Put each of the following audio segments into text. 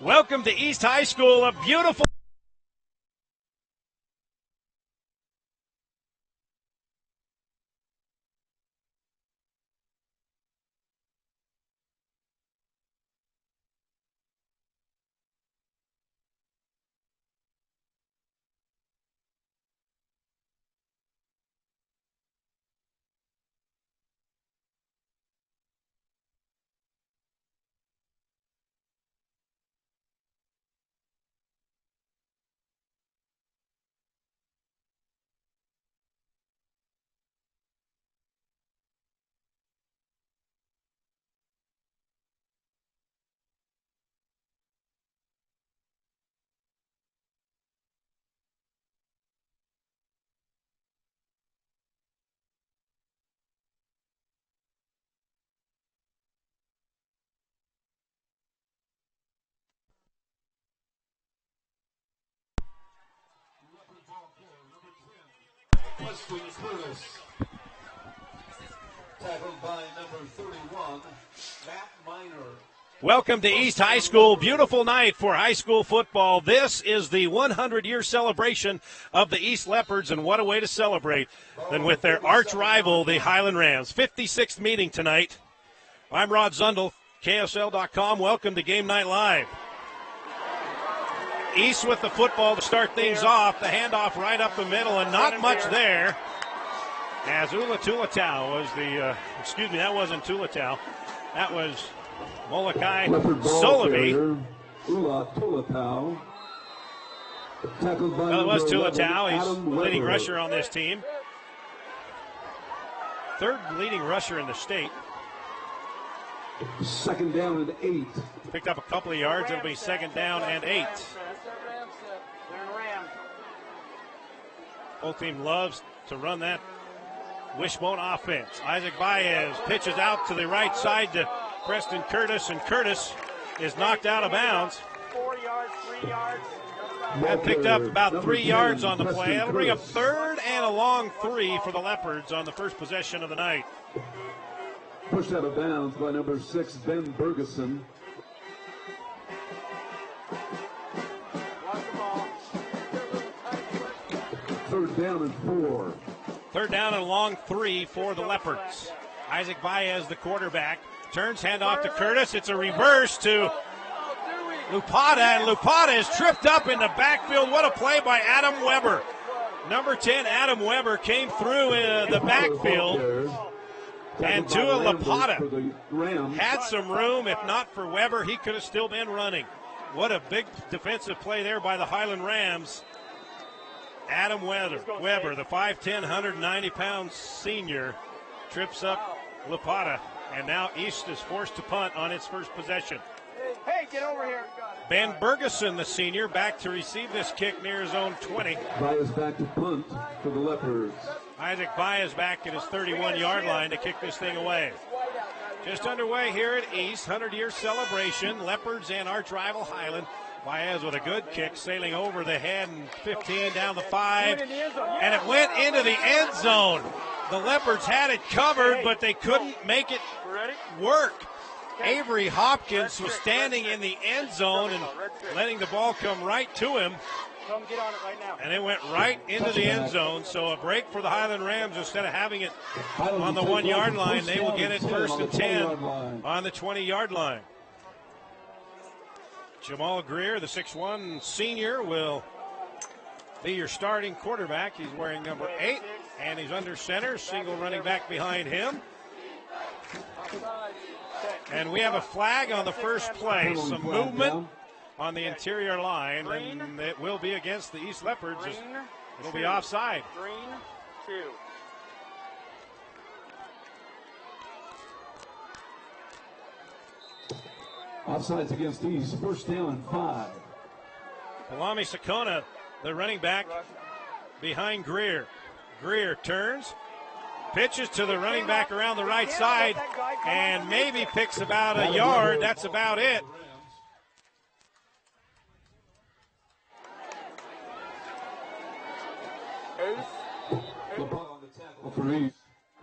Welcome to East High School, a beautiful Tackled by number 31, Matt Miner. Welcome to East High School. Beautiful night for high school football. This is the 100-year celebration of the East Leopards, and what a way to celebrate than with their arch rival, the Highland Rams. 56th meeting tonight. I'm Rod Zundel, KSL.com. Welcome to Game Night Live. East with the football to start things off. The handoff right up the middle, and not much there. As Ula Tulatau was that wasn't Tulatau. That was Molokai Solovi. Ula Tulatau. Well, it was Tulatau. He's the leading rusher on this team. Third leading rusher in the state. Second down and 8. Picked up a couple of yards. It'll be second down and 8. Both team loves to run that wishbone offense. Isaac Baez pitches out to the right side to Preston Curtis, and Curtis is knocked out of bounds. 4 yards, 3 yards. And picked up about 3 yards on the play. That'll bring up third and a long 3 for the Leopards on the first possession of the night. Pushed out of bounds by number 6, Ben Bergeson. Third down and 4. Third down and a long 3 for the Leopards. Isaac Baez, the quarterback, turns handoff to Curtis. It's a reverse to Lupata, and Lupata is tripped up in the backfield. What a play by Adam Weber. Number 10, Adam Weber, came through the backfield. And Tua Lupata had some room. If not for Weber, he could have still been running. What a big defensive play there by the Highland Rams. Adam Weber, the 5'10", 190-pound senior, trips up Lupata, and now East is forced to punt on its first possession. Hey, get over here. Ben Bergeson, the senior, back to receive this kick near his own 20. Baez back to punt for the Leopards. Isaac Baez back at his 31-yard line to kick this thing away. Just underway here at East, 100-year celebration. Leopards and arch rival Highland. Baez with a good kick, sailing over the head, and 15 down the 5, and it went into the end zone. The Leopards had it covered, but they couldn't make it work. Avery Hopkins was standing in the end zone and letting the ball come right to him, and it went right into the end zone. So a break for the Highland Rams. Instead of having it on the 1-yard line, they will get it first and 10 on the 20-yard line. Jamal Greer, the 6'1" senior, will be your starting quarterback. He's wearing number 8, and he's under center. Single running back behind him. And we have a flag on the first play. Some movement on the interior line, and it will be against the East Leopards. It'll be offside. Green, 2. Offsides against East. First down and 5. Palami Sakona, the running back, behind Greer. Greer turns, pitches to the running back around the right side, and maybe picks about a yard. That's about it.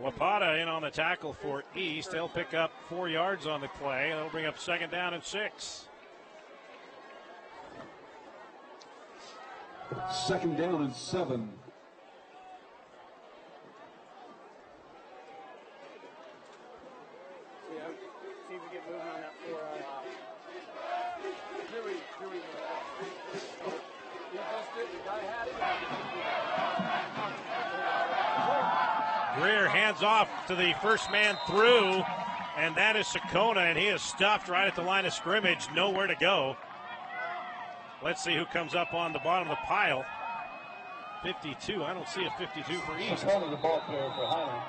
Wapata in on the tackle for East. They'll pick up 4 yards on the play. They'll bring up second down and 6. Second down and 7. See if we get moving on that floor. Greer hands off to the first man through, and that is Sakona, and he is stuffed right at the line of scrimmage, nowhere to go. Let's see who comes up on the bottom of the pile. 52. I don't see a 52 for East. The ball player for Highland.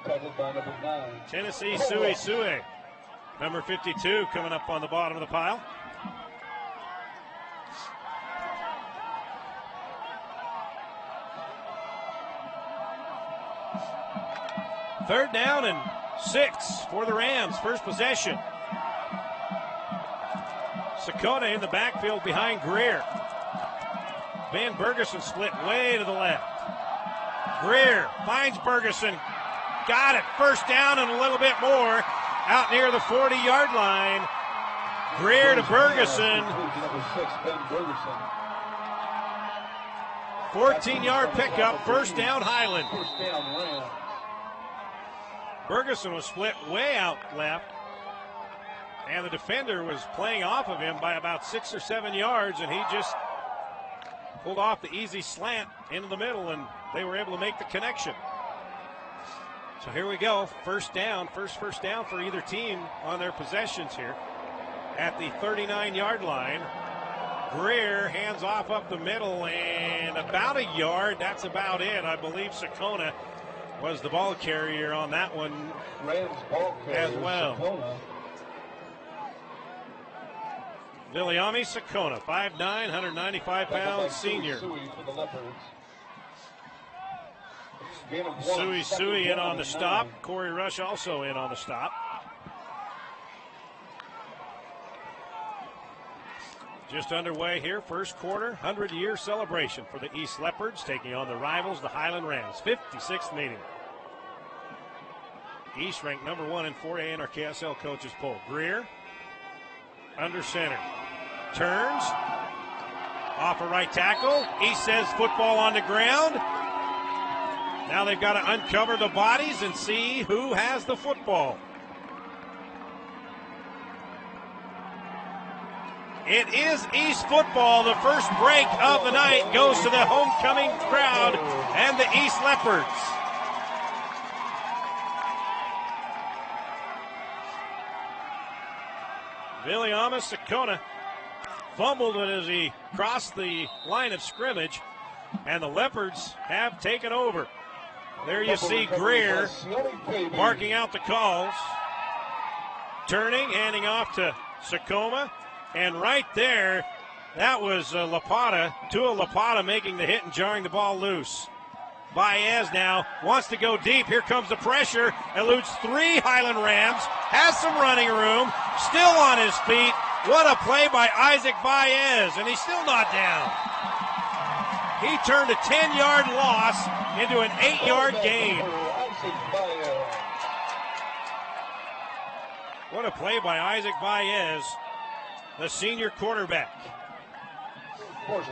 Covered by number 9. Tennessee Sui, number 52, coming up on the bottom of the pile. Third down and 6 for the Rams. First possession. Sakona in the backfield behind Greer. Van Bergerson split way to the left. Greer finds Bergerson. Got it. First down and a little bit more out near the 40-yard line. Greer to Bergerson. 14-yard pickup. First down Highland. Bergerson was split way out left, and the defender was playing off of him by about 6 or 7 yards, and he just pulled off the easy slant into the middle, and they were able to make the connection. So here we go, first down, first down for either team on their possessions here at the 39-yard line. Greer hands off up the middle, and about a yard, that's about it. I believe Sakona was the ball carrier on that one Rams ball carrier as well. Sakona. Viliami Sakona, 5'9", 195-pound senior. Sui in on the stop. Corey Rush also in on the stop. Just underway here, first quarter, 100-year celebration for the East Leopards, taking on the rivals, the Highland Rams, 56th meeting. East ranked number 1 in 4A in our KSL coaches poll. Greer, under center. Turns, off a right tackle. East says football on the ground. Now they've got to uncover the bodies and see who has the football. It is East football. The first break of the night goes to the homecoming crowd and the East Leopards. Viliami Sakona fumbled it as he crossed the line of scrimmage, and the Leopards have taken over. There you see Greer marking out the calls. Turning, handing off to Sakoma. And right there, that was Lapata, Tua Lapata making the hit and jarring the ball loose. Baez now wants to go deep. Here comes the pressure. Eludes 3 Highland Rams. Has some running room. Still on his feet. What a play by Isaac Baez. And he's still not down. He turned a 10-yard loss into an 8-yard gain. What a play by Isaac Baez, the senior quarterback.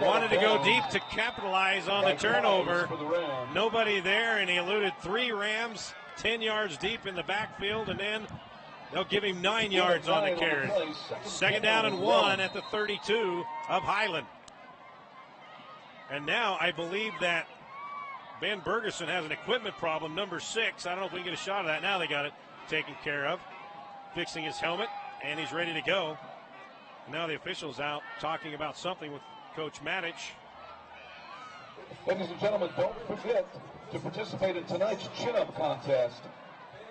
Wanted to go deep to capitalize on the turnover. Nobody there, and he eluded 3 Rams 10 yards deep in the backfield, and then they'll give him 9 yards on the carry. Second down and 1 at the 32 of Highland. And now I believe that Ben Bergerson has an equipment problem, number 6. I don't know if we can get a shot of that. Now they got it taken care of. Fixing his helmet, and he's ready to go. Now the official's out talking about something with Coach Matic. Ladies and gentlemen, don't forget to participate in tonight's chin-up contest.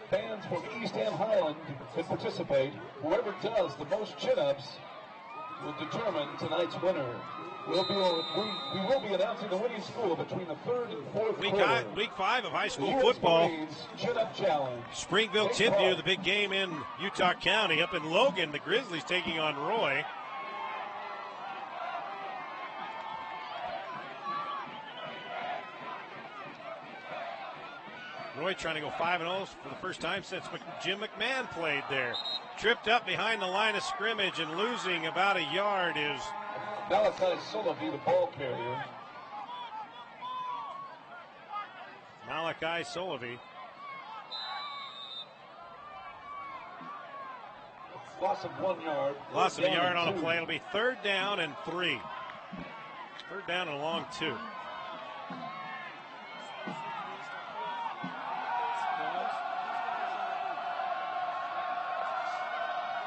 Fans from East and Highland can participate. Whoever does the most chin-ups will determine tonight's winner. We will be announcing the winning school between the 3rd and 4th quarter. Week 5 of high school football. Chin-up challenge. Springville Timpview, the big game in Utah County. Up in Logan, the Grizzlies taking on Roy. Roy trying to go 5-0 for the first time since Jim McMahon played there. Tripped up behind the line of scrimmage and losing about a yard is Malachi Solovey, the ball carrier. Malachi Solovey. Loss of 1 yard. Loss of a yard on a play. It'll be 3rd down and 3. 3rd down and a long 2.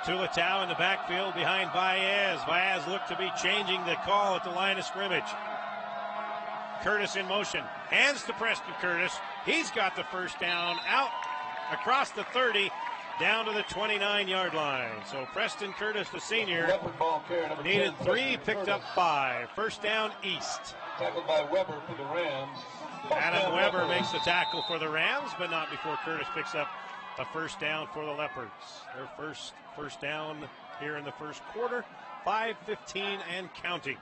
Tulatau in the backfield behind Baez. Baez looked to be changing the call at the line of scrimmage. Curtis in motion. Hands to Preston Curtis. He's got the first down out across the 30 down to the 29-yard line. So Preston Curtis, the senior, needed 3, picked up 5. First down East. Tackled by Weber for the Rams. Adam Weber makes the tackle for the Rams, but not before Curtis picks up a first down for the Leopards. Their first down here in the first quarter. 5:15 and counting.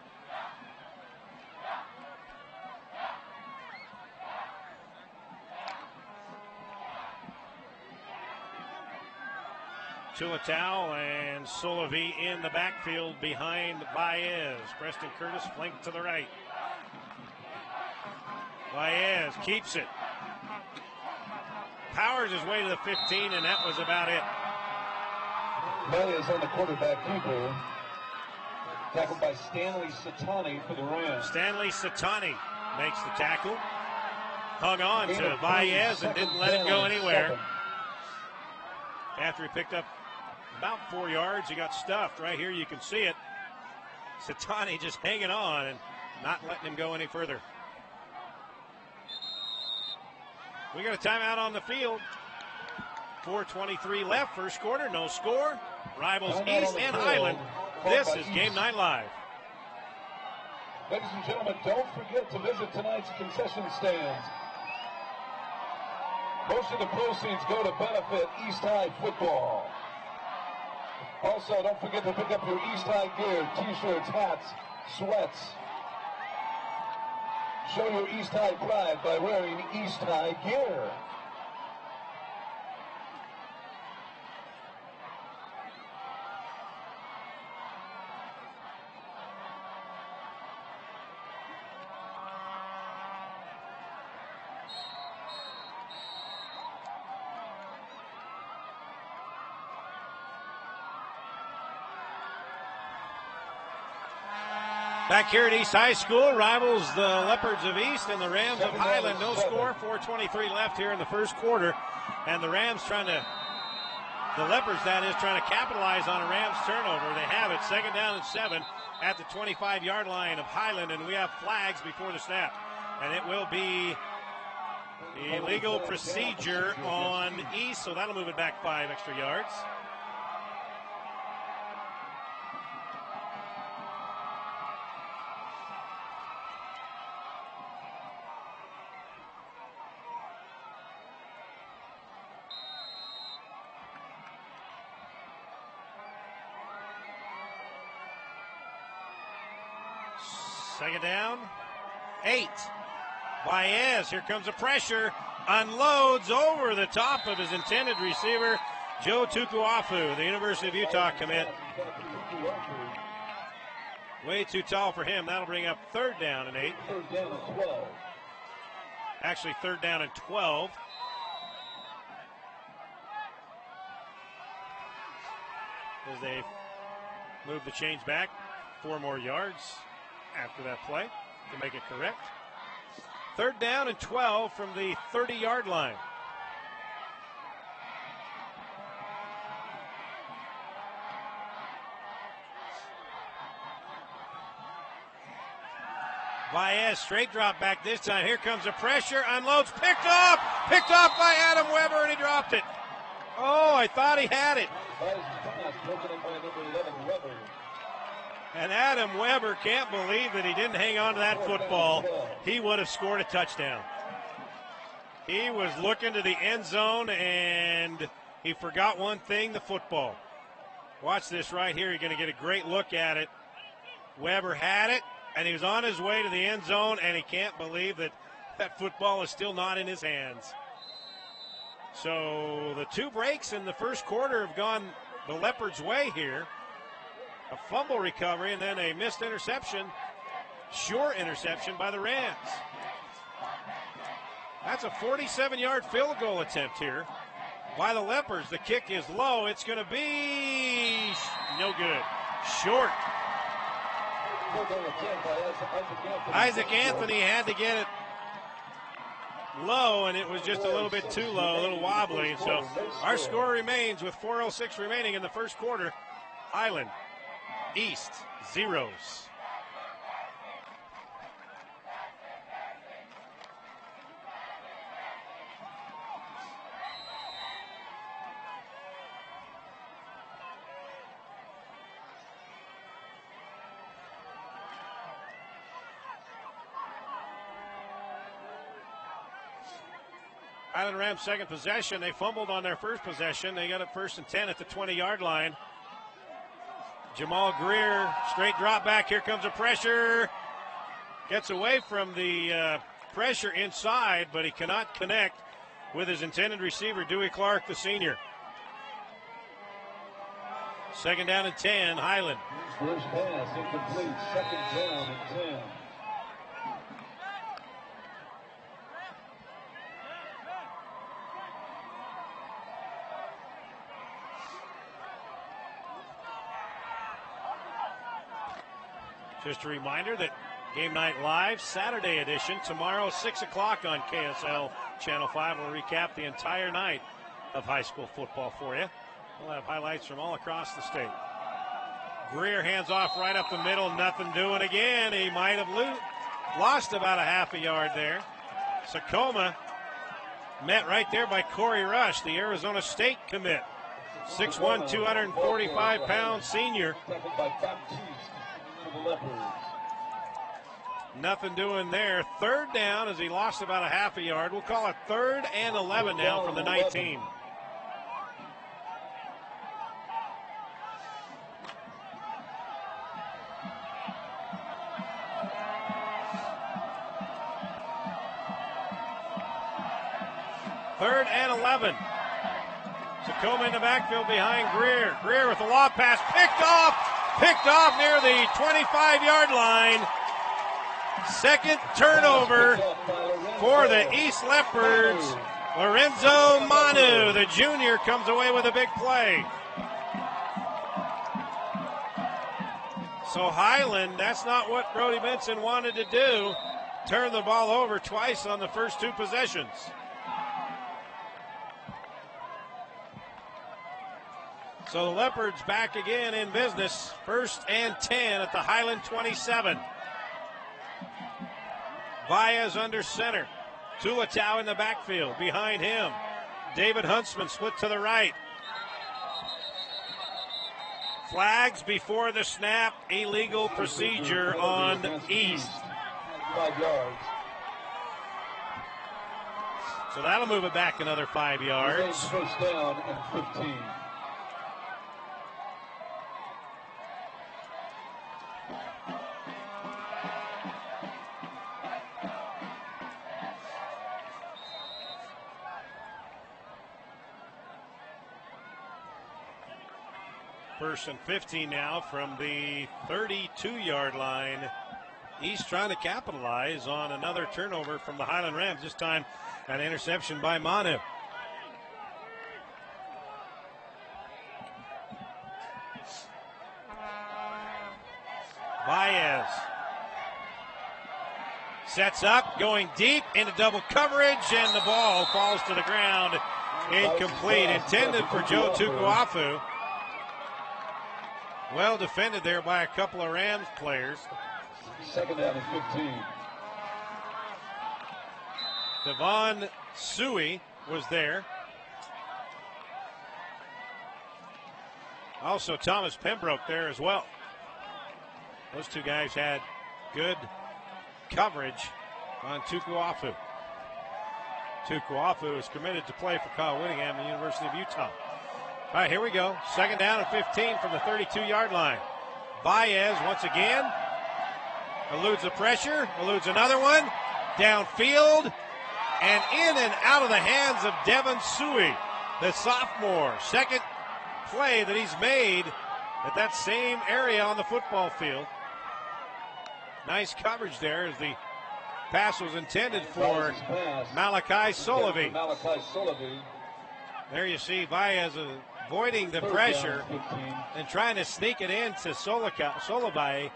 Tulatau and Solovey in the backfield behind Baez. Preston Curtis flanked to the right. Baez keeps it. Powers his way to the 15, and that was about it. Baez on the quarterback keeper. Tackled by Stanley Satani for the Rams. Stanley Satani makes the tackle. Hung on to Baez and didn't let it go anywhere. After he picked up about 4 yards, he got stuffed. Right here you can see it. Satani just hanging on and not letting him go any further. We got a timeout on the field. 4:23 left, first quarter, no score. Rivals East and Highland. This is Game Night Live. Ladies and gentlemen, don't forget to visit tonight's concession stands. Most of the proceeds go to benefit East High football. Also, don't forget to pick up your East High gear, t-shirts, hats, sweats. Show your East High pride by wearing East High gear. Back here at East High School, rivals the Leopards of East and the Rams of Highland. No score, 4:23 left here in the first quarter. And the Leopards, that is, trying to capitalize on a Rams turnover. They have it, 2nd down and 7 at the 25-yard line of Highland, and we have flags before the snap. And it will be illegal procedure on East, so that'll move it back 5 extra yards. Second down, 8. Baez, here comes the pressure, unloads over the top of his intended receiver, Joe Tukuafu, the University of Utah commit. Way too tall for him. That'll bring up 3rd down and 8. 3rd down and 12. Actually, 3rd down and 12. As they move the chains back 4 more yards after that play to make it correct. 3rd down and 12 from the 30-yard line. Baez, straight drop back this time. Here comes the pressure, unloads, picked off by Adam Weber, and he dropped it. Oh, I thought he had it. And Adam Weber can't believe that he didn't hang on to that football. He would have scored a touchdown. He was looking to the end zone, and he forgot one thing, the football. Watch this right here. You're going to get a great look at it. Weber had it, and he was on his way to the end zone, and he can't believe that that football is still not in his hands. So the 2 breaks in the first quarter have gone the Leopards' way here. A fumble recovery and then a missed interception. Sure interception by the Rams. That's a 47-yard field goal attempt here by the Leopards. The kick is low. It's going to be no good. Short. Isaac Anthony had to get it low, and it was just a little bit too low, a little wobbly. So our score remains with 4:06 remaining in the first quarter. Highland, East, 0s. Highland Rams second possession. They fumbled on their first possession. They got it 1st and 10 at the 20-yard line. Jamal Greer, straight drop back. Here comes a pressure. Gets away from the pressure inside, but he cannot connect with his intended receiver, Dewey Clark, the senior. 2nd down and 10, Highland. First pass, incomplete. 2nd down and 10. Just a reminder that Game Night Live, Saturday edition, tomorrow 6 o'clock on KSL Channel 5. We'll recap the entire night of high school football for you. We'll have highlights from all across the state. Greer hands off right up the middle, nothing doing again. He might have lost about a half a yard there. Tacoma met right there by Corey Rush, the Arizona State commit. 6'1", 245-pound senior. Nothing doing there. 3rd down as he lost about a half a yard. We'll call it 3rd and 11 now from the 19. Third and 11. Tacoma in the backfield behind Greer. Greer with the lob pass picked off near the 25-yard line. Second turnover for the East Leopards. Lorenzo Manu, the junior, comes away with a big play. So Highland, that's not what Brody Benson wanted to do. Turn the ball over twice on the first 2 possessions. So the Leopards back again in business. 1st and 10 at the Highland 27. Baez under center. Tulatau in the backfield. Behind him, David Huntsman split to the right. Flags before the snap. Illegal procedure on East. 5 yards. So that'll move it back another 5 yards. First down and 15. First and 15 now from the 32-yard line. East trying to capitalize on another turnover from the Highland Rams. This time an interception by Manu. Baez sets up, going deep into double coverage, and the ball falls to the ground. Incomplete, intended for Joe Tukuafu. Well defended there by a couple of Rams players. 2nd down and 15. Devon Suey was there. Also Thomas Pembroke there as well. Those 2 guys had good coverage on Tukuafu. Tukuafu is committed to play for Kyle Whittingham and the University of Utah. All right, here we go. 2nd down and 15 from the 32-yard line. Baez once again eludes the pressure, eludes another one, downfield, and in and out of the hands of Devon Suey, the sophomore. Second play that he's made at that same area on the football field. Nice coverage there as the pass was intended for Malachi Solovey. There you see Baez avoiding the pressure and trying to sneak it into Solovey,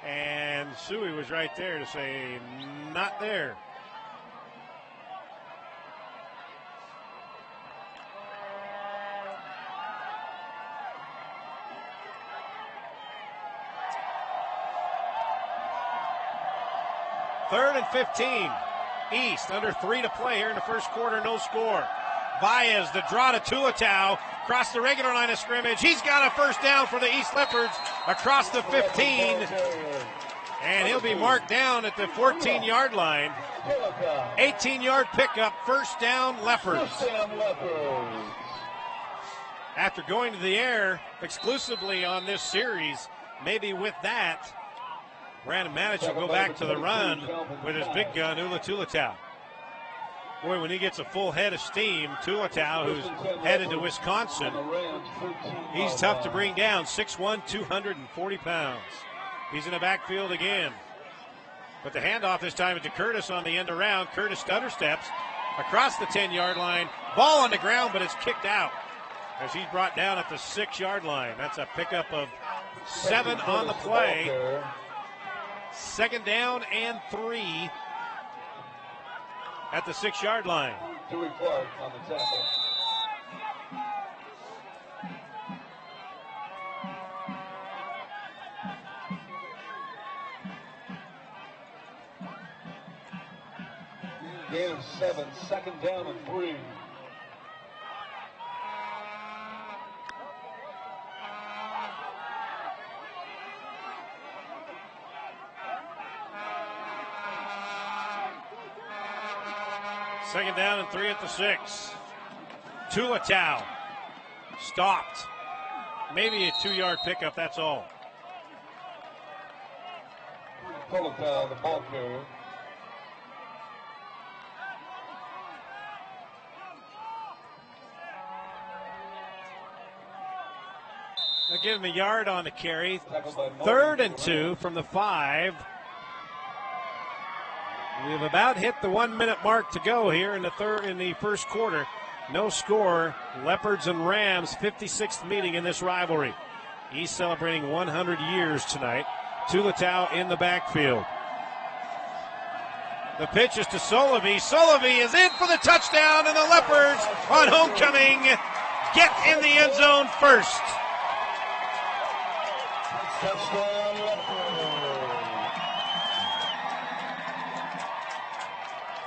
and Suey was right there to say, not there. Third and 15. East under 3 to play here in the first quarter, no score. Baez, the draw to Tulatau, across the regular line of scrimmage. He's got a first down for the East Leopards across the 15. And he'll be marked down at the 14-yard line. 18-yard pickup, first down Leopards. After going to the air exclusively on this series, maybe with that, Brandon Manich will go back to the run with his big gun, Ula Tulatau. Boy, when he gets a full head of steam, Tulatau, who's headed to Wisconsin, he's tough to bring down, 6'1", 240 pounds. He's in the backfield again. But the handoff this time is to Curtis on the end around. Curtis stutter steps across the 10-yard line. Ball on the ground, but it's kicked out as he's brought down at the 6-yard line. That's a pickup of 7 on the play. Second down and 3 at the 6-yard line. Dewey Clark on the tackle. Gain of 7, second down and 3. Second down and 3 at the 6. Tulatau stopped. Maybe a 2-yard pickup, that's all. Tulatau, the ball carrier. They'll give him a yard on the carry. Third and 2 from the 5. We've about hit the 1-minute mark to go here in the first quarter. No score. Leopards and Rams, 56th meeting in this rivalry. East celebrating 100 years tonight. Tulatau in the backfield. The pitch is to Solovey. Solovey is in for the touchdown, and the Leopards on homecoming get in the end zone first. Touchdown,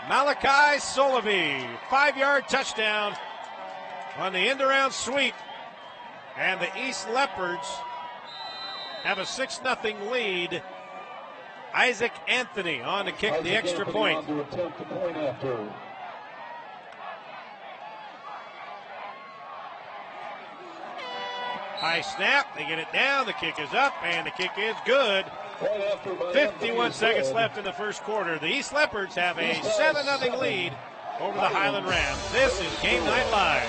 Malachi Solovey, 5-yard touchdown on the end-around sweep. And the East Leopards have a 6-0 lead. Isaac Anthony on to kick the extra point. High snap, they get it down, the kick is up, and the kick is good. 51 seconds left in the first quarter. The East Leopards have a 7-0 lead over the Highland Rams. This is Game Night Live.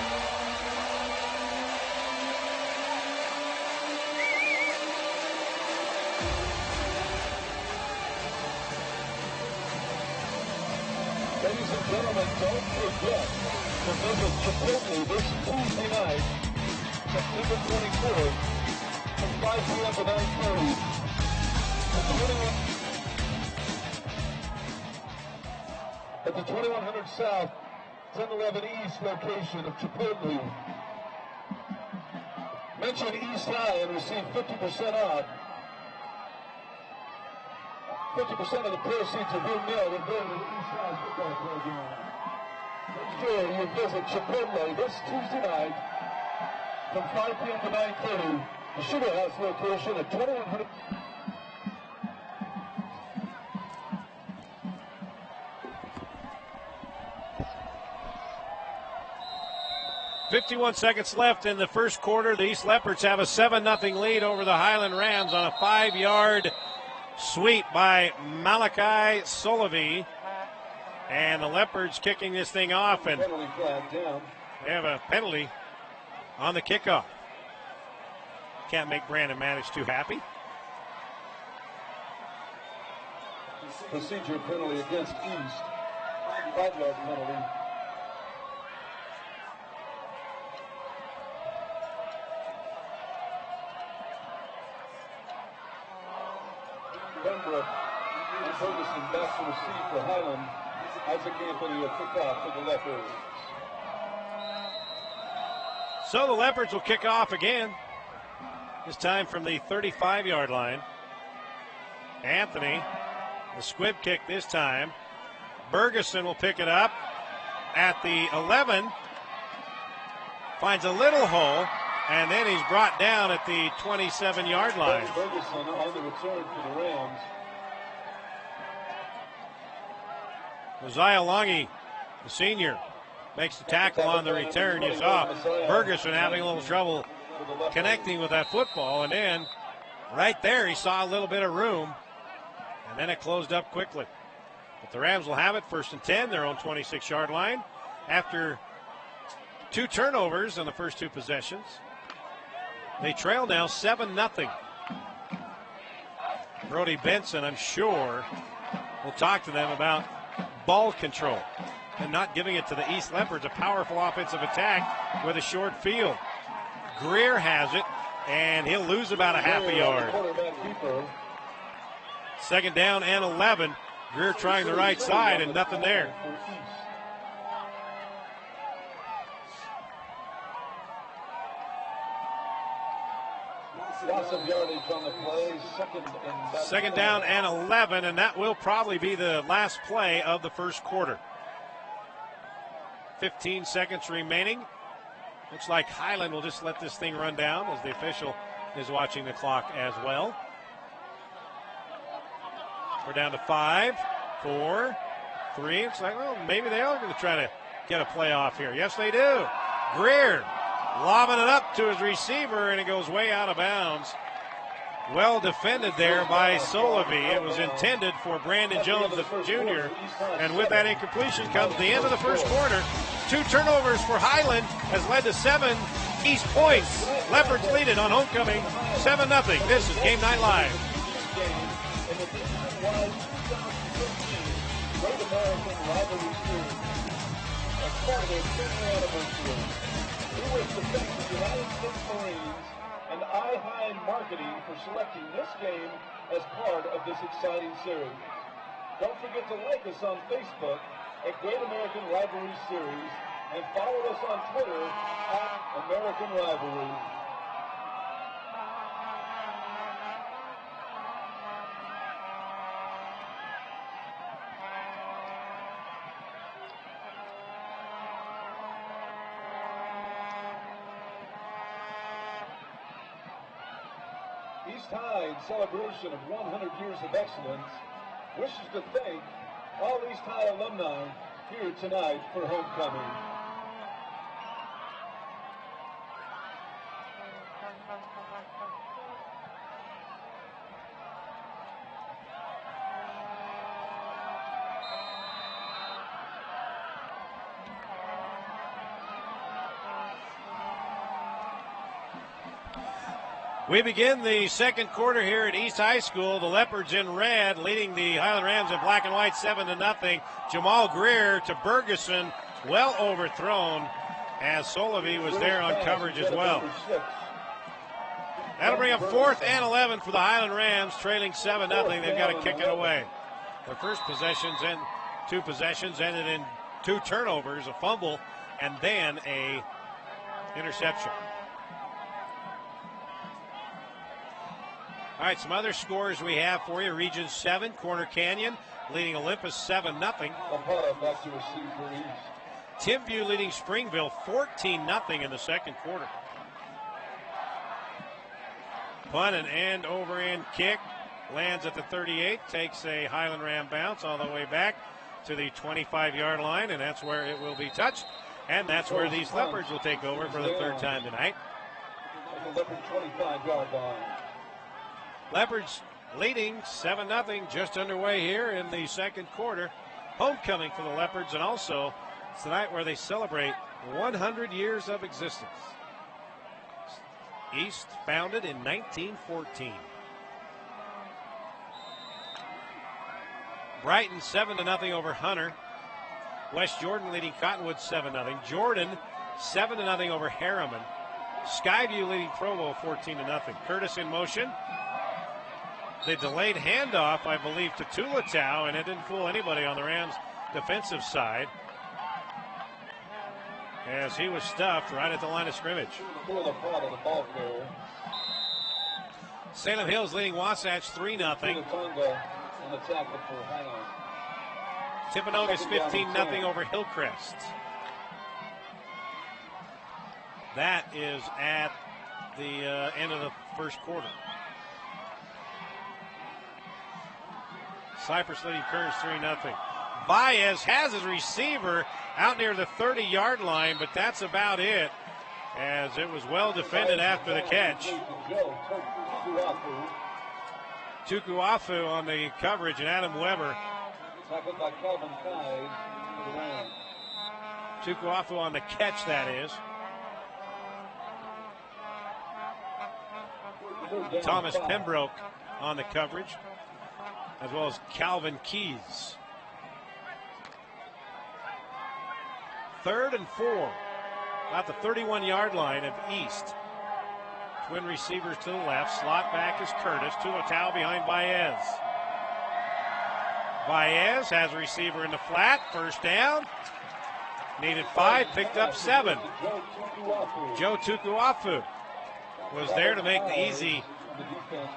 Ladies and gentlemen, don't forget to visit Chipotle this Tuesday night, September 24th, from 5 p.m. to 9:30. At the 2100 South, 1011 East location of Chipotle. Mention East High and receive 50% off. 50% of the proceeds of your meal will go to the East High football program. Make sure you visit Chipotle this Tuesday night from 5 p.m. to 9:30. The Sugar House location at 2100. 51 seconds left in the first quarter. The East Leopards have a 7-0 lead over the Highland Rams on a 5-yard sweep by Malachi Solovey. And the Leopards kicking this thing off, and they have a penalty on the kickoff. Can't make Brandon Manage too happy. Procedure penalty against East. 5-yard penalty. Pembroke and Ferguson back to receive for Highland. Isaac Anthony a kickoff for the Leopards. So the Leopards will kick off again. This time from the 35-yard line. Anthony, the squib kick this time. Bergeson will pick it up at the 11. Finds a little hole, and then he's brought down at the 27-yard line. Bergeson on the return for the Rams. Mosiah Longy, the senior, makes the tackle on the return. You saw Bergeson having a little trouble connecting with that football, and then right there he saw a little bit of room, and then it closed up quickly. But the Rams will have it, 1st and 10, their own 26-yard line, after 2 turnovers on the first 2 possessions. They trail now 7-0. Brody Benson, I'm sure, will talk to them about ball control and not giving it to the East Leopards. A powerful offensive attack with a short field. Greer has it, and he'll lose about a half a yard. 2nd down and 11. Greer trying the right side and nothing there. Loss of yardage on the play. 2nd down and 11, and that will probably be the last play of the first quarter. 15 seconds remaining. Looks like Highland will just let this thing run down as the official is watching the clock as well. We're down to 5, 4, 3. It's like, well, maybe they are going to try to get a play off here. Yes, they do. Greer lobbing it up to his receiver, and it goes way out of bounds. Well defended there by Solovey. It was intended for Brandon Jones, the Jr., and with that incompletion comes the end of the first quarter. 2 turnovers for Highland has led to 7 East points. Leopards lead it on homecoming, 7-0. This is Game Night Live. Great American Rivalry Series. As part of their 10th anniversary, we wish to thank the United States Marines and Highland Marketing for selecting this game as part of this exciting series. Don't forget to like us on Facebook at Great American Rivalry Series and follow us on Twitter at American Rivalry. East High, in celebration of 100 years of excellence, wishes to thank all East High alumni here tonight for homecoming. We begin the second quarter here at East High School. The Leopards in red, leading the Highland Rams in black and white 7-0. Jamal Greer to Bergeson, well overthrown, as Solovey was there on coverage as well. That'll bring up 4th and 11 for the Highland Rams, trailing 7-0. They've got to kick it away. Their first possessions and 2 possessions ended in 2 turnovers, a fumble, and then a interception. All right, some other scores we have for you. Region 7, Corner Canyon leading Olympus 7-0. Back to receive for East. Timview leading Springville 14-0 in the second quarter. Punt and end over end kick lands at the 38, takes a Highland Ram bounce all the way back to the 25-yard line, and that's where it will be touched. And that's where these Leopards will take over for the 3rd time tonight. The Leopard 25-yard line. Leopards leading 7-0, just underway here in the second quarter. Homecoming for the Leopards, and also tonight where they celebrate 100 years of existence. East founded in 1914. Brighton 7-0 over Hunter. West Jordan leading Cottonwood 7-0. Jordan 7-0 over Harriman. Skyview leading Provo 14-0. Curtis in motion. The delayed handoff, I believe, to Tulatau, and it didn't fool anybody on the Rams' defensive side, as he was stuffed right at the line of scrimmage. Salem Hills leading Wasatch 3-0. Timpanogos 15-0 over Hillcrest. That is at the end of the first quarter. Cypress leading Kearns 3-0. Baez has his receiver out near the 30-yard line, but that's about it, as it was well defended after the catch. Tukuafu on the coverage, and Adam Weber. Tukuafu on the catch, that is. Thomas Pembroke on the coverage, as well as Calvin Keys. 3rd and 4, about the 31-yard line of East. Twin receivers to the left. Slot back is Curtis. Tulatau behind Baez. Baez has a receiver in the flat. First down. Needed 5, picked up 7. Joe Tukuafu was there to make the easy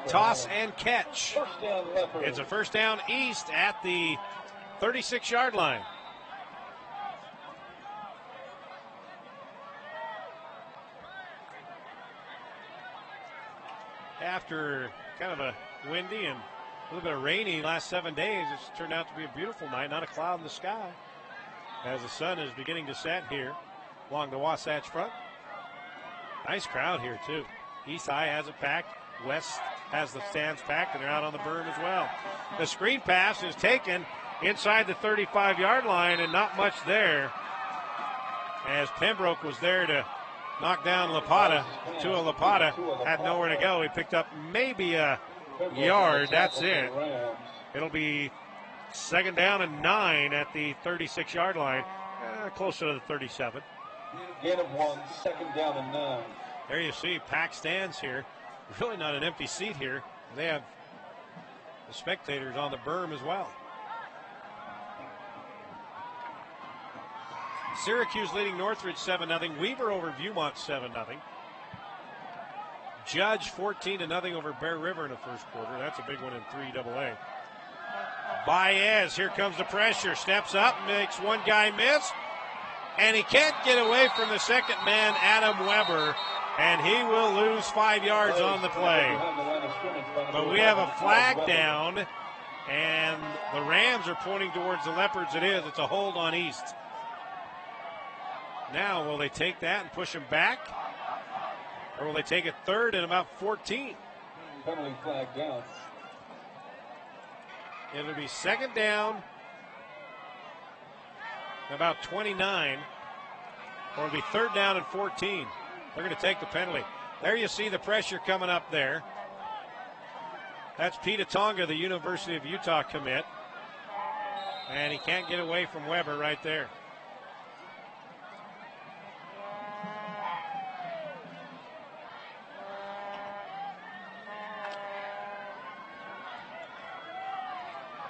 toss and catch. It's a first down East at the 36-yard line. After kind of a windy and a little bit of rainy last 7 days, it's turned out to be a beautiful night, not a cloud in the sky, as the sun is beginning to set here along the Wasatch front. Nice crowd here, too. East High has it packed. West has the stands packed, and they're out on the berm as well. The screen pass is taken inside the 35-yard line, and not much there, as Pembroke was there to knock down Lapata. Tua Lapata had nowhere to go. He picked up maybe a yard. That's it. It'll be 2nd down and 9 at the 36-yard line, closer to the 37. Gain of 1, 2nd down and 9. There you see packed stands here. Really not an empty seat here. They have the spectators on the berm as well. Syracuse leading Northridge 7-0. Weaver over Viewmont 7-0. Judge 14-0 over Bear River in the first quarter. That's a big one in 3AA. Baez, here comes the pressure. Steps up, makes one guy miss, and he can't get away from the second man, Adam Weber, and he will lose 5 yards on the play. But we have a flag down, and the Rams are pointing towards the Leopards. It is. It's a hold on East. Now, will they take that and push him back? Or will they take it 3rd and about 14? Penalty flag down. It'll be 2nd down, about 29. Or it'll be 3rd down and 14. They're going to take the penalty. There you see the pressure coming up there. That's Pete Tonga, the University of Utah commit. And he can't get away from Weber right there.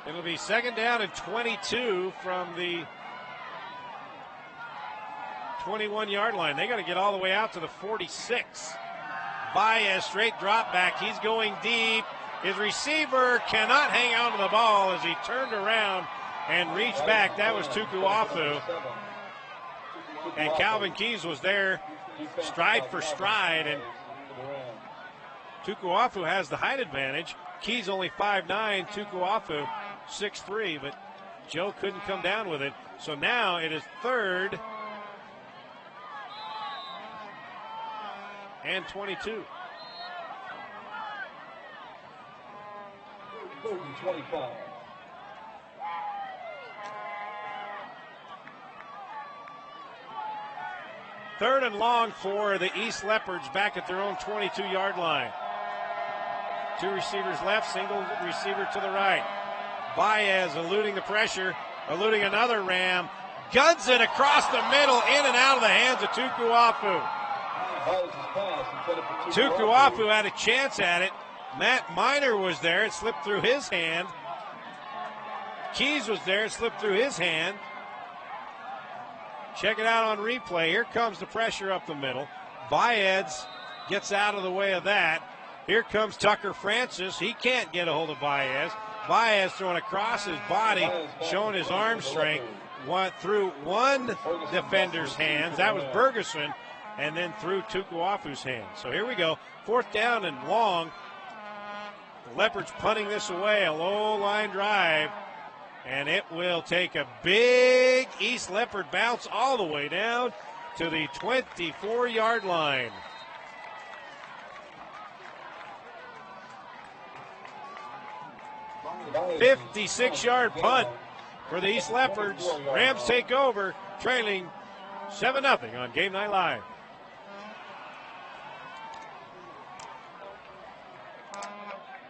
It'll be 2nd down and 22 from the 21-yard line. They got to get all the way out to the 46. Baez, straight drop back. He's going deep. His receiver cannot hang on to the ball as he turned around and reached back. That was Tukuafu. And Calvin Keys was there stride for stride. And Tukuafu has the height advantage. Keys only 5'9", Tukuafu 6'3", but Joe couldn't come down with it. So now it is 3rd and 22. 25. Third and long for the East Leopards back at their own 22-yard line. Two receivers left, single receiver to the right. Baez eluding the pressure, eluding another Ram. Guns it across the middle, in and out of the hands of Tukuafu. Tukuafu had a chance at it. Matt Miner was there. It slipped through his hand. Keys was there. It slipped through his hand. Check it out on replay. Here comes the pressure up the middle. Baez gets out of the way of that. Here comes Tucker Francis. He can't get a hold of Baez. Baez throwing across his body, showing his arm strength. Went through one defender's hands. That was Bergeson. And then through Tukuafu's hands. So here we go. Fourth down and long. The Leopards punting this away. A low line drive. And it will take a big East Leopard bounce all the way down to the 24-yard line. A 56-yard punt for the East Leopards. Rams take over, trailing 7-0 on Game Night Live.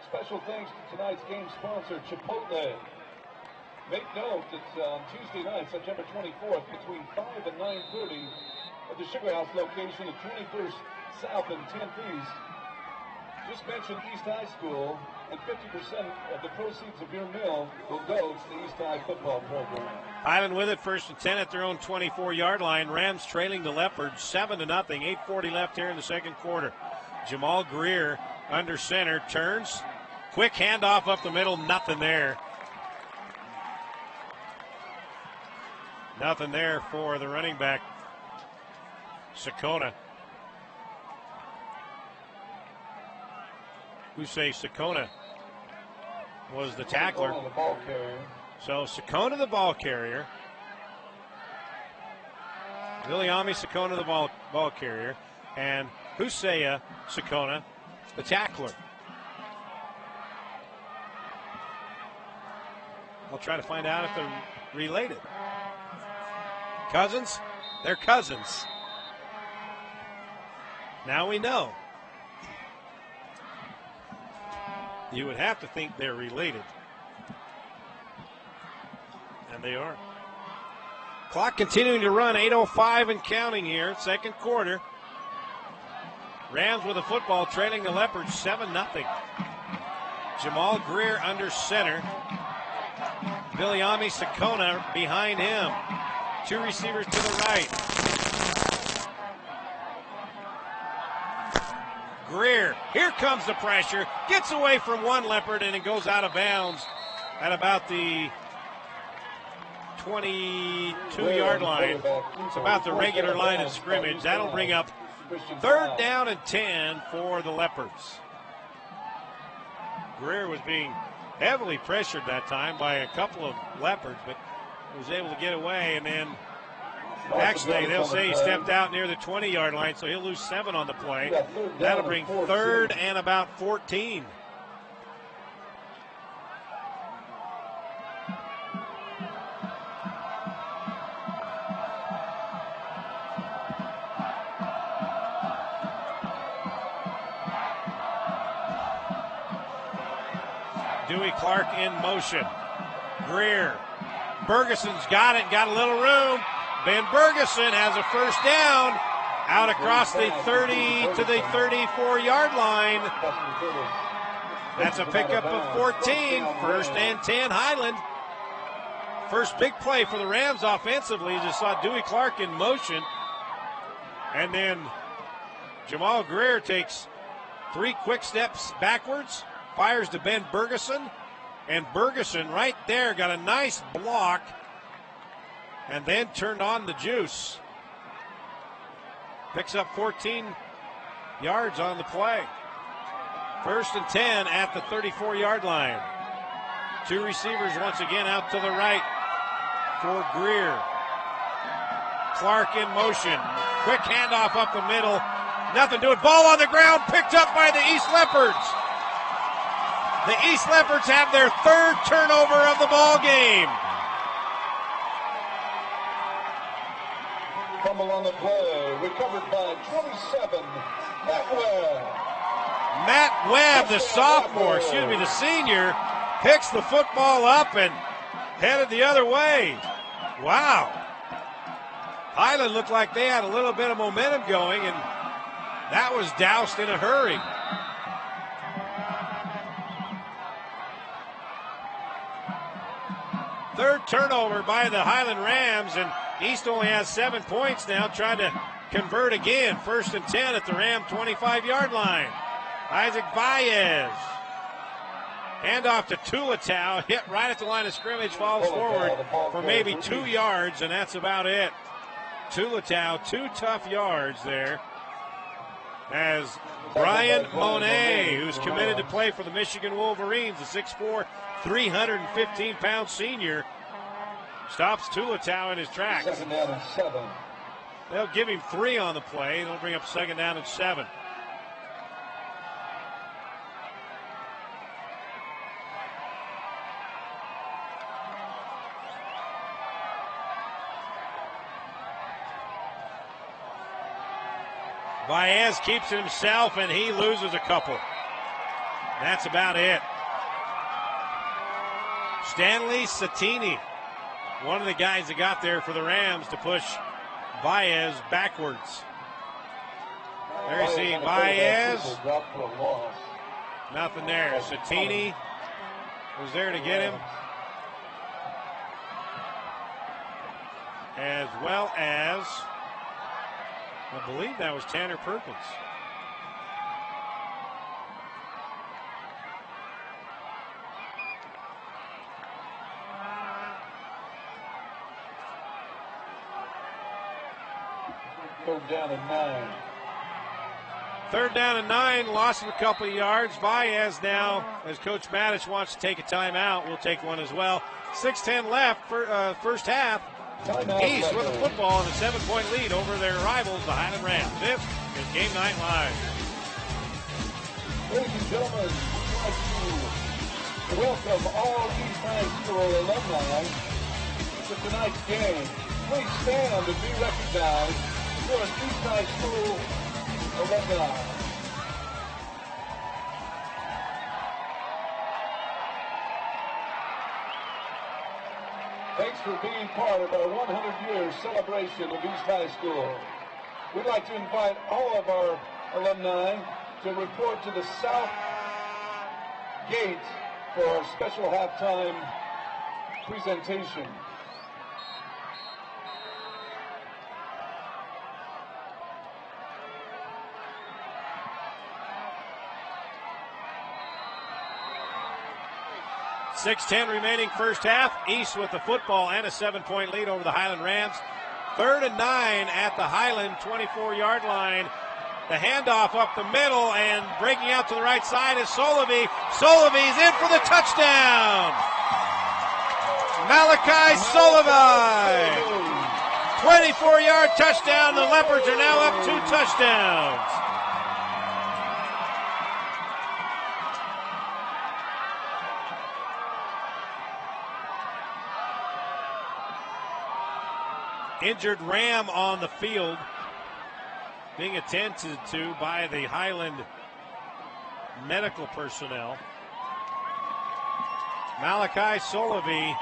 Special thanks to tonight's game sponsor, Chipotle. Make note that on Tuesday night, September 24th, between 5 and 9:30 at the Sugar House location at 21st South and 10th East. Just mentioned East High School, and 50% of the proceeds of your meal will go to the East High football program. Highland with it, 1st and 10 at their own 24-yard line. Rams trailing the Leopards 7-0. 8:40 left here in the second quarter. Jamal Greer under center, turns. Quick handoff up the middle, nothing there. Nothing there for the running back, Sakona. Sakona was the tackler. So Sakona the ball carrier. Viliami Sakona the ball carrier. And Husea Sakona the tackler. I'll try to find out if they're related. Cousins? They're cousins. Now we know. You would have to think they're related. And they are. Clock continuing to run, 8:05 and counting here, second quarter. Rams with the football, trailing the Leopards 7-0. Jamal Greer under center. Viliami Sakona behind him. Two receivers to the right. Greer, here comes the pressure. Gets away from one Leopard and it goes out of bounds at about the 22-yard line. It's about the regular line of scrimmage. That'll bring up 3rd down and 10 for the Leopards. Greer was being heavily pressured that time by a couple of Leopards, but was able to get away, and then actually they'll say he stepped out near the 20-yard line, so he'll lose 7 on the play. That'll bring 3rd and about 14. Dewey Clark in motion. Greer. Bergeson's got it, got a little room. Ben Bergeson has a first down out across the 30 to the 34-yard line. That's a pickup of 14. 1st and 10 Highland. First big play for the Rams offensively. Just saw Dewey Clark in motion. And then Jamal Greer takes 3 quick steps backwards, fires to Ben Bergeson. And Bergeson right there got a nice block and then turned on the juice. Picks up 14 yards on the play. 1st and 10 at the 34-yard line. 2 receivers once again out to the right for Greer. Clark in motion. Quick handoff up the middle. Nothing to it. Ball on the ground, picked up by the East Leopards. The East Leopards have their 3rd turnover of the ball game. fumble on the play. Recovered by 27, Matt Webb. Matt Webb, the sophomore, the senior, picks the football up and headed the other way. Wow. Highland looked like they had a little bit of momentum going, and that was doused in a hurry. Third turnover by the Highland Rams, and East only has 7 points now, trying to convert again. 1st and 10 at the Ram 25-yard line. Isaac Baez. Handoff to Tulatau, hit right at the line of scrimmage, falls forward for maybe 2 yards, and that's about it. Tulatau, 2 tough yards there. As Brian Monet, who's committed to play for the Michigan Wolverines, the 6'4", 315-pound senior, stops Tulatau in his tracks. 2nd down and 7. They'll give him 3 on the play. They'll bring up 2nd down and 7. Baez keeps it himself, and he loses a couple. That's about it. Stanley Satini, one of the guys that got there for the Rams to push Baez backwards. There you see Baez. Nothing there. Satini was there to get him, as well as, I believe that was Tanner Perkins. Third down and 9. 3rd down and 9, lost him a couple of yards. Baez now, as Coach Mattis wants to take a timeout, we'll take one as well. 6:10 left for first half. East with the football and a 7-point lead over their rivals, the Highland Rams. This is Game Night Live. Ladies and gentlemen, we'd like to welcome all East High School alumni to tonight's game. Please stand and be recognized for an East High School alumni. Thanks for being part of our 100-year celebration of East High School. We'd like to invite all of our alumni to report to the south gate for our special halftime presentation. .6:10 remaining first half. East with the football and a 7-point lead over the Highland Rams. 3rd and 9 at the Highland 24-yard line. The handoff up the middle, and breaking out to the right side is Solovey. Solovey's in for the touchdown. Malachi Solovey. 24-yard touchdown. The Leopards are now up 2 touchdowns. Injured Ram on the field, being attended to by the Highland medical personnel. Malachi Solovey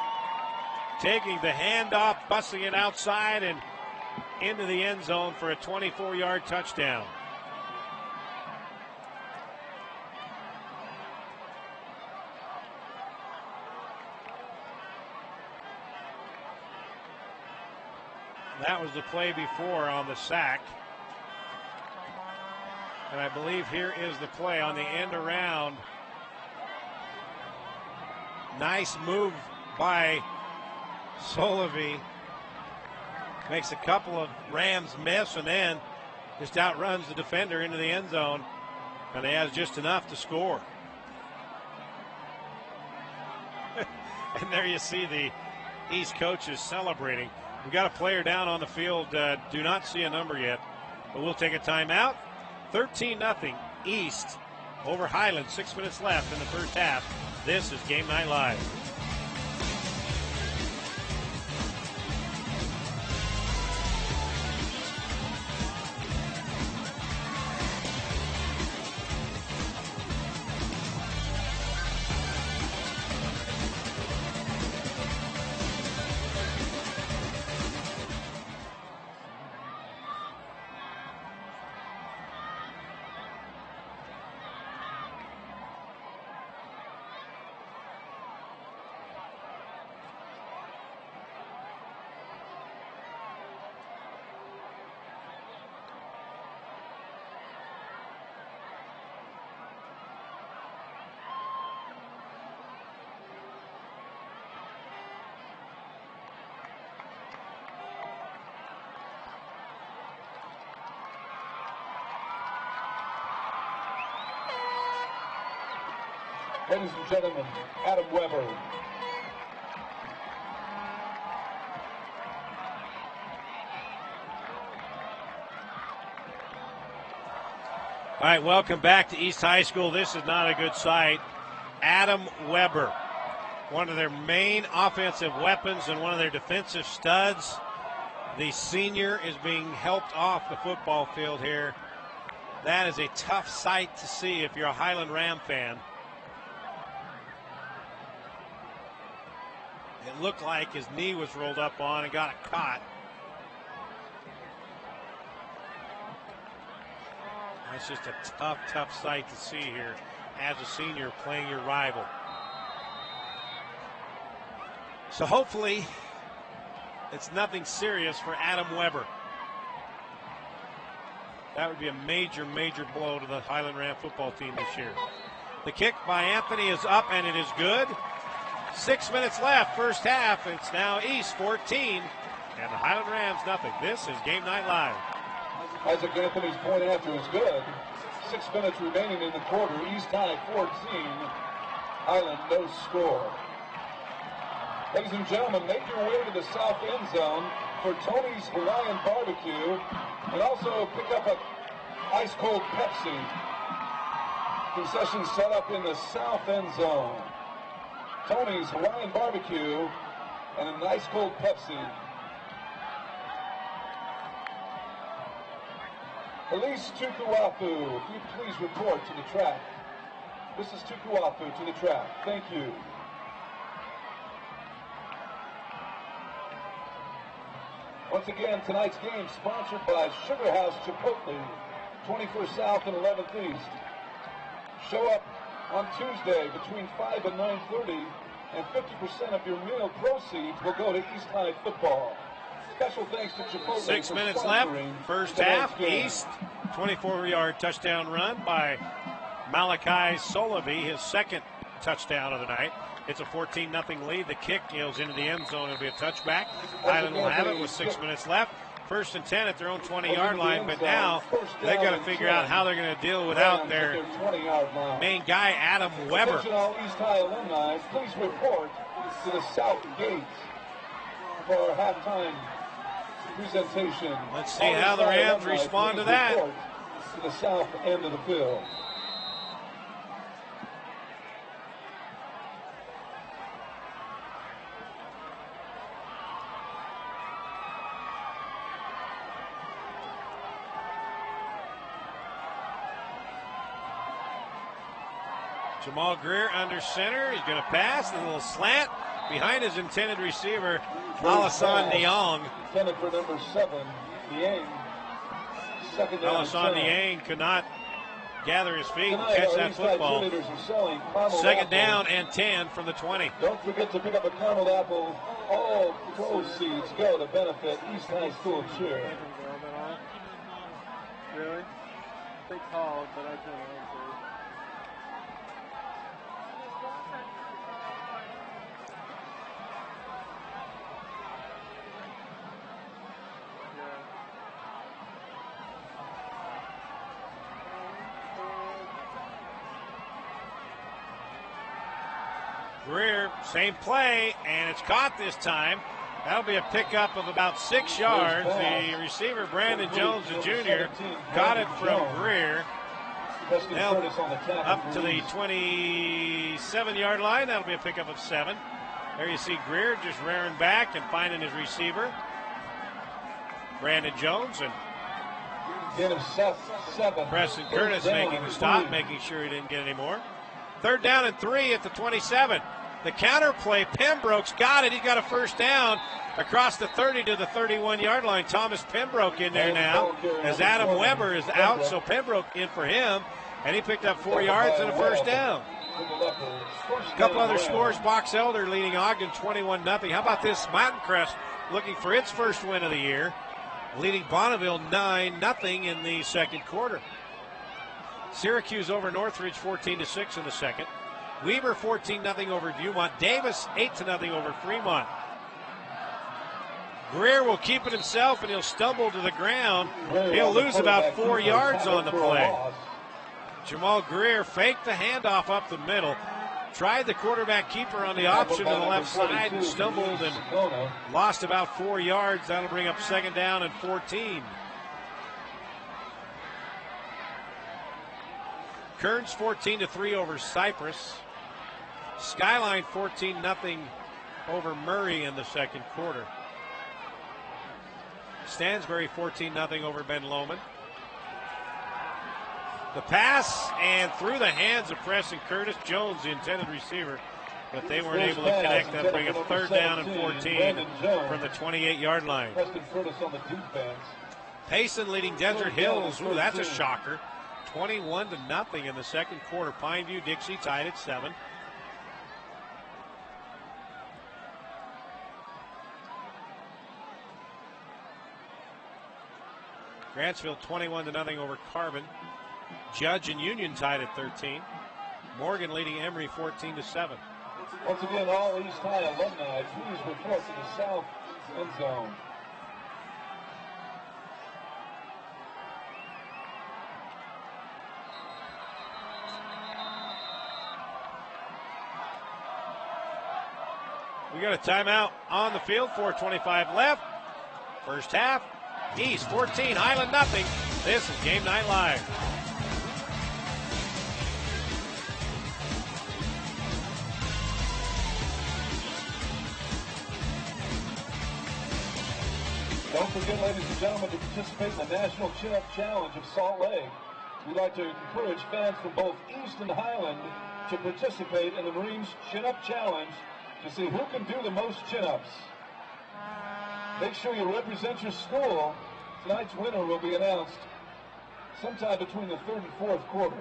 taking the handoff, busting it outside and into the end zone for a 24-yard touchdown. That was the play before on the sack. And I believe here is the play on the end around. Nice move by Solovey. Makes a couple of Rams miss and then just outruns the defender into the end zone. And he has just enough to score. And there you see the East coaches celebrating. We've got a player down on the field. Do not see a number yet, but we'll take a timeout. 13-0 East over Highland. 6 minutes left in the first half. This is Game Night Live. Ladies and gentlemen, Adam Weber. All right, welcome back to East High School. This is not a good sight. Adam Weber, one of their main offensive weapons and one of their defensive studs. The senior is being helped off the football field here. That is a tough sight to see if you're a Highland Ram fan. It looked like his knee was rolled up on and got it caught. It's just a tough sight to see here as a senior playing your rival. So hopefully it's nothing serious for Adam Weber. That would be a major blow to the Highland Ram football team this year. The kick by Anthony is up, and it is good. 6 minutes left, first half. It's now East 14, and the Highland Rams nothing. This is Game Night Live. Isaac Anthony's point after is good. 6 minutes remaining in the quarter. East High 14, Highland no score. Ladies and gentlemen, make your way to the south end zone for Tony's Hawaiian Barbecue, and also pick up an ice cold Pepsi. Concessions set up in the south end zone. Tony's Hawaiian Barbecue and an ice cold Pepsi. Elise Tukuafu, if you please report to the track. Mrs. Tukuafu to the track. Thank you. Once again, tonight's game sponsored by Sugar House Chipotle, 21st South and 11th East. Show up on Tuesday between 5 and 9:30, and 50% of your meal proceeds will go to East High football. Special thanks to Chipotle. 6 minutes left, first half. East, 24-yard touchdown run by Malachi Solovey, his second touchdown of the night. It's a 14-0 lead. The kick goes into the end zone. It'll be a touchback. Highland will have it with 6 minutes left. First and 10 at their own 20-yard line, but now they've got to figure out how they're going to deal without their main guy, Adam Weber. Attention all East High alumni, please report to the south gate for our halftime presentation. Let's see how the Rams respond to that. To the south end of the field. Jamal Greer under center. He's going to pass. A little slant behind his intended receiver, Alassane Niang. Intended for number 7, Niang. Alassane Niang could not gather his feet and catch that football. Second down and 10 from the 20. Don't forget to pick up a caramel apple. All proceeds go to benefit East High School cheer. Really? They called, but I couldn't answer. Greer, same play, and it's caught this time. That'll be a pickup of about 6 yards. The receiver, Brandon Jones, the junior, got it from Greer. Now up to the 27-yard line. That'll be a pickup of 7. There you see Greer just rearing back and finding his receiver, Brandon Jones, and Preston Curtis making the stop, making sure he didn't get any more. Third down and 3 at the 27. The counter play, Pembroke's got it. He's got a first down across the 30 to the 31-yard line. Thomas Pembroke in there now as Adam Weber is out, so Pembroke in for him, and he picked up 4 yards and a first down. A couple other scores. Box Elder leading Ogden 21-0. How about this? Mountain Crest looking for its first win of the year, leading Bonneville 9-0 in the second quarter. Syracuse over Northridge 14-6 in the second. Weber 14-0 over Viewmont. Davis 8-0 over Fremont. Greer will keep it himself, and he'll stumble to the ground. He'll lose about 4 yards on the play. Jamal Greer faked the handoff up the middle, tried the quarterback keeper on the option to the left side and stumbled and lost about 4 yards. That'll bring up second down and 14. Kearns 14-3 over Cypress. Skyline 14-0 over Murray in the second quarter. Stansbury 14-0 over Ben Lomond. The pass and through the hands of Preston Curtis. Jones, the intended receiver, but they weren't able to connect. That bring up third down and 14 from the 28-yard line. Payson leading Desert Hills. Ooh, that's a shocker. 21-0 in the second quarter. Pineview Dixie tied at 7. Grantsville 21-0 over Carbon. Judge and Union tied at 13. Morgan leading Emory 14-7. Once again, all East High alumni, please report to the south end zone. We got a timeout on the field. 4:25 left. First half. East 14, Highland 0. This is Game Night Live. Don't forget, ladies and gentlemen, to participate in the National Chin-Up Challenge of Salt Lake. We'd like to encourage fans from both East and Highland to participate in the Marines Chin-Up Challenge to see who can do the most chin-ups. Make sure you represent your school. Tonight's winner will be announced sometime between the third and fourth quarter.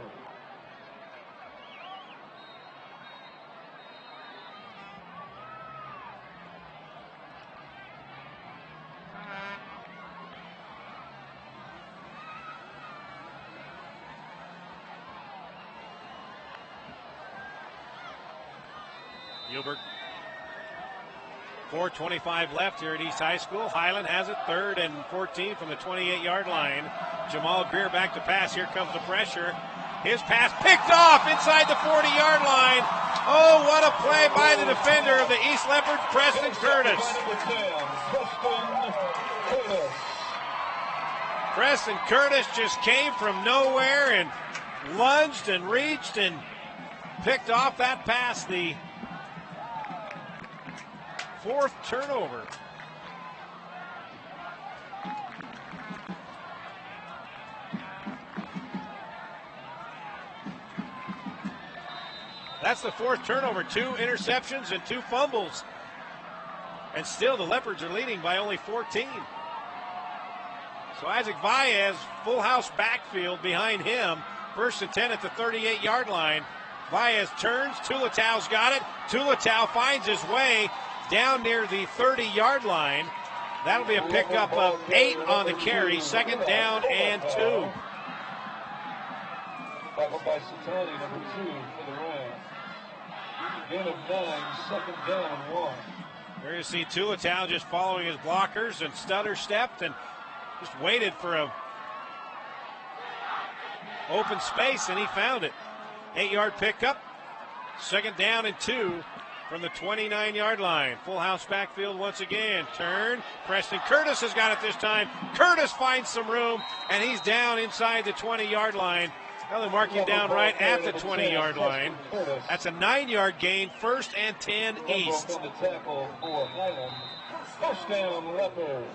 Gilbert. 4:25 left here at East High School. Highland has it 3rd and 14 from the 28-yard line. Jamal Greer back to pass. Here comes the pressure. His pass picked off inside the 40-yard line. Oh, what a play by the defender of the East Leopards, Preston Curtis. Preston Curtis just came from nowhere and lunged and reached and picked off that pass. The 4th turnover. That's the 4th turnover. 2 interceptions and 2 fumbles. And still the Leopards are leading by only 14. So Isaac Baez, full house backfield behind him. 1st and 10 at the 38-yard line. Baez turns. Tulatau's got it. Tulatau finds his way down near the 30-yard line. That'll be a pickup of 8 on the carry. 2nd down and 2. Tackled by Satani, number 2 for the Rams. Gain of 9, 2nd down and 1. There you see Tulatau just following his blockers and stutter stepped and just waited for a open space, and he found it. 8-yard pickup. 2nd down and 2. From the 29-yard line. Full house backfield once again. Turn. Preston Curtis has got it this time. Curtis finds some room, and he's down inside the 20-yard line. Now they mark him down right at the 20-yard line. That's a 9-yard gain. 1st and 10 East. Touchdown, Leopards.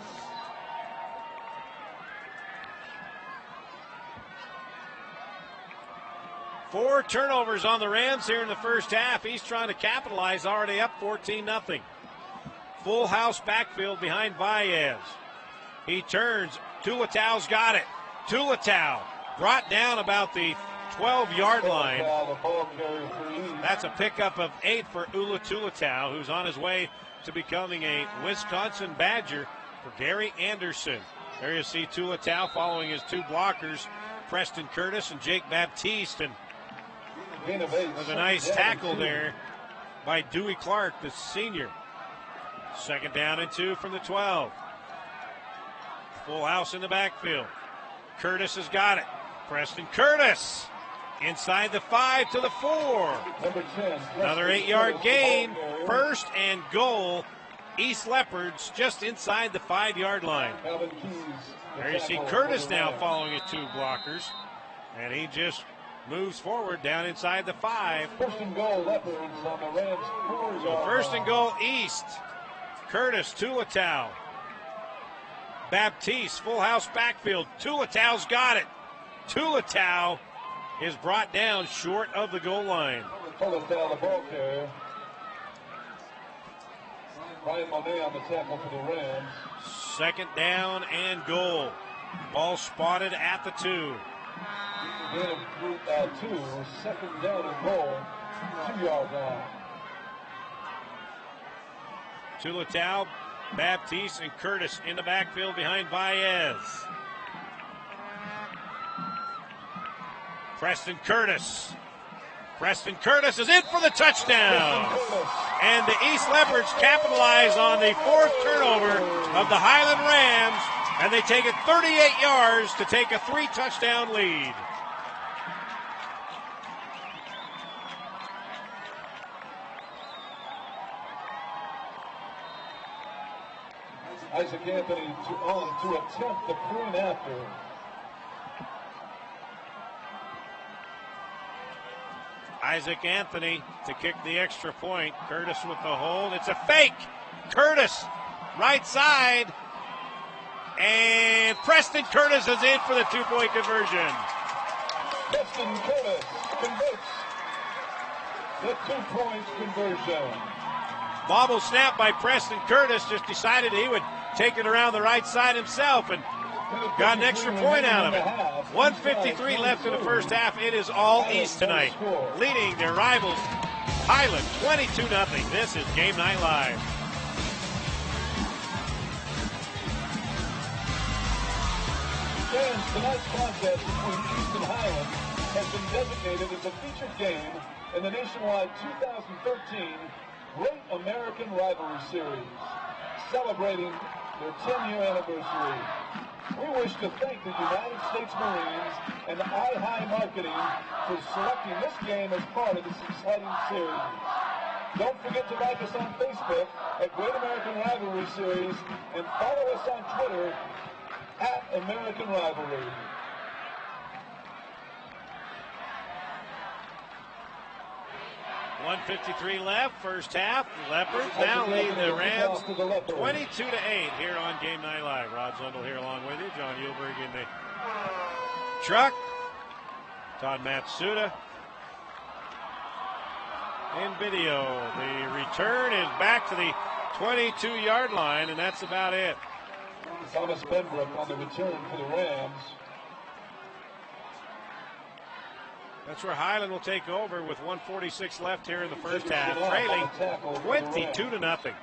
Four turnovers on the Rams here in the first half. He's trying to capitalize, already up 14-0. Full house backfield behind Baez. He turns. Tulatau's got it. Tulatau brought down about the 12-yard line. That's a pickup of 8 for Ula Tulatau, who's on his way to becoming a Wisconsin Badger for Gary Anderson. There you see Tulatau following his 2 blockers, Preston Curtis and Jake Baptiste, and with a nice tackle there by Dewey Clark, the senior. 2nd down and 2 from the 12. Full house in the backfield. Curtis has got it. Preston Curtis Inside the 5 to the 4. Number 10. Another 8-yard gain. First and goal. East Leopards just inside the 5-yard line. There you see Curtis now following his 2 blockers. And he just moves forward down inside the 5. First and goal, Leopards on the Rams' 4-yard So first and goal East. Curtis, Tulatau. Baptiste, full house backfield. Tulatau's got it. Tulatau is brought down short of the goal line. Tulatau, the ball carrier. Ryan Monet on the tackle for the Rams. Second down and goal. Ball spotted at the 2. Gain of 2. Second down and goal. 2-yard line. Tulatau, Baptiste, and Curtis in the backfield behind Baez. Preston Curtis. Preston Curtis is in for the touchdown. And the East Leopards capitalize on the 4th turnover of the Highland Rams, and they take it 38 yards to take a 3-touchdown lead. Isaac Anthony to attempt the point after. Isaac Anthony to kick the extra point. Curtis with the hold. It's a fake. Curtis, right side. And Preston Curtis is in for the 2-point conversion. Preston Curtis converts the 2-point conversion. Bobble snap by Preston Curtis, just decided he would take it around the right side himself and got an extra point out of it. 1:53 left in the first half. It is all East tonight, leading their rivals Highland 22-0. This is Game Night Live. Fans, tonight's contest between East and Highland has been designated as a featured game in the nationwide 2013 Great American Rivalry Series, celebrating their 10-year anniversary. We wish to thank the United States Marines and iHigh Marketing for selecting this game as part of this exciting series. Don't forget to like us on Facebook at Great American Rivalry Series and follow us on Twitter at American Rivalry. .153 left, first half. Leopards now lead the Rams 22-8 here on Game Night Live. Rod Zundel here along with you. John Uhlberg in the truck. Todd Matsuda in video. The return is back to the 22-yard line, and that's about it. Thomas Benbrook on the return for the Rams. That's where Highland will take over with 1:46 left here in the first half, trailing 22-0.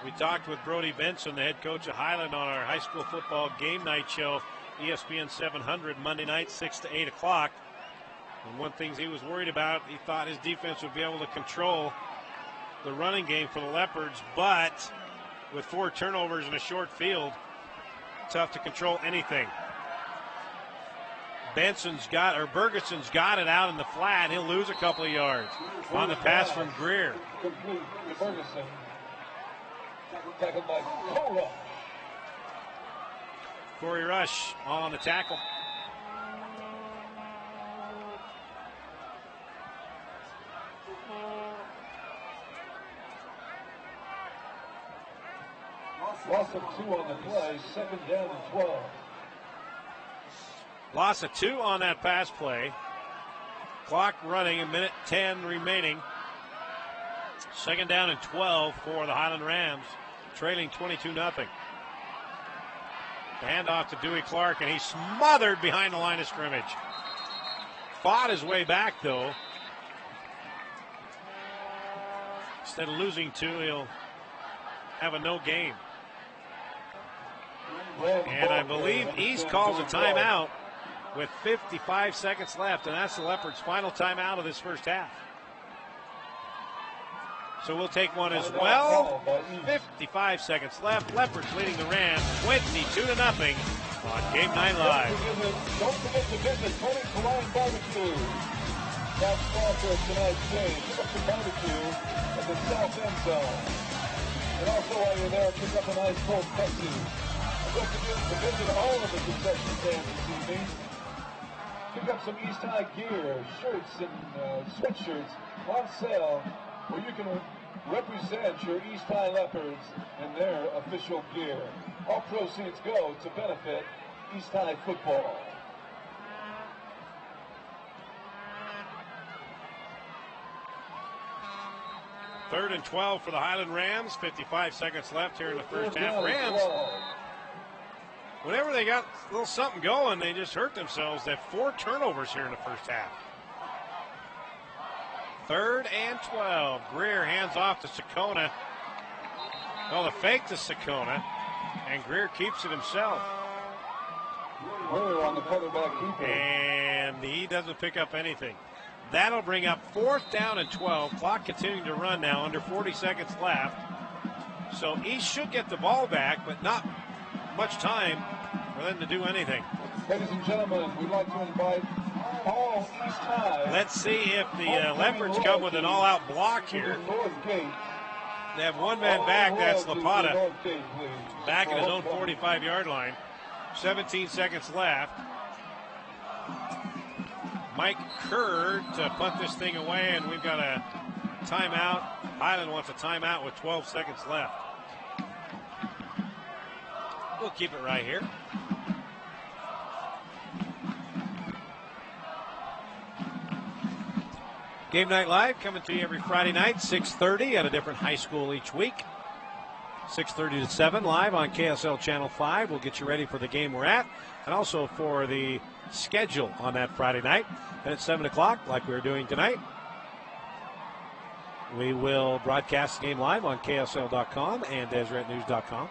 We talked with Brody Benson, the head coach of Highland, on our high school football game night show, ESPN 700, Monday night, 6 to 8 o'clock. And one thing he was worried about, he thought his defense would be able to control the running game for the Leopards, but with 4 turnovers in a short field, tough to control anything. Bergeson's got it out in the flat. He'll lose a couple of yards on the pass from Greer. Complete to Bergeson. Tackled by Cora. Corey Rush on the tackle. Loss of 2 on the play, second down and 12. Loss of 2 on that pass play. Clock running, a minute 10 remaining. Second down and 12 for the Highland Rams, trailing 22-0. The handoff to Dewey Clark, and he's smothered behind the line of scrimmage. Fought his way back, though. Instead of losing 2, he'll have a no gain. And I believe East calls a timeout with 55 seconds left, and that's the Leopards' final timeout of this first half. So we'll take one as well. 55 seconds left. Leopards leading the Rams 22-0 on Game Night Live. Don't forget to visit Tony's Hawaiian Barbecue. That's sponsor of tonight's game. Pick up some barbecue at the south end zone. And also while you're there, pick up a nice cold Pepsi. Don't forget to visit all of the concession stands this evening. Pick up some East High gear, shirts and sweatshirts on sale where you can represent your East High Leopards in their official gear. All proceeds go to benefit East High football. Third and 12 for the Highland Rams. 55 seconds left here in the first half. Rams, whenever they got a little something going, they just hurt themselves. They have 4 turnovers here in the first half. Third and 12. Greer hands off to Sakona. Oh, the fake to Sakona. And Greer keeps it himself. Greer on the quarterback keeper. And he doesn't pick up anything. That'll bring up 4th down and 12. Clock continuing to run now, under 40 seconds left. So East should get the ball back, but not much time for them to do anything. Ladies and gentlemen, we'd like to invite all East High. Let's see if the Leopards come with an all-out block here. They have one man back, that's Lapata, back at his own 45-yard line. 17 seconds left. Mike Kerr to punt this thing away, and we've got a timeout. Highland wants a timeout with 12 seconds left. We'll keep it right here. Game Night Live coming to you every Friday night, 6:30 at a different high school each week. 6:30 to 7 live on KSL Channel 5. We'll get you ready for the game we're at and also for the schedule on that Friday night. And at 7 o'clock, like we were doing tonight, we will broadcast the game live on KSL.com and DeseretNews.com.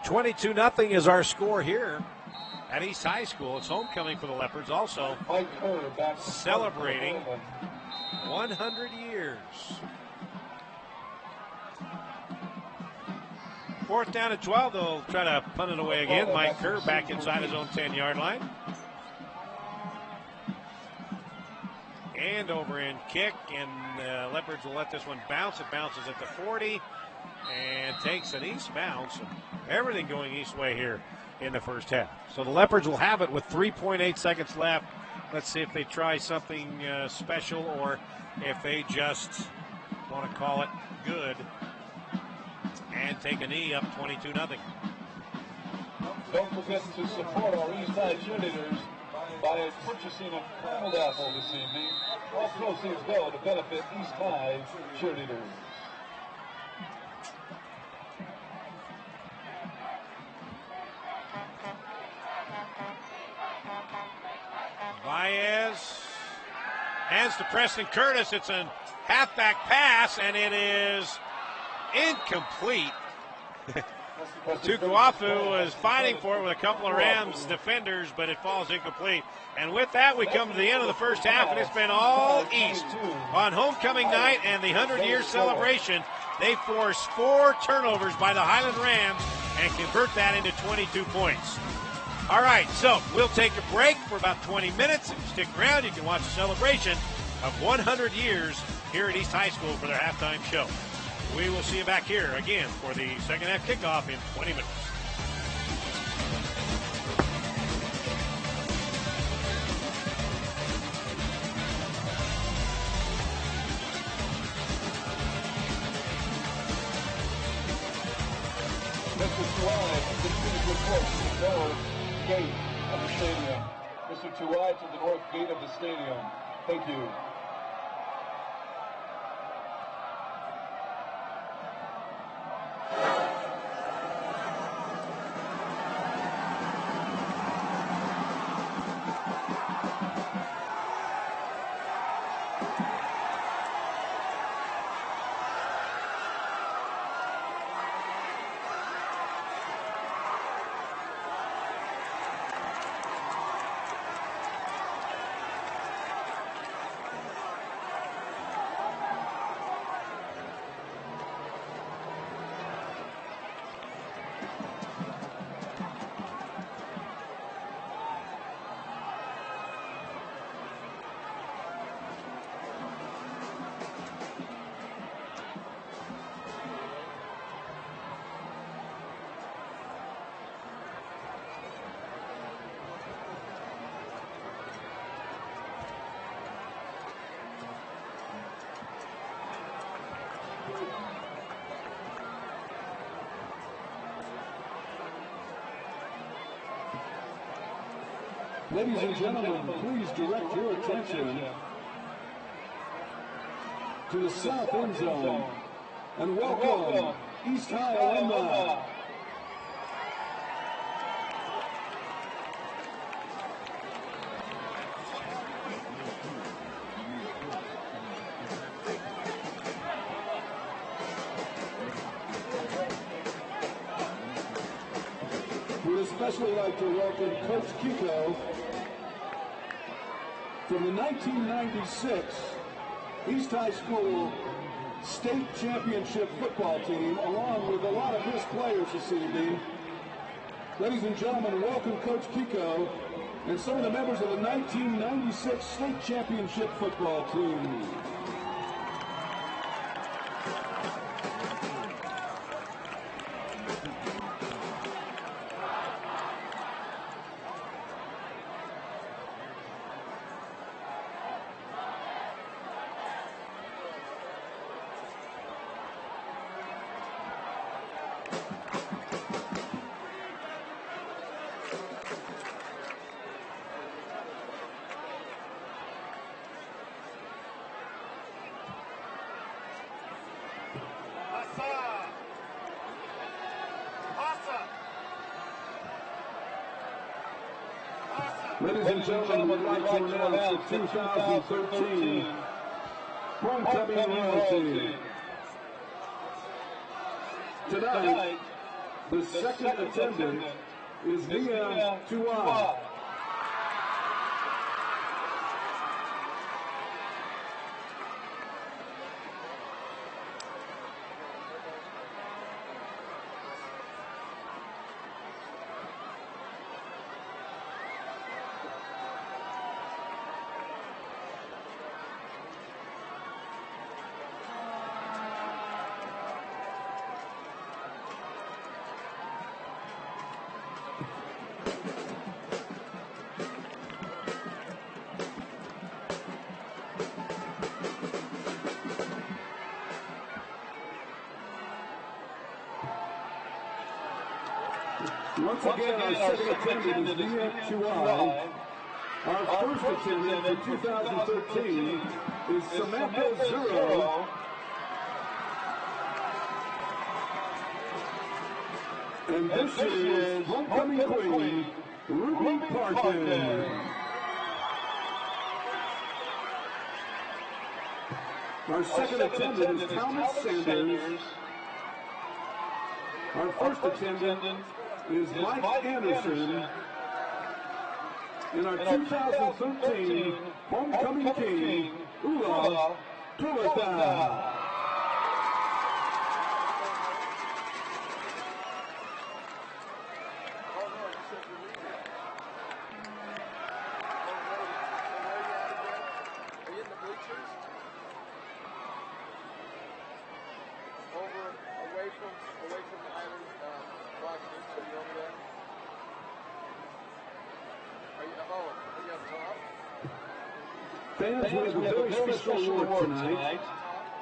$22-0 is our score here at East High School. It's homecoming for the Leopards, also celebrating 100 years. 4th down and 12. They'll try to punt it away again. Mike Kerr back inside his own 10-yard line. And over in kick, and Leopards will let this one bounce. It bounces at the 40 and takes an east bounce. Everything going east way here in the first half. So the Leopards will have it with 3.8 seconds left. Let's see if they try something special or if they just want to call it good and take a knee up 22-0. Don't forget to support our East High cheerleaders by purchasing a crumbled apple this evening. All proceeds go to benefit East High cheerleaders. Baez hands to Preston Curtis. It's a halfback pass, and it is incomplete. Tukuafu was fighting for it with a couple of Rams defenders, but it falls incomplete. And with that, we come to the end of the first half, and it's been all East. On homecoming night and the 100-year celebration, they force 4 turnovers by the Highland Rams and convert that into 22 points. All right, so we'll take a break for about 20 minutes. If you stick around, you can watch the celebration of 100 years here at East High School for their halftime show. We will see you back here again for the second half kickoff in 20 minutes. Mr. Tuai, continues report to the north gate of the stadium. Mr. Tuai to the north gate of the stadium. Thank you. Ladies and gentlemen, please direct your attention to the south end zone and welcome East High alumni. We'd especially like to welcome Coach Kiko from the 1996 East High School State Championship football team, along with a lot of his players this evening. Ladies and gentlemen, welcome Coach Kiko and some of the members of the 1996 State Championship football team. Ladies and gentlemen, we'd like to announce the 2013 Homecoming Royalty. Tonight, the second attendant is Nia Tuan. Once again, our second attendant is Nia Tuan. Our first attendant for 2013 is Samantha Zero. And this is homecoming queen, Ruby Parkin. Our second attendant is Thomas Sanders. Our first attendant is Mike Anderson. And our 2013 homecoming king, Ula Tulata. Fans, we have a very special award tonight.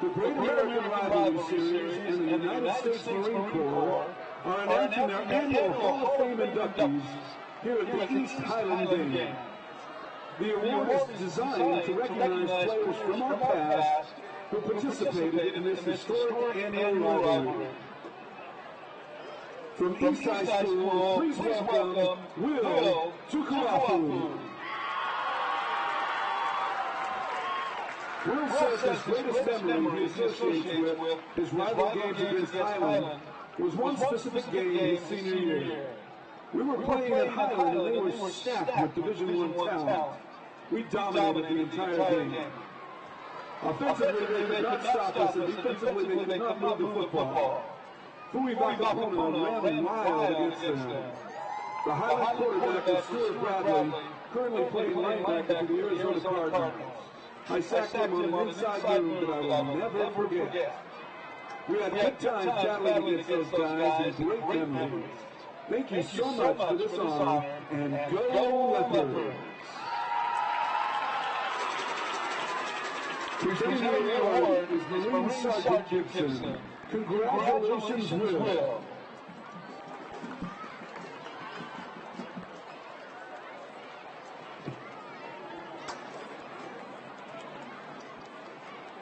The Great American Rivalry Series and the United States Marine Corps are announcing their annual Hall of Fame inductees here at the East Highland Game. The award is designed to recognize players from our past who participated in this historic annual rivalry. From East High School, please welcome Will Tukuafu. Will says his greatest memory he associates with his rival games against Highland was one specific game his senior year. We were playing at Highland and they were stacked with Division I talent. We dominated the entire game. Offensively, they could not stop us, and defensively, they could not move the football. Fui Vakapuna ran wild against them. The Highland quarterback is Stuart Bradley, currently playing linebacker for the Arizona Cardinals. I sacked him on an inside move that I will never forget. We had good times battling against those guys and great memories. Thank you so much for this honor, and go Leopards! Presenting the award is Marine Sergeant Gibson. Congratulations, Will.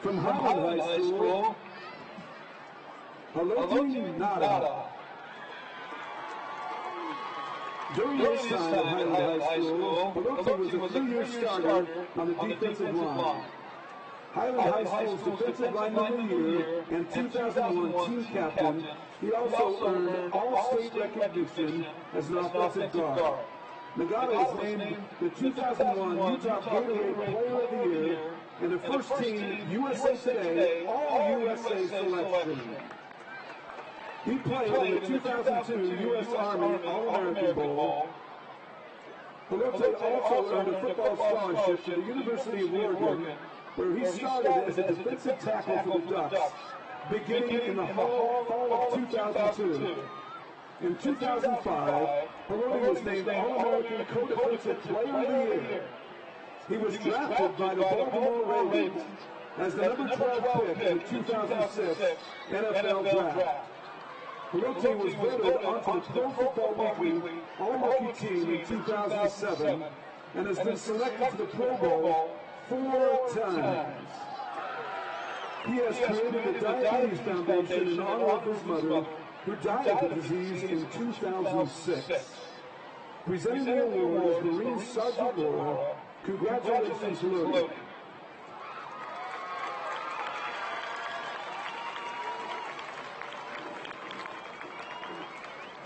From Highland High School, Haloti Nada. During this time at Highland High School, Haloti was a 3-year starter on the defensive line. Highland High School's Defensive Lineman of the Year and 2001 team captain, he also earned all-state recognition as an offensive guard. Nagata was named the 2001 Utah Gatorade Player of the Year and the first team USA Today All-USA selection. He played in the 2002 U.S. Army All-American Bowl. Haloti also earned a football scholarship to the University of Oregon, where he started as a defensive tackle for the Ducks, beginning in the fall of 2002. In 2005, Haloti was named All-American Co-Defensive Player of the Year. He was drafted by the Baltimore Ravens as the number 12 pick in the 2006 NFL Draft. Haloti was voted onto the Pro Football Weekly All-Rookie Team in 2007 and has been selected to the Pro Bowl 4 times. He has created the Diabetes Foundation in honor of his mother, who died of the disease in 2006. Presenting the award is Marine Sergeant Laura. Congratulations, Haloti.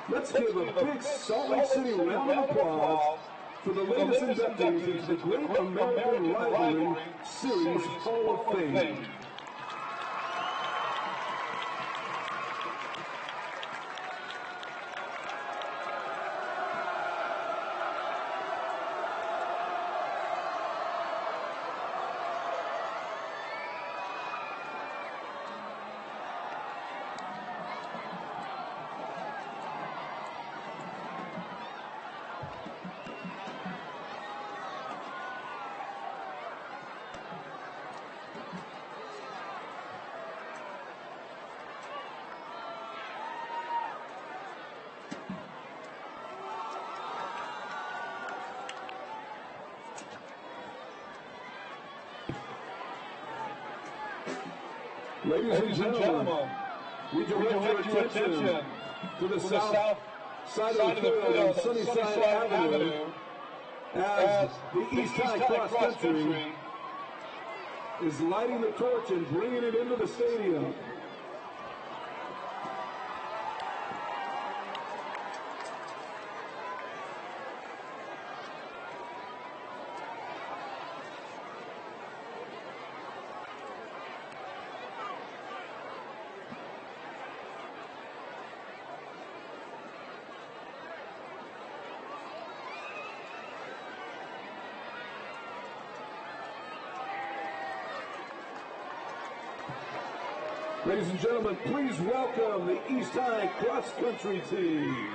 Let's give a big Salt Lake City round of applause for the latest inductees into the Great American Rivalry Series Hall of Fame. Ladies and gentlemen, we direct your attention to the south side of the field on Sunnyside Avenue as the East High Cross Country is lighting the torch and bringing it into the stadium. Ladies and gentlemen, please welcome the East High Cross Country team.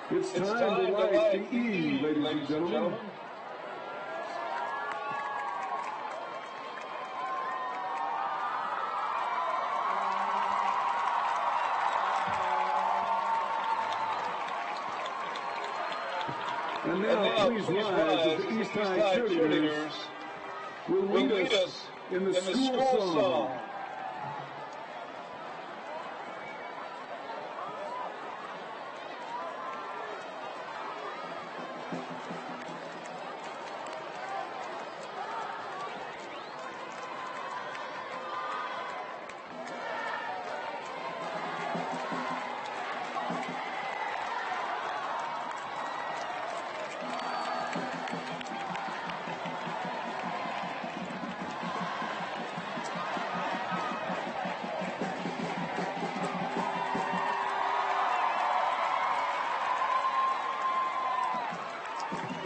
It's time to light the E, ladies and gentlemen. And now, please rise as the East High cheerleaders will lead us in the school song.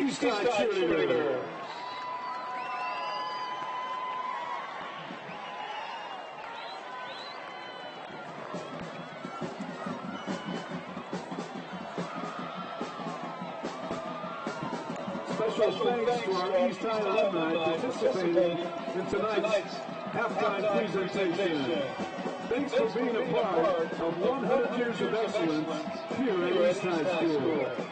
Eastside cheerleaders. Special thanks to our Eastside alumni participating in tonight's halftime presentation. Thanks for being a part of 100 years of excellence here at Eastside School.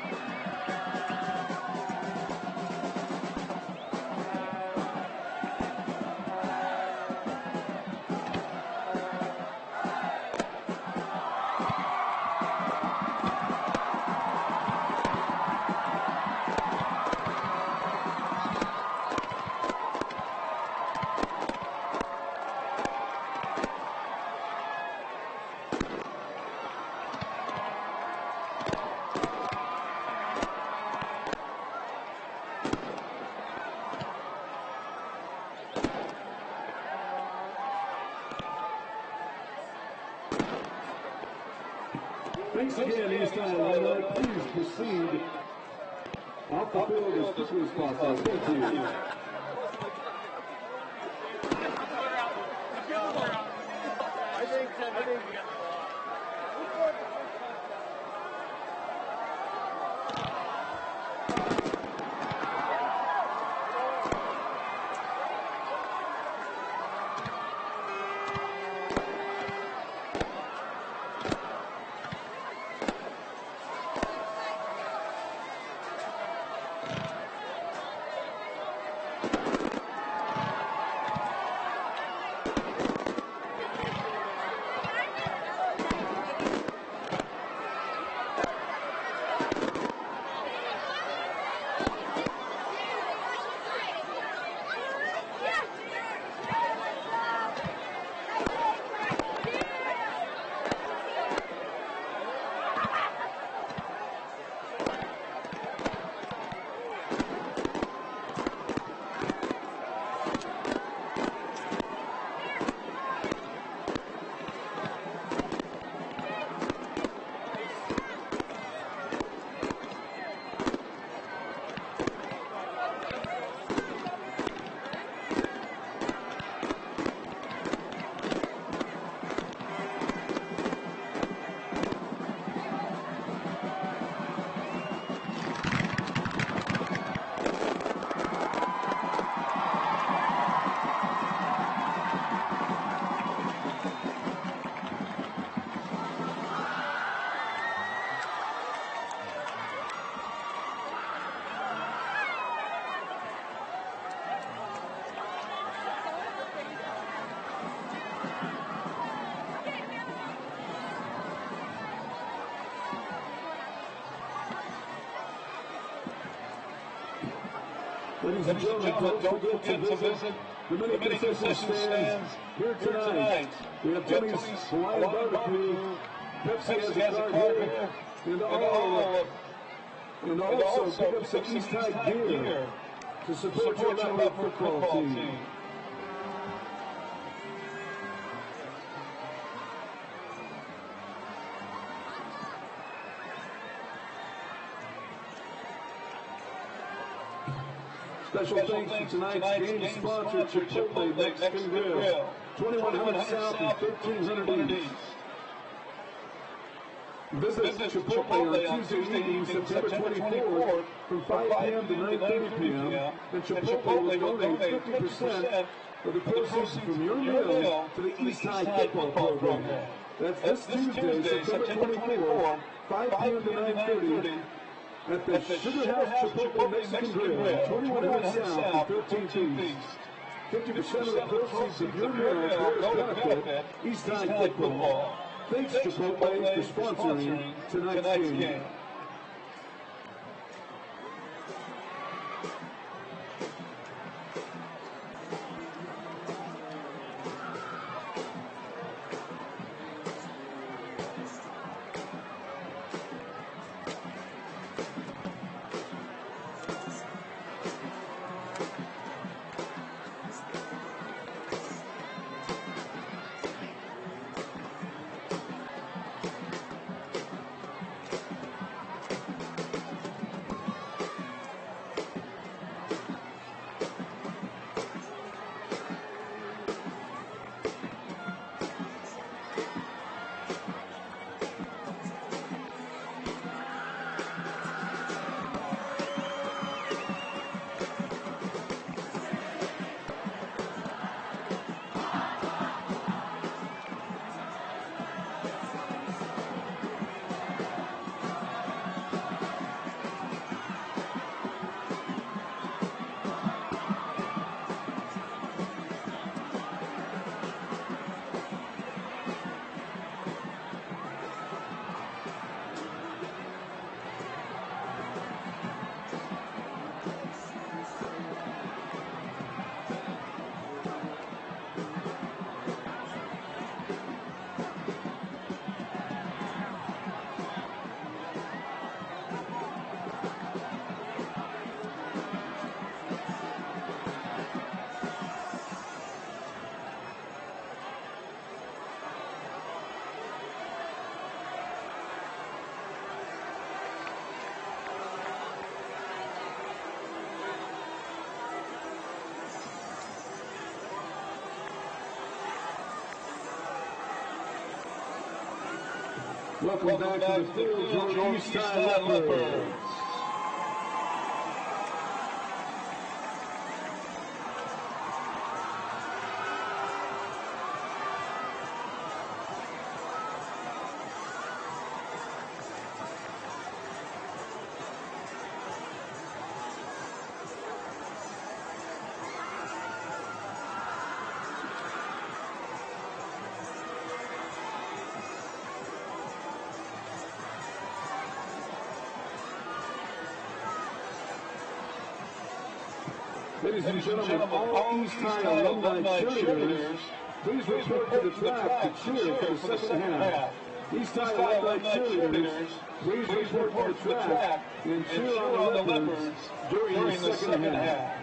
Thanks again, Eastside alumni. Please proceed off the field as quickly as possible. Thank you. I think Ladies and gentlemen, don't forget to visit the many concession stands here tonight. We have Jimmy's Hawaiian Barbecue, Pepsi has a card here, and also pick up some Eastside gear to support your local football team. Special thanks to tonight's game sponsor, Chipotle Mexican Grill, 2100 South and 1300 East. Visit Chipotle on Tuesday evening, September 24th, from 5 p.m. to 9:30 p.m. And Chipotle will donate 50% of the proceeds from your meal to the Eastside Football Program. That's this Tuesday, September 24th, 5 p.m. to 9:30. At the Sugar House Chipotle Mexican Grill, 2100 South and 13th East. 50% of the proceeds of your meal go to benefit Eastside football. Thanks Chipotle for sponsoring tonight's game. Welcome back to the field, your East Side Leopards. Ladies and gentlemen, all East High alumni cheerleaders, please report to the track to cheer for the second half. East High alumni cheerleaders, please report to the track and cheer on the Leopards during the second half.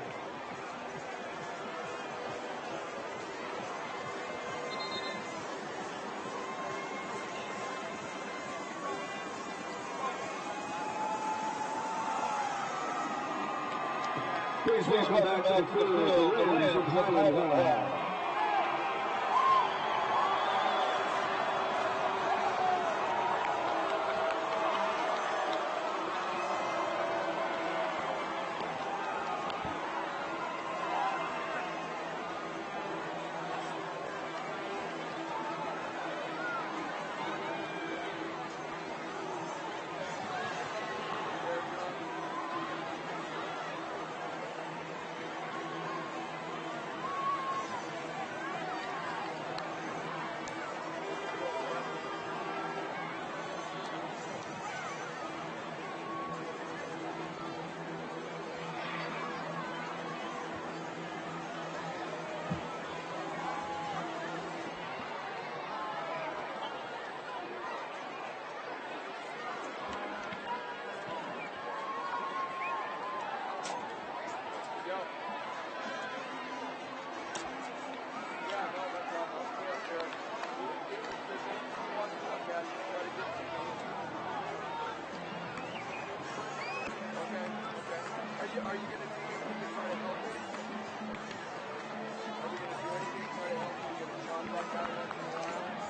Please welcome back to the field the Rams of Highland. Are you going to do anything to try to help me? Are we going to do anything to try to help you get a contact out once in a while?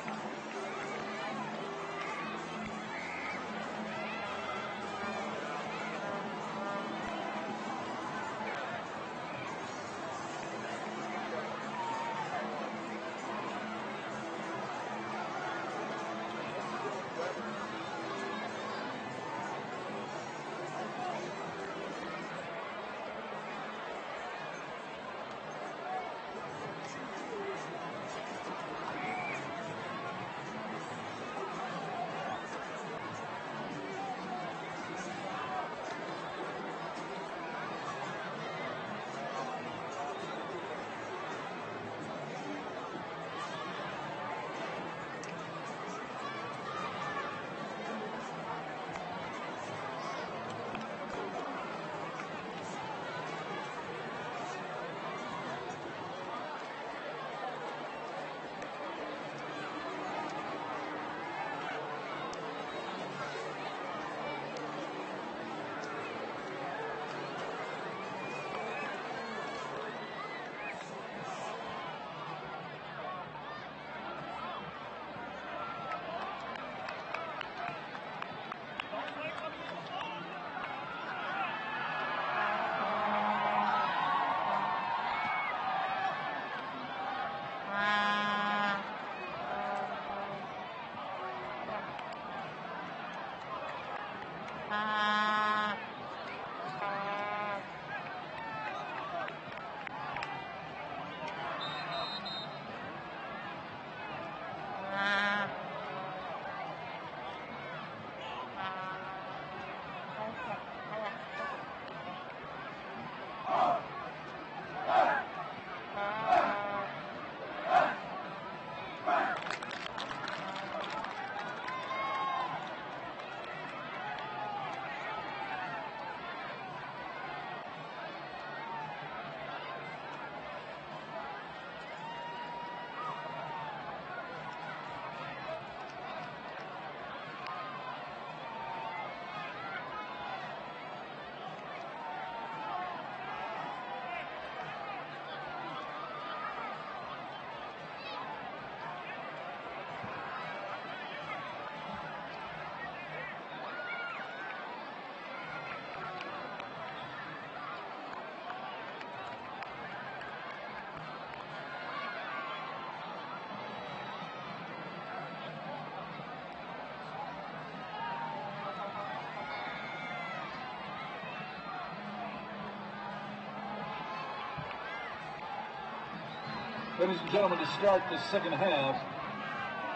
Ladies and gentlemen, to start the second half,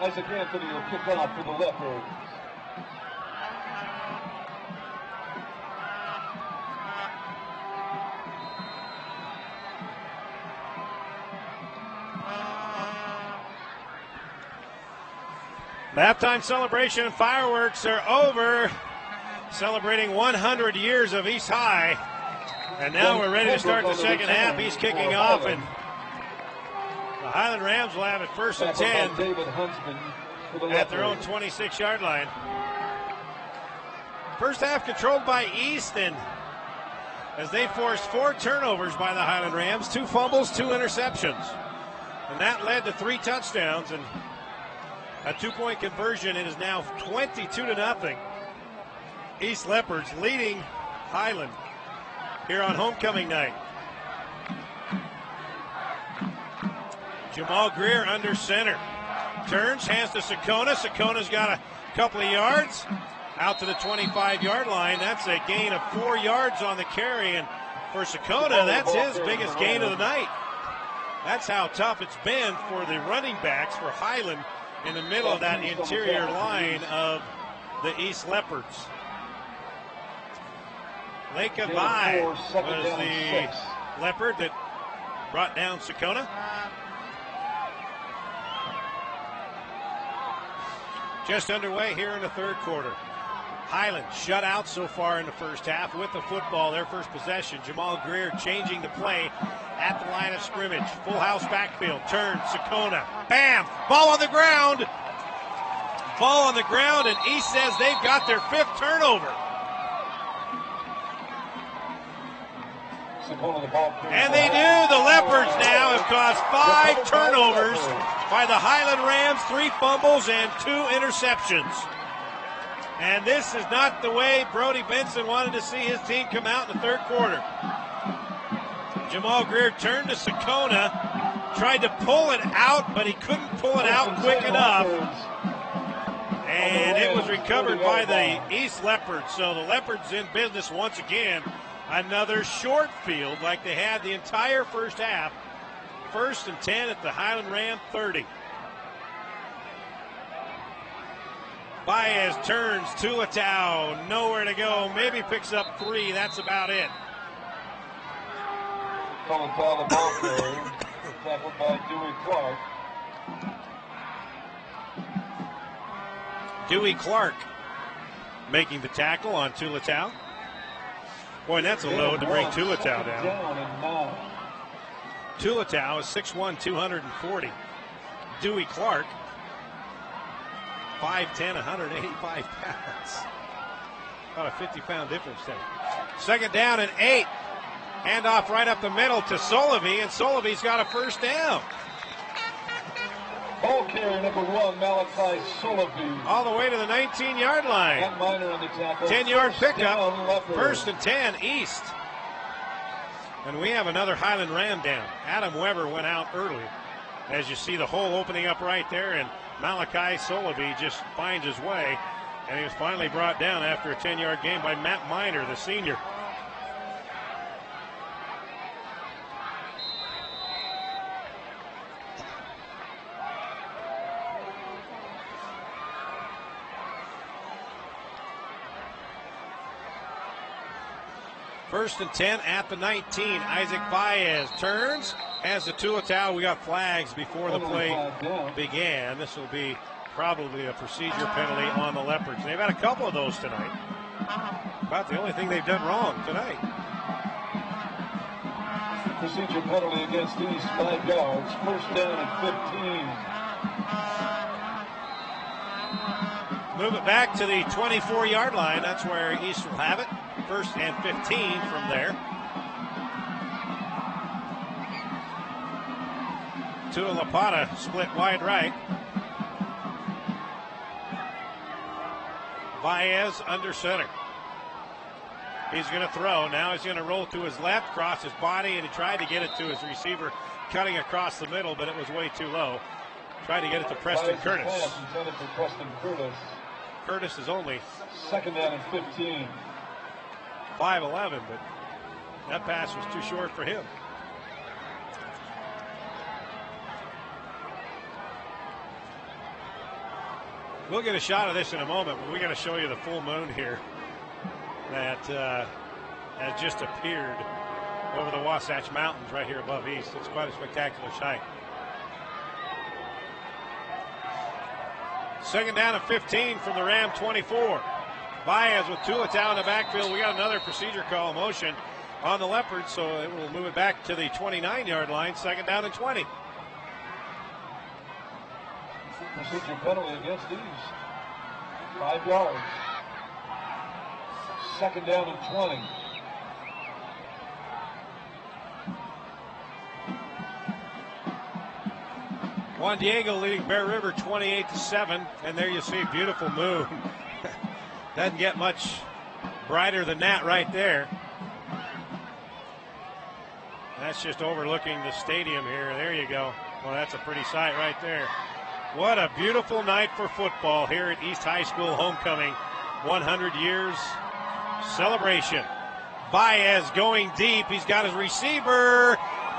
Isaac Anthony will kick off for the Leopards. Halftime celebration and fireworks are over, celebrating 100 years of East High. And now we're ready to start the second half. He's kicking off, and the Highland Rams will have it first and 10 at their own 26-yard line. First half controlled by Easton, as they forced 4 turnovers by the Highland Rams, 2 fumbles, 2 interceptions. And that led to 3 touchdowns and a 2-point conversion. It is now 22-0. East Leopards leading Highland here on homecoming night. Jamal Greer under center. Turns, hands to Sakona. Sakona's got a couple of yards out to the 25-yard line. That's a gain of 4 yards on the carry. And for Sakona, that's his biggest gain of the night. That's how tough it's been for the running backs for Highland in the middle of that interior line of the East Leopards. Lake Vai was the Leopard that brought down Sakona. Just underway here in the third quarter. Highland shut out so far in the first half with the football, their first possession. Jamal Greer changing the play at the line of scrimmage. Full house backfield, turn, Sakona, bam, ball on the ground. Ball on the ground, and East says they've got their 5th turnover. And they do. The Leopards now have caused 5 turnovers by the Highland Rams, 3 fumbles and 2 interceptions. And this is not the way Brody Benson wanted to see his team come out in the third quarter. Jamal Greer turned to Sakona, tried to pull it out, but he couldn't pull it out quick enough. And it was recovered by the East Leopards. So the Leopards in business once again. Another short field like they had the entire first half. First and 10 at the Highland Ram 30. Baez turns, Tulatau, nowhere to go. Maybe picks up 3. That's about it. Tulatau, the ball carrier, tackled by Dewey Clark. Dewey Clark making the tackle on Tulatau. Boy, that's a load to bring Tulatau down. Tulatau is 6'1", 240. Dewey Clark, 5'10", 185 pounds. About a 50-pound difference there. Second down and 8. Handoff right up the middle to Solovey, and Solovey's got a first down. Ball carrier number 1, Malachi Solovey. All the way to the 19-yard line. 10-yard pickup. First and 10, East. And we have another Highland Ram down. Adam Weber went out early. As you see the hole opening up right there, and Malachi Solovey just finds his way. And he was finally brought down after a 10-yard gain by Matt Miner, the senior. First and 10 at the 19. Isaac Baez turns, has the Tulatau. We got flags before the play began. This will be probably a procedure penalty on the Leopards. They've had a couple of those tonight. About the only thing they've done wrong tonight. Procedure penalty against East, 5 yards. First down and 15. Move it back to the 24-yard line. That's where East will have it. First and 15 from there. Tualapata split wide right. Baez under center. He's going to throw. Now he's going to roll to his left, cross his body, and he tried to get it to his receiver, cutting across the middle, but it was way too low. Tried to get it to Preston Curtis. Curtis is only second down and 15. 5'11", but that pass was too short for him. We'll get a shot of this in a moment, but we got to show you the full moon here that has just appeared over the Wasatch Mountains right here above East. It's quite a spectacular sight. Second down and 15 from the Ram 24. Baez with Tulatau in the backfield. We got another procedure call motion on the Leopards, so it will move it back to the 29-yard line. Second down and 20. Procedure penalty against these. 5 yards. Second down and 20. Juan Diego leading Bear River 28-7, and there you see beautiful moon. Doesn't get much brighter than that right there. That's just overlooking the stadium here. There you go. Well, that's a pretty sight right there. What a beautiful night for football here at East High School homecoming. 100 years celebration. Baez going deep. He's got his receiver.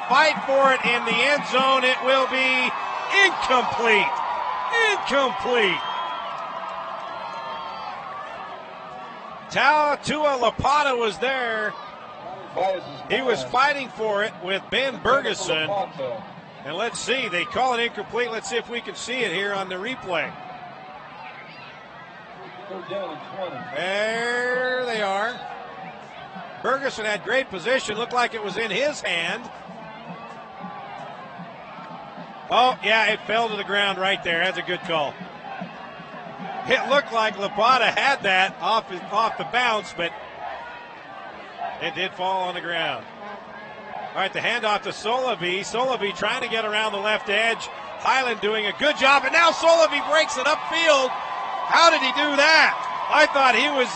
Fight for it in the end zone. It will be incomplete. Incomplete. Tua Lapata was there. He was fighting for it with Ben Bergeson. And let's see, they call it incomplete. Let's see if we can see it here on the replay. There they are. Bergeson had great position. Looked like it was in his hand. Oh, yeah, it fell to the ground right there. That's a good call. It looked like Lapata had that off the bounce, but it did fall on the ground. All right, the handoff to Solovey. Solovey trying to get around the left edge. Highland doing a good job, and now Solovey breaks it upfield. How did he do that? I thought he was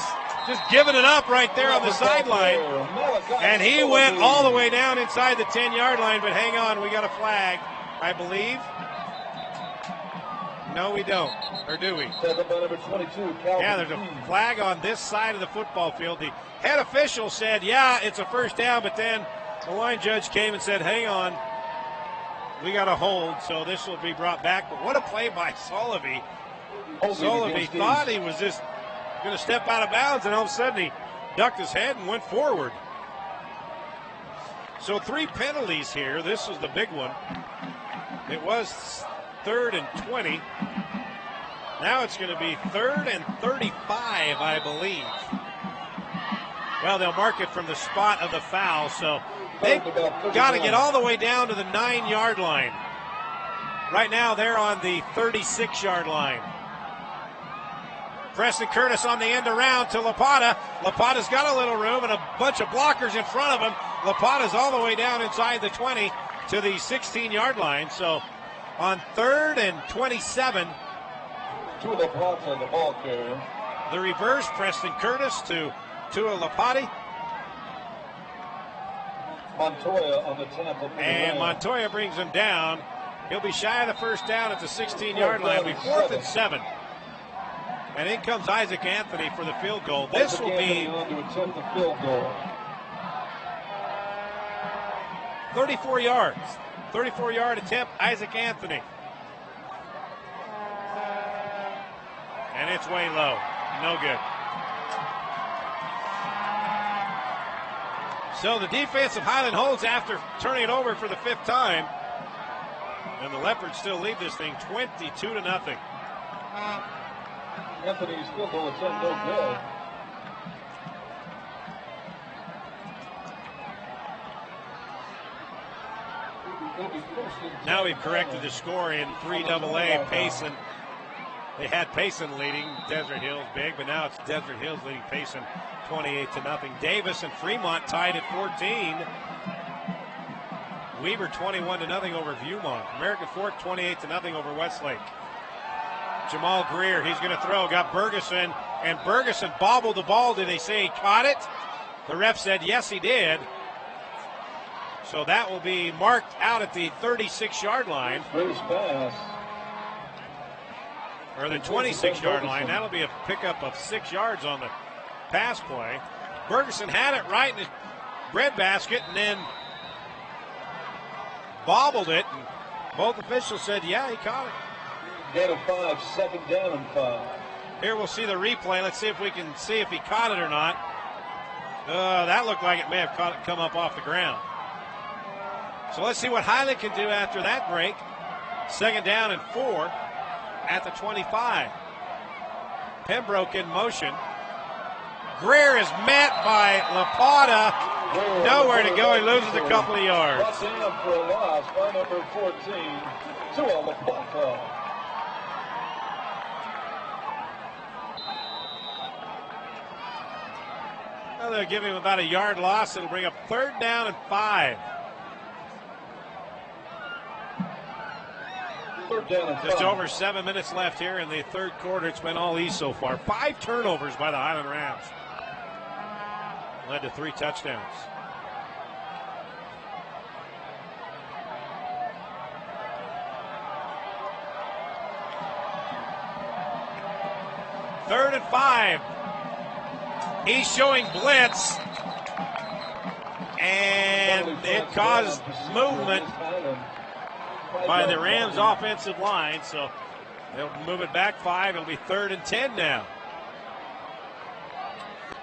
just giving it up right there on the sideline. And he went all the way down inside the 10-yard line, but hang on, we got a flag, I believe. No, we don't. Or do we? Yeah, there's a flag on this side of the football field. The head official said, yeah, it's a first down, but then the line judge came and said, hang on, we got a hold, so this will be brought back. But what a play by Solovey. Solovey thought he was just going to step out of bounds, and all of a sudden he ducked his head and went forward. So 3 penalties here. This was the big one. It was 3rd and 20. Now it's going to be 3rd and 35, I believe. Well, they'll mark it from the spot of the foul, so they've got to get all the way down to the 9-yard line. Right now they're on the 36-yard line. Preston Curtis on the end around to Lapata. Lapata's got a little room and a bunch of blockers in front of him. Lapata's all the way down inside the 20 to the 16-yard line. So on 3rd and 27, to Lapata, the ball carrier. The reverse, Preston Curtis to Lapati. Montoya on the 10th. And Montoya brings him down. He'll be shy of the first down at the 16-yard line. It'll be 4th and 7. And in comes Isaac Anthony for the field goal. This will be 34 yards. 34-yard attempt, Isaac Anthony. And it's way low. No good. So the defense of Highland holds after turning it over for the 5th time. And the Leopards still lead this thing 22-0. Anthony's field goal attempt no good. Now we've corrected the score in 3AA. Payson. They had Payson leading Desert Hills big, but now it's Desert Hills leading Payson 28-0. Davis and Fremont tied at 14. Weaver 21-0 over Viewmont. American Fork 28-0 over Westlake. Jamal Greer, he's going to throw. Got Bergeson, and Bergeson bobbled the ball. Did they say he caught it? The ref said yes, he did. So that will be marked out at the 36-yard line. First pass. Or the 26-yard line. That'll be a pickup of 6 yards on the pass play. Bergeson had it right in his breadbasket and then bobbled it. And both officials said, yeah, he caught it. Gain of 5, second down and 5. Here we'll see the replay. Let's see if we can see if he caught it or not. That looked like it may have come up off the ground. So let's see what Highland can do after that break. Second down and 4 at the 25. Pembroke in motion. Greer is met by Lapata. Nowhere to go. He loses a couple of yards. Brought down for a loss by number 14, Tua Lapata. Well, they'll give him about a yard loss. It'll bring up third down and 5. Just over 7 minutes left here in the third quarter. It's been all east so far. 5 turnovers by the Highland Rams. Led to 3 touchdowns. Third and 5. He's showing blitz. And it caused movement by the Rams offensive line, so they'll move it back 5. It'll be 3rd and 10 now.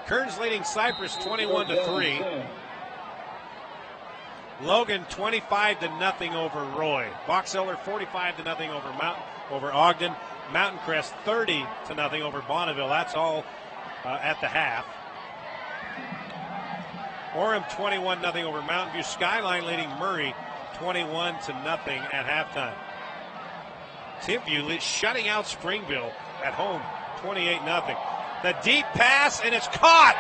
Kearns leading Cypress 21-3. Logan 25-0 over Roy. Box Elder 45-0 over Ogden. Mountain Crest 30-0 over Bonneville. That's all at the half. Orem 21-0 over Mountain View. Skyline leading Murray 21-0 at halftime. Timpview shutting out Springville at home 28-0. The deep pass, and it's caught.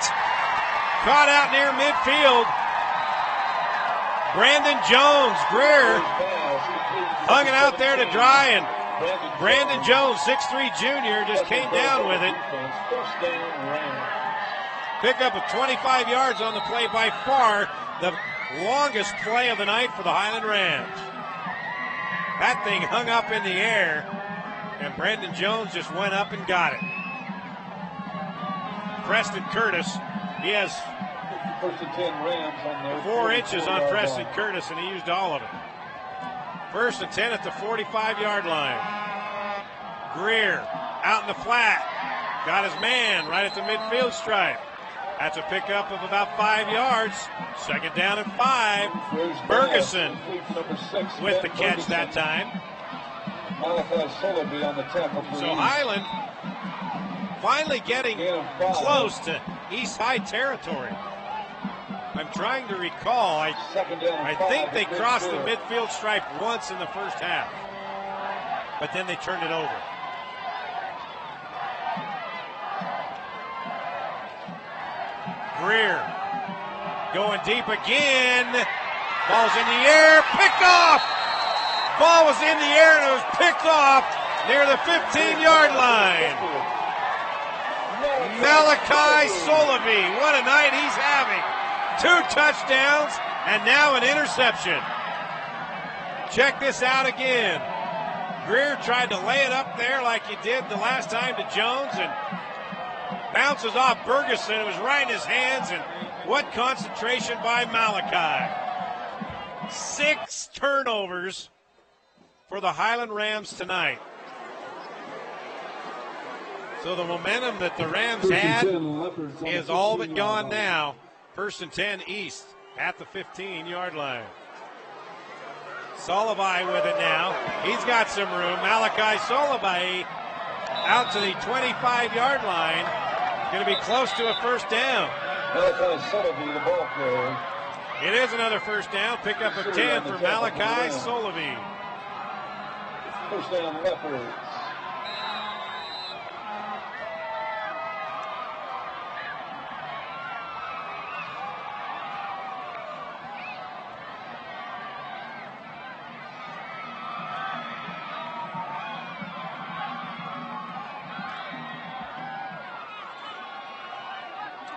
Caught out near midfield. Brandon Jones, Greer hung it out there to dry, and Brandon Jones, 6'3" junior, just came down with it. Pick up of 25 yards on the play, by far the longest play of the night for the Highland Rams. That thing hung up in the air, and Brandon Jones just went up and got it. Preston Curtis, he has 4 inches on Preston Curtis, and he used all of it. 1st and 10 at the 45-yard line. Greer out in the flat. Got his man right at the midfield stripe. That's a pickup of about 5 yards. 2nd down and 5. Ferguson with the catch that time. So Highland finally getting close to East High territory. I'm trying to recall. I think they crossed the midfield stripe once in the first half, but then they turned it over. Greer going deep again. Ball's in the air. Picked off. Ball was in the air and it was picked off near the 15-yard line. Malachi Solovey, what a night he's having. 2 touchdowns and now an interception. Check this out again. Greer tried to lay it up there like he did the last time to Jones, and bounces off Ferguson. It was right in his hands, and what concentration by Malachi. 6 turnovers for the Highland Rams tonight. So the momentum that the Rams had is all but gone now. 1st and 10 East at the 15-yard line. Solovey with it now. He's got some room. Malachi Solovey out to the 25-yard line. Going to be close to a 1st down. Malachi Solovey, the ball carrier. It is another 1st down. Pickup of 10 for Malachi Solovey. 1st down, Leopards.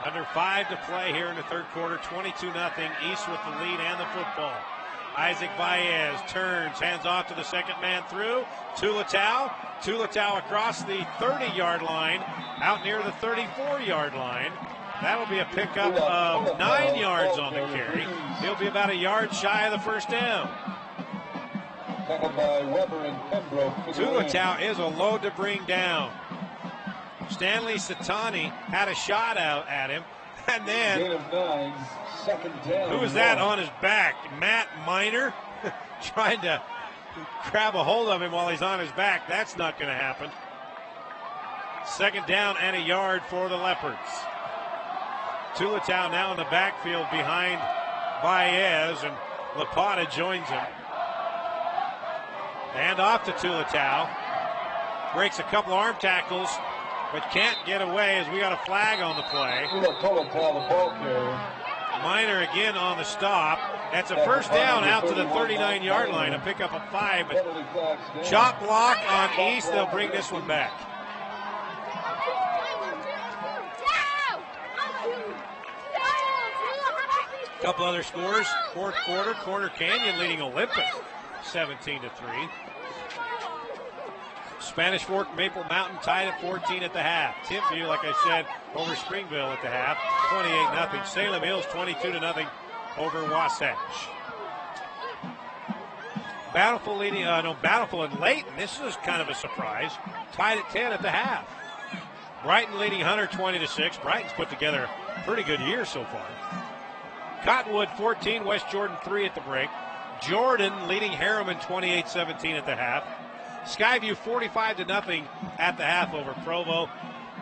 Under 5 to play here in the third quarter. 22-0. East with the lead and the football. Isaac Baez turns, hands off to the second man through. Tulatau. Tulatau across the 30-yard line, out near the 34-yard line. That'll be a pickup of 9 yards on the carry. He'll be about a yard shy of the 1st down. Tackled by Weber and Pembroke. Tulatow is a load to bring down. Stanley Satani had a shot out at him, and then Gain of 9, second down. who was that on his back? Matt Miner trying to grab a hold of him while he's on his back. That's not going to happen. Second down and a yard for the Leopards. Tulatow now in the backfield behind Baez, and Lapata joins him. Hand off to Tulatow. Breaks a couple arm tackles, but can't get away as we got a flag on the play. Tulatow, the ball carrier. Miner again on the stop. That's a first down out to the 39-yard line. A pickup of 5. But chop block on East. They'll bring this one back. Couple other scores. Fourth quarter, Corner Canyon leading Olympus 17-3. Spanish Fork Maple Mountain tied at 14 at the half. Timpview, like I said, over Springville at the half, 28-0. Salem Hills 22-0 over Wasatch. Bountiful leading, Bountiful and Layton. This is kind of a surprise. Tied at 10 at the half. Brighton leading Hunter 20-6. Brighton's put together a pretty good year so far. Cottonwood 14, West Jordan 3 at the break. Jordan leading Harriman 28-17 at the half. Skyview 45-0 at the half over Provo.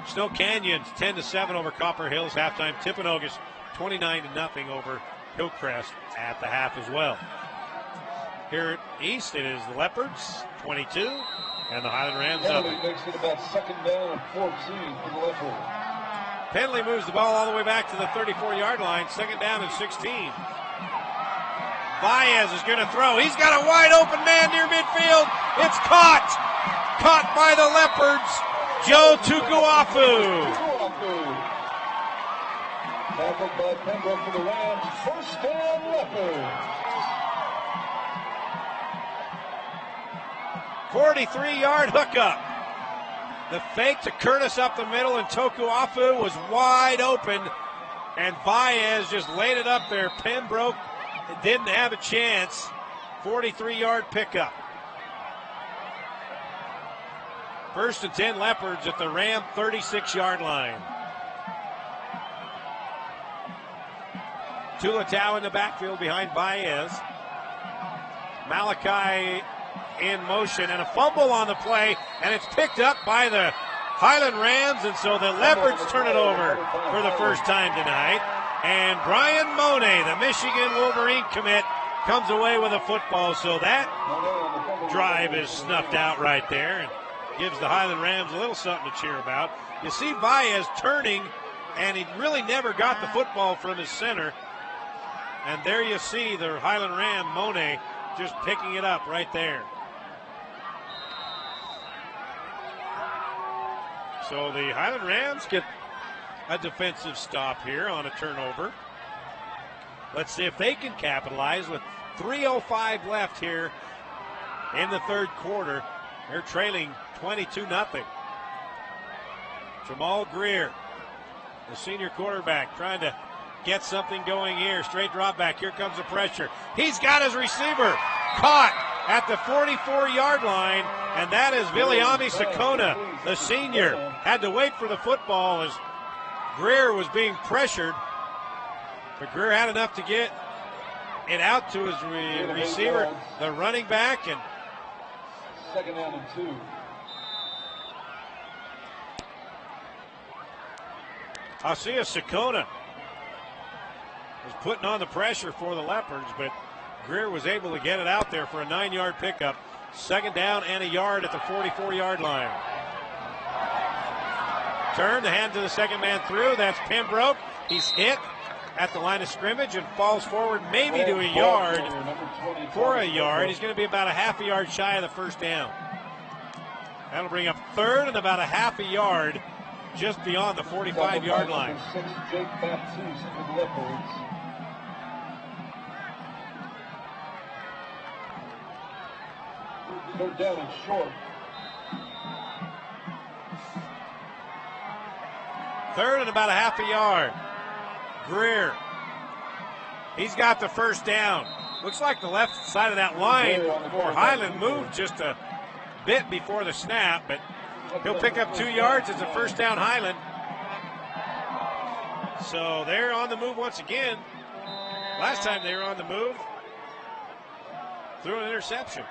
Snow Canyon 10-7 over Copper Hills halftime. Timpanogos 29-0 over Hillcrest at the half as well. Here at East, it is the Leopards 22 and the Highland Rams up. Makes it about second down and 14 for the Leopards. Penley moves the ball all the way back to the 34-yard line. Second down and 16. Baez is going to throw. He's got a wide open man near midfield. It's caught. Caught by the Leopards. Joe Tukuafu. Tackled by Pembroke for the Rams. First down, Leopards. 43-yard hookup. The fake to Curtis up the middle, and Tokuafu was wide open, and Baez just laid it up there. Pembroke didn't have a chance. 43-yard pickup. First and 10 Leopards at the Ram 36-yard line. Tulatow in the backfield behind Baez. Malachi in motion, and a fumble on the play, and it's picked up by the Highland Rams, and so the Leopards turn it over for the first time tonight. And Brian Monet, the Michigan Wolverine commit, comes away with a football, so that drive is snuffed out right there and gives the Highland Rams a little something to cheer about. You see Baez turning, and he really never got the football from his center. And there you see the Highland Ram, Monet, just picking it up right there. So the Highland Rams get a defensive stop here on a turnover. Let's see if they can capitalize with 3:05 left here in the third quarter. They're trailing 22-0. Jamal Greer, the senior quarterback, trying to get something going here. Straight drop back. Here comes the pressure. He's got his receiver caught at the 44-yard line, and that is Viliami Sakona, the senior. Had to wait for the football as Greer was being pressured, but Greer had enough to get it out to his receiver, the running back, and second down and 2. Asia Sakona was putting on the pressure for the Leopards, but Greer was able to get it out there for a 9-yard pickup. Second down and a yard at the 44-yard line. Turn, the hand to the second man through. That's Pembroke. He's hit at the line of scrimmage and falls forward maybe to a yard. For a yard. He's going to be about a half a yard shy of the first down. That'll bring up third and about a half a yard just beyond the 45-yard line. Jake Baptiste for the Leopards. Third down and short. Third and about a half a yard. Greer. He's got the first down. Looks like the left side of that line for Highland moved just a bit before the snap, but he'll pick up 2 yards. It's a first down Highland. So they're on the move once again. Last time they were on the move, threw an interception.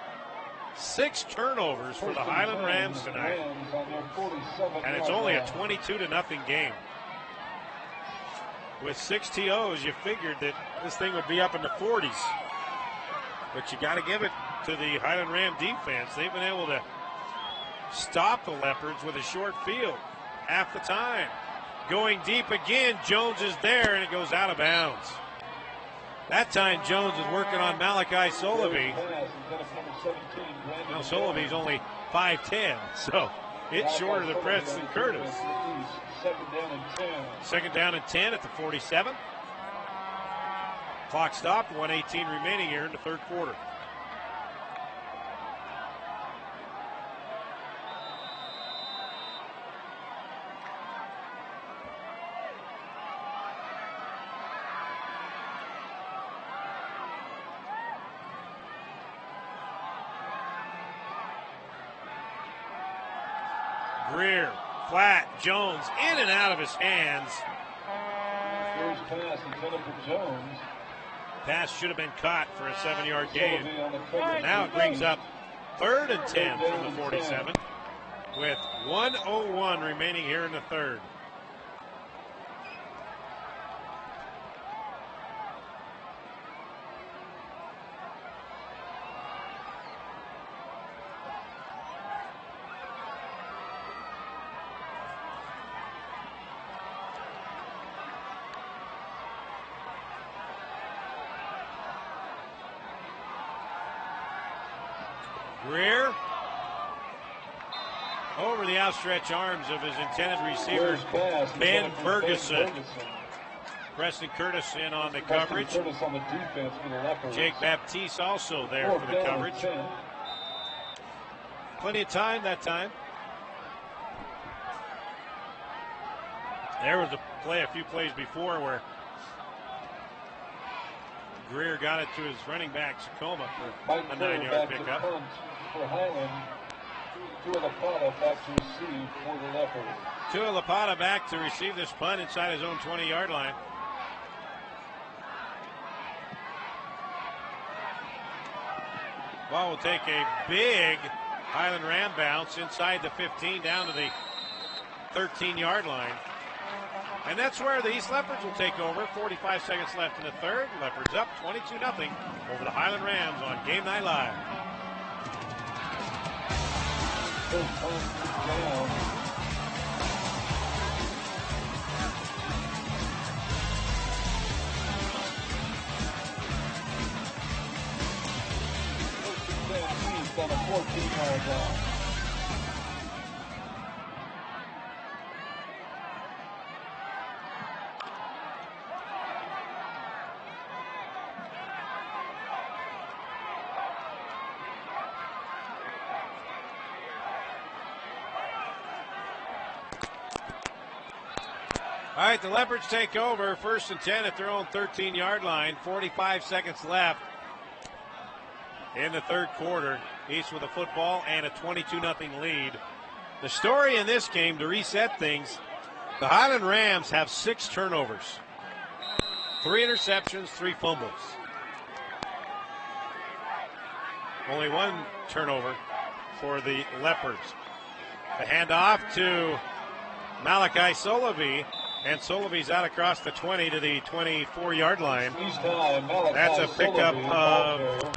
6 turnovers for the Highland Rams tonight. And it's only a 22-0 game. With 6 TOs, you figured that this thing would be up in the 40s. But you got to give it to the Highland Ram defense. They've been able to stop the Leopards with a short field half the time. Going deep again, Jones is there, and it goes out of bounds. That time Jones was working on Malachi Solovey. Well, Solovey's only 5'10", so it's shorter than Preston Curtis. Second down and 10 at the 47. Clock stopped, 1:18 remaining here in the third quarter. Greer, flat, Jones in and out of his hands. First pass intended for Jones. Pass should have been caught for a 7-yard gain. Now it brings up 3rd and 10 from the 47 with 1:01 remaining here in the third. Greer over the outstretched arms of his intended receiver, Ben Ferguson. Preston Curtis in on the coverage. Jake Baptiste also there for the coverage. Plenty of time that time. There was a few plays before where Greer got it to his running back, Sakoma, for a 9-yard pickup. For Highland, Tua back to receive for the Leopards. Tua Lapata back to receive this punt inside his own 20-yard line. Ball will take a big Highland Ram bounce inside the 15 down to the 13-yard line. And that's where the East Leopards will take over. 45 seconds left in the third. Leopards up 22-0 over the Highland Rams on Game Night Live. Down. On a 14-yard line. All right, the Leopards take over. 1st and 10 at their own 13-yard line. 45 seconds left in the third quarter. East with a football and a 22-0 lead. The story in this game, to reset things, the Highland Rams have 6 turnovers. 3 interceptions, 3 fumbles. Only 1 turnover for the Leopards. The handoff to Malachi Solovey. And Solovey's out across the 20 to the 24-yard line. That's a pickup of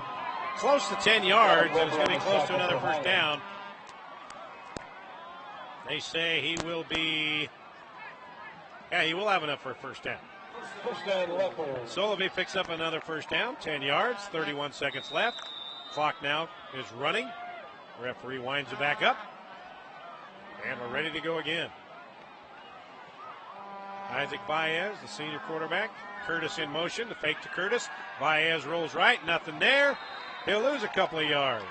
close to 10 yards. And it's going to be close to another first down. They say he will be, he will have enough for a first down. Solovey picks up another first down, 10 yards, 31 seconds left. Clock now is running. Referee winds it back up. And we're ready to go again. Isaac Baez, the senior quarterback. Curtis in motion, the fake to Curtis. Baez rolls right, nothing there. He'll lose a couple of yards.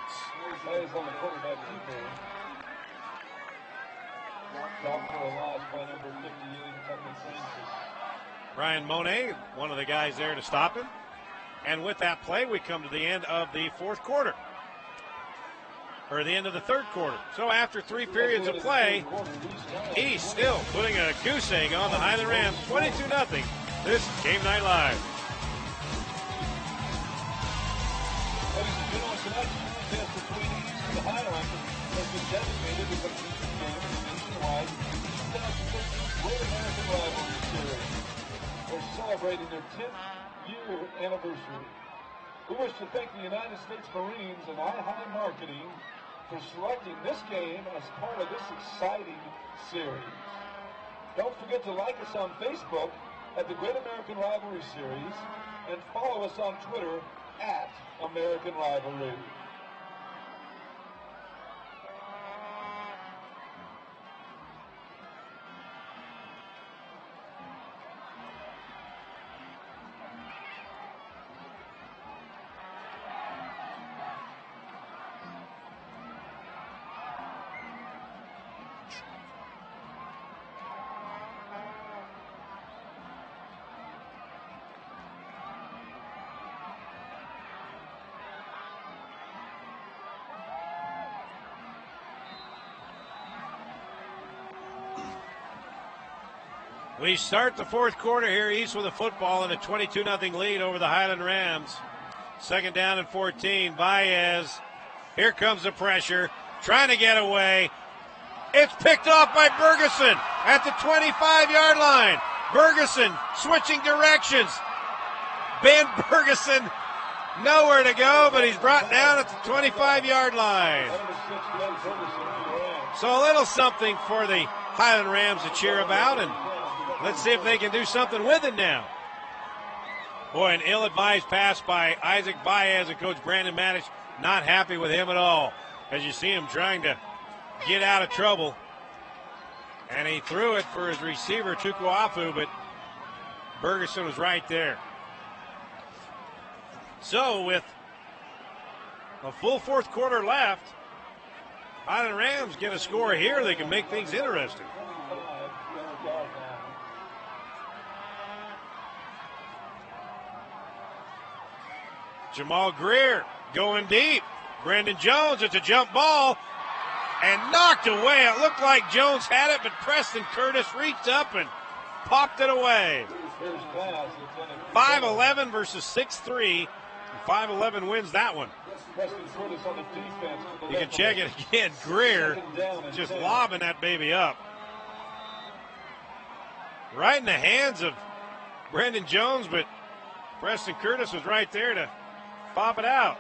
Brian Monet, one of the guys there to stop him. And with that play, we come to the end of the fourth quarter, or the end of the third quarter. So after 3 periods of play, East still putting a goose egg on the Highland Rams, 22-0. This is Game Night Live. Ladies and gentlemen, tonight's contest between East and Highland has been designated as a feature game in the nationwide 2013 Great American Rivalry Series. They're celebrating their 10th year anniversary. We wish to thank the United States Marines and High Marketing for selecting this game as part of this exciting series. Don't forget to like us on Facebook at the Great American Rivalry Series and follow us on Twitter at American Rivalry. We start the fourth quarter here, East with a football and a 22-0 lead over the Highland Rams. Second down and 14. Baez, here comes the pressure, trying to get away. It's picked off by Bergeson at the 25-yard line. Bergeson switching directions. Ben Bergeson nowhere to go, but he's brought down at the 25-yard line. So a little something for the Highland Rams to cheer about, and let's see if they can do something with it now. Boy, an ill-advised pass by Isaac Baez, and Coach Brandon Maddox not happy with him at all, as you see him trying to get out of trouble. And he threw it for his receiver, Tukuafu, but Bergeson was right there. So with a full fourth quarter left, Highland Rams get a score here. They can make things interesting. Jamal Greer going deep. Brandon Jones, it's a jump ball and knocked away. It looked like Jones had it, but Preston Curtis reached up and popped it away. 5'11 versus 6'3. 5'11 wins that one. You can check it again. Greer just lobbing that baby up. Right in the hands of Brandon Jones, but Preston Curtis was right there to pop it out.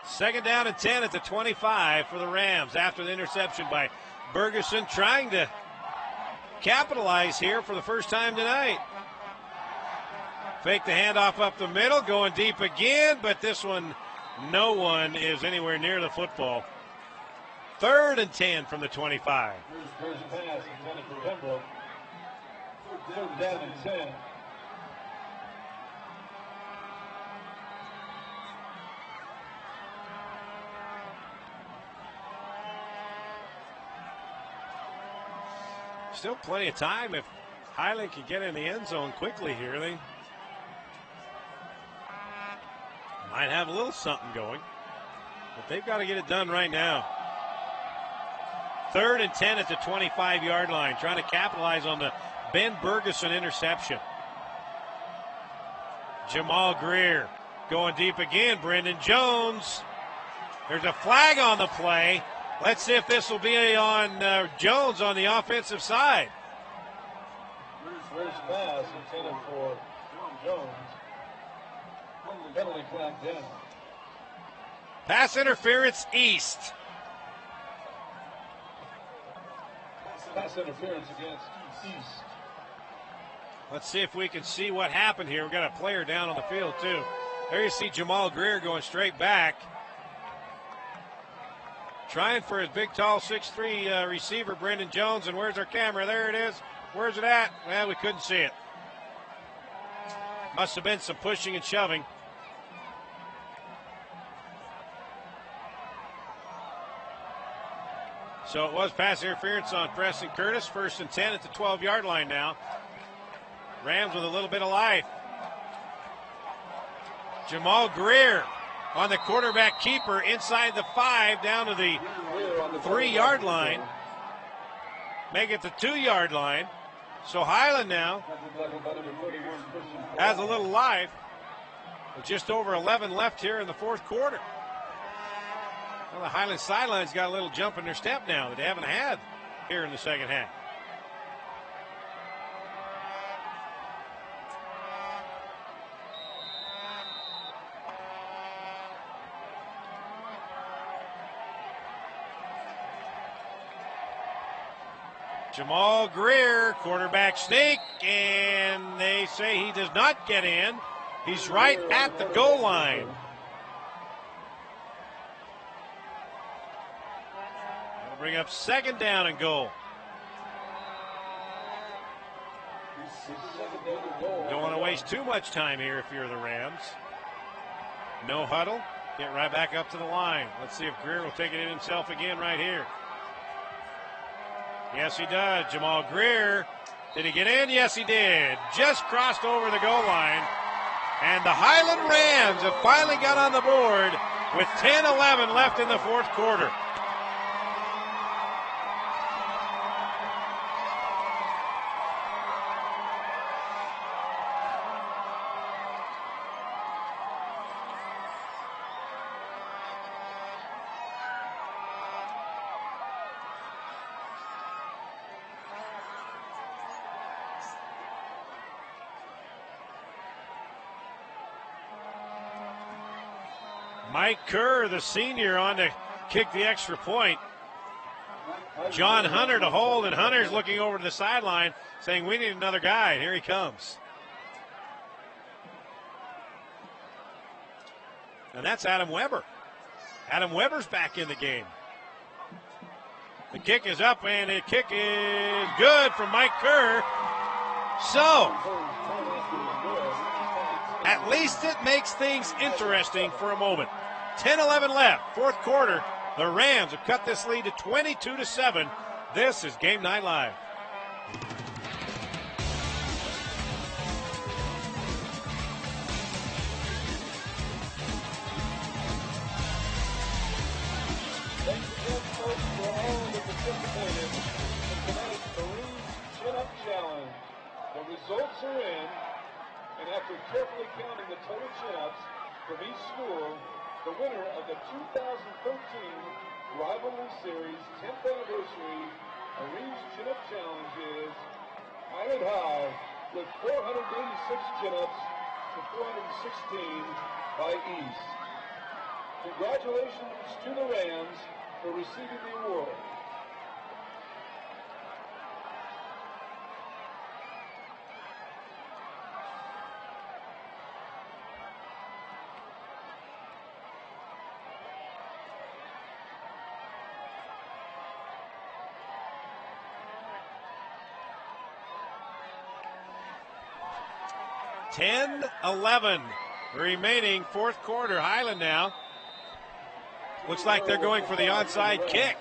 Second down and 10 at the 25 for the Rams after the interception by Bergeson, trying to capitalize here for the first time tonight. Fake the handoff up the middle, going deep again, but this one, no one is anywhere near the football. Third and 10 from the 25. First pass intended for Pembroke. Third down and 10. Still plenty of time if Highland can get in the end zone quickly here. They might have a little something going, but they've got to get it done right now. Third and 10 at the 25-yard line, trying to capitalize on the Ben Bergeson interception. Jamal Greer going deep again. Brandon Jones. There's a flag on the play. Let's see if this will be on Jones on the offensive side. First pass intended for Jones. Penalty flag down. Pass interference, East. Pass interference against East. Let's see if we can see what happened here. We've got a player down on the field, too. There you see Jamal Greer going straight back. Trying for his big, tall, 6'3" receiver, Brandon Jones. And where's our camera? There it is. Where's it at? Well, we couldn't see it. Must have been some pushing and shoving. So it was pass interference on Preston Curtis. 1st and 10 at the 12-yard line now. Rams with a little bit of life. Jamal Greer on the quarterback keeper inside the 5 down to the 3-yard line. Make it the 2-yard line. So Highland now has a little life with just over 11 left here in the 4th quarter. Well, the Highland sideline's got a little jump in their step now that they haven't had here in the second half. Jamal Greer, quarterback sneak, and they say he does not get in. He's right at the goal line. That'll bring up 2nd down and goal. Don't want to waste too much time here if you're the Rams. No huddle. Get right back up to the line. Let's see if Greer will take it in himself again right here. Yes, he does. Jamal Greer. Did he get in? Yes, he did. Just crossed over the goal line. And the Highland Rams have finally got on the board with 10-11 left in the 4th quarter. Mike Kerr, the senior, on to kick the extra point. John Hunter to hold, and Hunter's looking over to the sideline saying, we need another guy, and here he comes. And that's Adam Weber. Adam Weber's back in the game. The kick is up, and the kick is good from Mike Kerr. So, at least it makes things interesting for a moment. 10-11 left, 4th quarter. The Rams have cut this lead to 22-7. This is Game Night Live. Thanks again, folks, for all that participated in tonight's Marine Chin-Up Challenge. The results are in, and after carefully counting the total chin-ups from each school, the winner of the 2013 Rivalry Series 10th Anniversary Marine Chin-Up Challenge is Highland High with 486 chin-ups to 416 by East. Congratulations to the Rams for receiving the award. $10-11 remaining, 4th quarter. Highland now looks like they're going for the onside kick.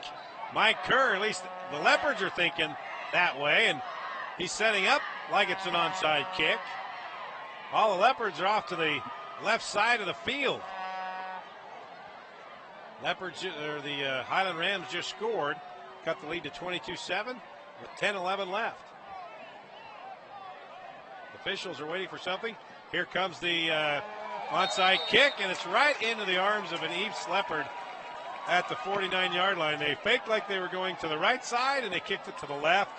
Mike Kerr, at least the Leopards are thinking that way, and he's setting up like it's an onside kick. All the Leopards are off to the left side of the field. Leopards, or the Highland Rams just scored, cut the lead to 22-7 with 10-11 left. Officials are waiting for something. Here comes the onside kick, and it's right into the arms of an East Leopard at the 49-yard line. They faked like they were going to the right side, and they kicked it to the left.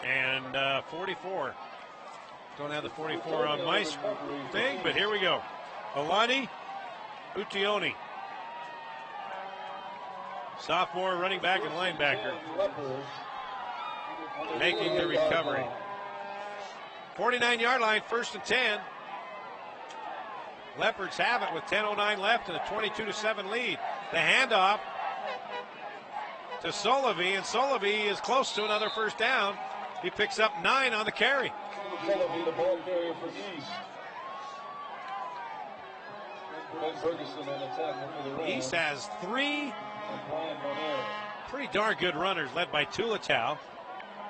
And 44. Don't have the 44 on my thing, but here we go. Alani Utioni, sophomore running back and linebacker, making the recovery. 49-yard line, 1st and 10. Leopards have it with 10:09 left and a 22-7 lead. The handoff to Solovey, and Solovey is close to another 1st down. He picks up 9 on the carry. Solovey, the ball carrier for East. Ben Ferguson on attack for the Rams. East has 3 pretty darn good runners led by Tulatau.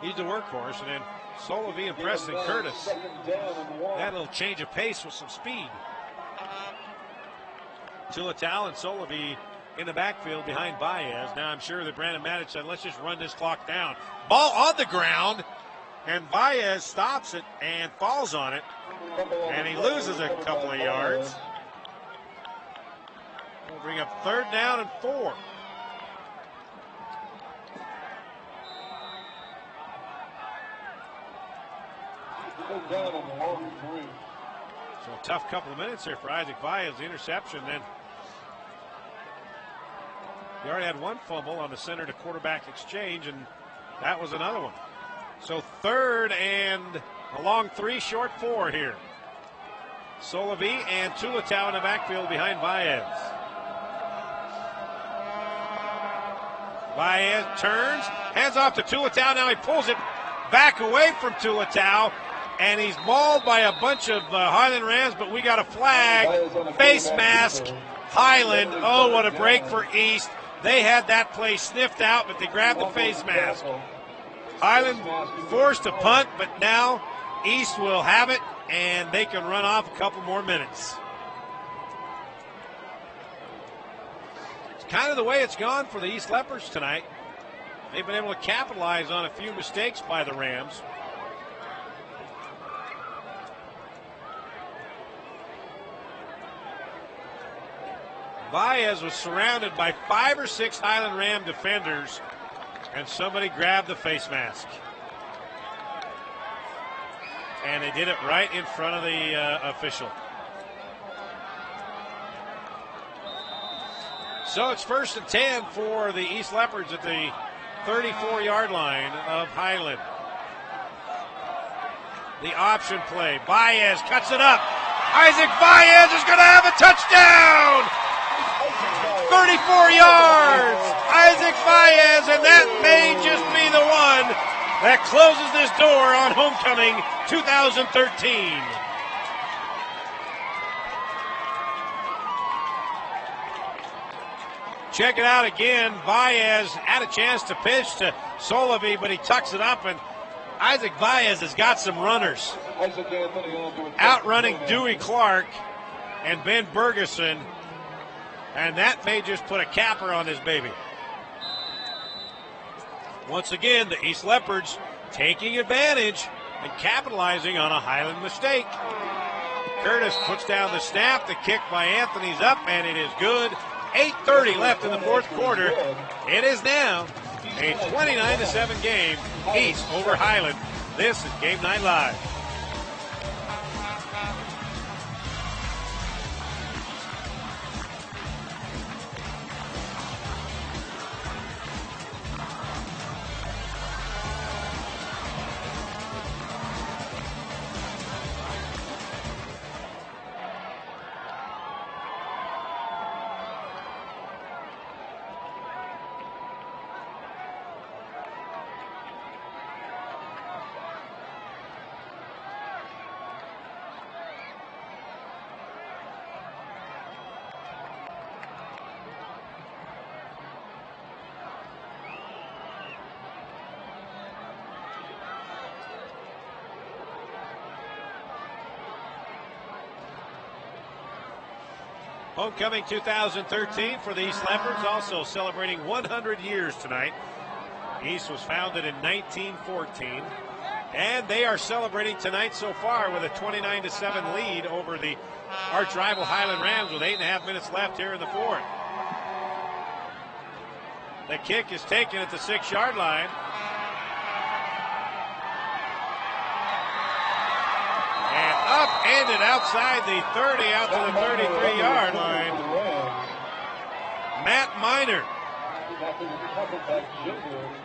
He's the workhorse, and then Solovey and Preston Curtis. That little change of pace with some speed. Tulatau and Solovey in the backfield behind Baez. Now I'm sure that Brandon Matic said, let's just run this clock down. Ball on the ground, and Baez stops it and falls on it, and he loses a couple of yards. We'll bring up 3rd down and 4. So a tough couple of minutes here for Isaac Baez. The interception, then he already had one fumble on the center to quarterback exchange, and that was another one. So 3rd and a long 3, short 4 here. Solovey and Tulatau in the backfield behind Baez. Baez turns, hands off to Tulatau. Now he pulls it back away from Tulatau, and he's mauled by a bunch of Highland Rams, but we got a flag. Face mask, Highland. Oh, what a break for East. They had that play sniffed out, but they grabbed the face mask. Highland forced a punt, but now East will have it, and they can run off a couple more minutes. It's kind of the way it's gone for the East Leopards tonight. They've been able to capitalize on a few mistakes by the Rams. Baez was surrounded by 5 or 6 Highland Ram defenders, and somebody grabbed the face mask. And they did it right in front of the official. So it's 1st and 10 for the East Leopards at the 34-yard line of Highland. The option play. Baez cuts it up. Isaac Baez is going to have a touchdown! 34 yards! Isaac Baez, and that may just be the one that closes this door on homecoming 2013. Check it out again. Baez had a chance to pitch to Solovey, but he tucks it up, and Isaac Baez has got some runners. Outrunning Dewey Clark and Ben Bergeson, and that may just put a capper on this baby. Once again, the East Leopards taking advantage and capitalizing on a Highland mistake. Curtis puts down the snap. The kick by Anthony's up, and it is good. 8:30 left in the 4th quarter. It is now a 29-7 game, East over Highland. This is Game Night Live. Homecoming 2013 for the East Leopards, also celebrating 100 years tonight. East was founded in 1914, and they are celebrating tonight so far with a 29-7 lead over the arch rival Highland Rams with 8.5 minutes left here in the 4th. The kick is taken at the 6-yard line. Upended outside the 30, out to the 33-yard line. Matt Miner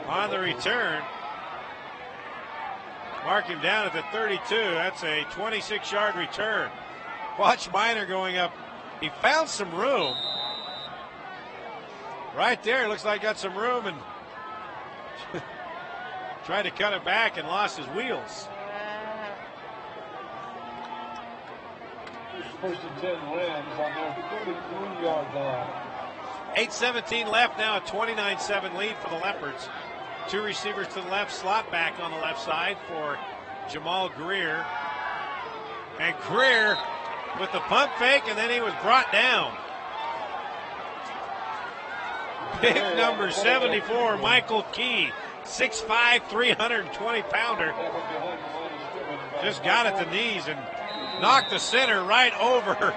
on the return. Mark him down at the 32. That's a 26-yard return. Watch Miner going up. He found some room. Right there, looks like got some room, and tried to cut it back and lost his wheels. 1st and 10 Rams on their 33-yard line. 8:17 left now, a 29-7 lead for the Leopards. Two receivers to the left, slot back on the left side for Jamal Greer. And Greer with the pump fake, and then he was brought down. Big number 74, Michael Key, 6'5", 320-pounder. Just got at the knees and knocked the center right over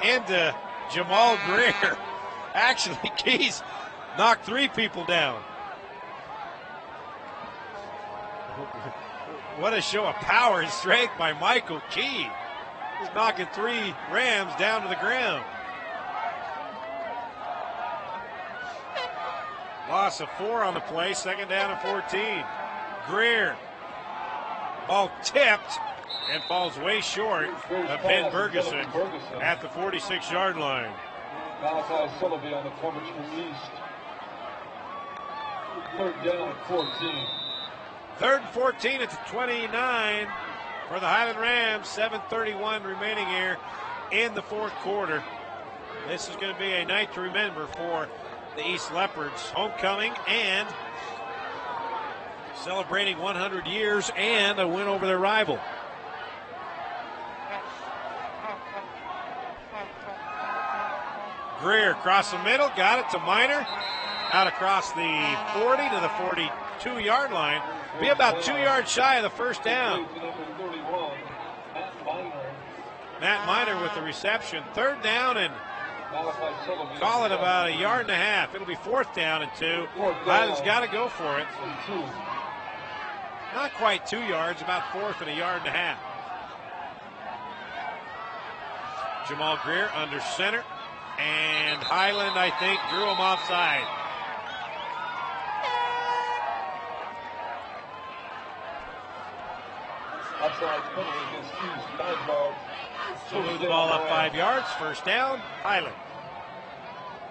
into Jamal Greer. Actually, Key's knocked three people down. What a show of power and strength by Michael Key. He's knocking three Rams down to the ground. Loss of 4 on the play, second down and 14. Greer. Ball tipped and falls way short of Ben Bergeson at the 46-yard line. Malachi Sullivan on the coverage from East. Third down and 14. Third and 14 at the 29 for the Highland Rams. 7:31 remaining here in the fourth quarter. This is going to be a night to remember for the East Leopards. Homecoming and celebrating 100 years and a win over their rival. Greer across the middle, got it to Miner. Out across the 40 to the 42-yard line. Be about 2 yards shy of the first down. Matt Miner with the reception. Third down and call it about 1.5 yards. It'll be fourth down and 2. Highland's got to go for it. Not quite 2 yards, about fourth and 1.5 yards. Jamal Greer under center. And Highland, I think, drew him offside. So move the ball up 5 yards. First down, Highland.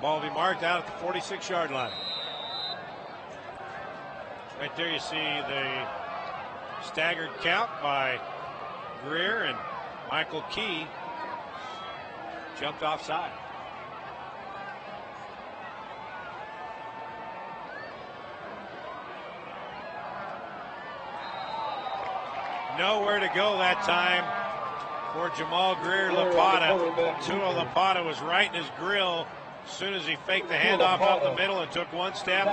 Ball will be marked out at the 46-yard line. Right there you see the staggered count by Greer, and Michael Key jumped offside. Nowhere to go that time for Jamal Greer. Lapata. Tua Lapata was right in his grill as soon as he faked the handoff up the middle and took one step.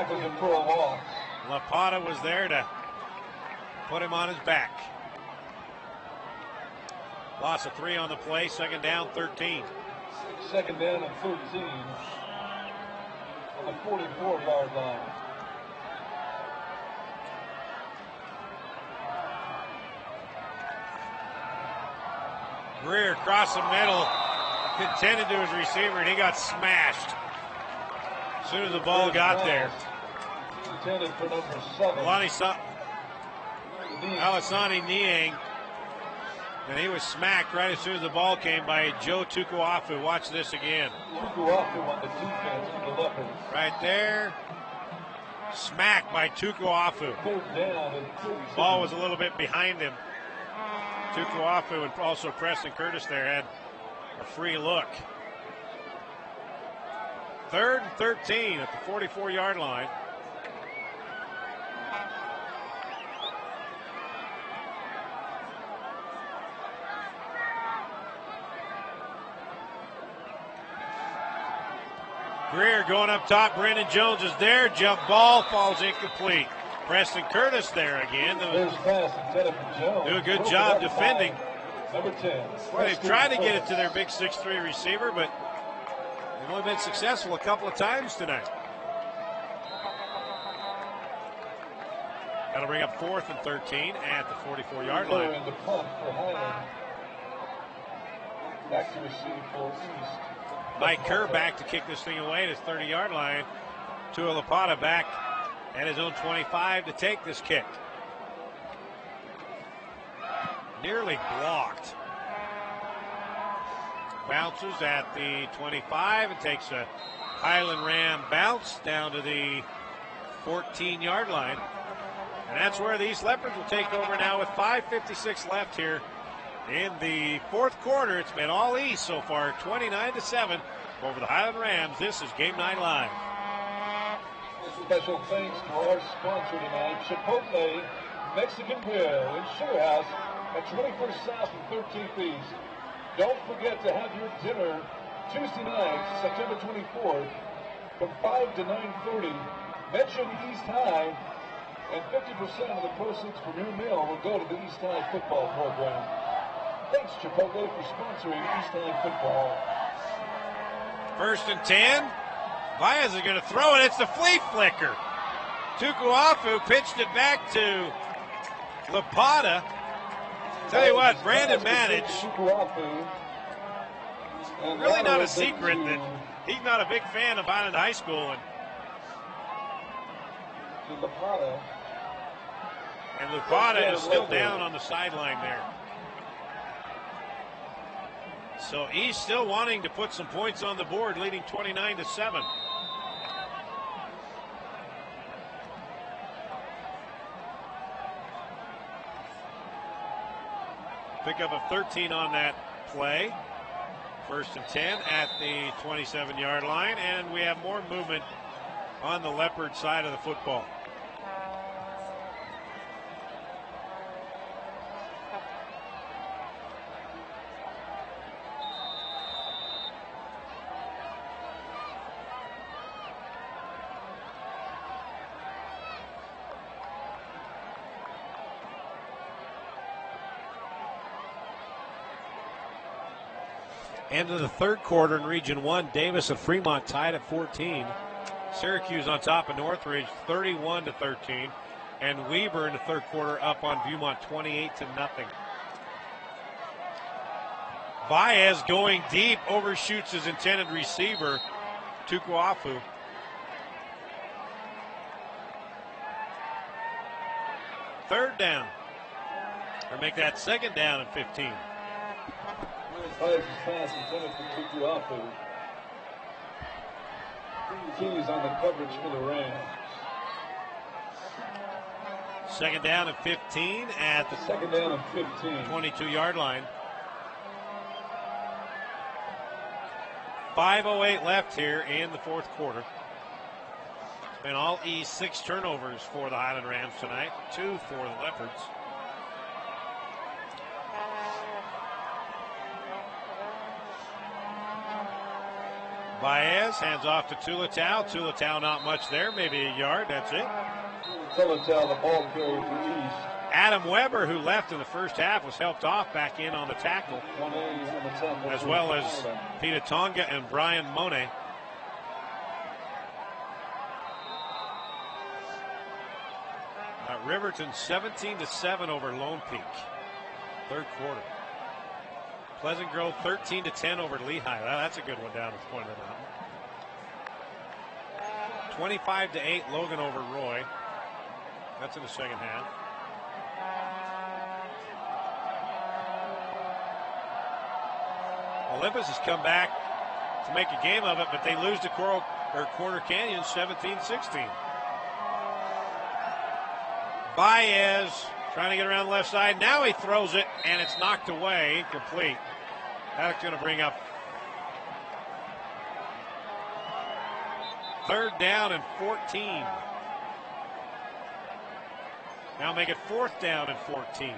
Lapata was there to put him on his back. Loss of 3 on the play, second down, 13. Second down and 13 on the 44-yard line. Greer across the middle, contended to his receiver, and he got smashed as soon as the ball got there. Intended for number 7. Alisani Niang, and he was smacked right as soon as the ball came by Joe Tukuafu. Watch this again. Tukuafu on the defense for the Leopards. Right there, smacked by Tukuafu. Third down and 36. Ball was a little bit behind him. Tukuafu and also Preston Curtis there had a free look. Third and 13 at the 44-yard line. Greer going up top. Brandon Jones is there. Jump ball falls incomplete. Preston Curtis there again. Do a good job defending. Number 10. Well, they've tried to get it to their big 6'3" receiver, but they've only been successful a couple of times tonight. That'll bring up 4th and 13 at the 44-yard line. And the punt for Highland. Back to receive for East. Mike Kerr back to kick this thing away at his 30-yard line. Tua Lapata back at his own 25 to take this kick. Nearly blocked. Bounces at the 25 and takes a Highland Ram bounce down to the 14-yard line. And that's where the East Leopards will take over now with 5:56 left here in the fourth quarter. It's been all East so far, 29-7. over the Highland Rams, this is Game Night Live. Special thanks to our sponsor tonight, Chipotle Mexican Grill and Sugar House at 21st South and 13th East. Don't forget to have your dinner Tuesday night, September 24th, from 5 to 9:30. Mention East High, and 50% of the proceeds from your meal will go to the East High football program. Thanks, Chipotle, for sponsoring East High football. 1st and 10. Baez is going to throw it. It's the flea flicker. Tukuafu pitched it back to Lapata. Tell you what, Brandon Manage, really not a secret that he's not a big fan of Highland High School. And Lapata is still down on the sideline there. So East still wanting to put some points on the board, leading 29-7. Pickup of 13 on that play. 1st and 10 at the 27-yard line, and we have more movement on the Leopard side of the football. End of the 3rd quarter in Region 1. Davis and Fremont tied at 14. Syracuse on top of Northridge 31-13. And Weber in the 3rd quarter up on Viewmont 28-0. Baez going deep, overshoots his intended receiver, Tukuafu. Third down. Or make that 2nd down and 15. Baez's pass intended for Tukuafu. Keys on the coverage for the Rams. 2nd down and 15 at the 2nd down and 15. 22-yard line. 5:08 left here in the 4th quarter. It's been all East, 6 turnovers for the Highland Rams tonight, 2 for the Leopards. Baez hands off to Tulatau. Tulatau not much there, maybe a yard, that's it. Tulatau, the ball carrier for East. Adam Weber, who left in the first half, was helped off back in on the tackle, as well as Peter Tonga and Brian Monet. Riverton 17-7 over Lone Peak, 3rd quarter. Pleasant Grove 13-10 over Lehigh. Well, that's a good one down at the point of the mountain. 25-8 Logan over Roy. That's in the 2nd half. Olympus has come back to make a game of it, but they lose to Corner Canyon 17-16. Baez trying to get around the left side. Now he throws it, and it's knocked away, incomplete. That's going to bring up 3rd down and 14. Now make it 4th down and 14.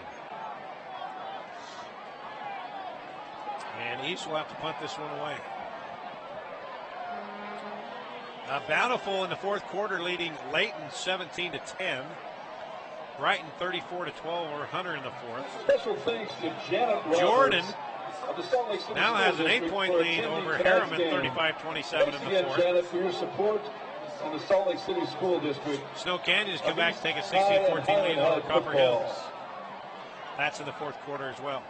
And East will have to punt this one away. Bountiful in the 4th quarter, leading Layton 17-10. Brighton 34-12 over Hunter in the 4th. Special thanks to Janet Roberts Jordan of the Salt Lake City now has an 8-point lead over Harriman, 35-27 in the 4th. Janet, for your support in the Salt Lake City School District. Snow Canyon's come back to take a 16-14 lead over Copper Hills. That's in the 4th quarter as well.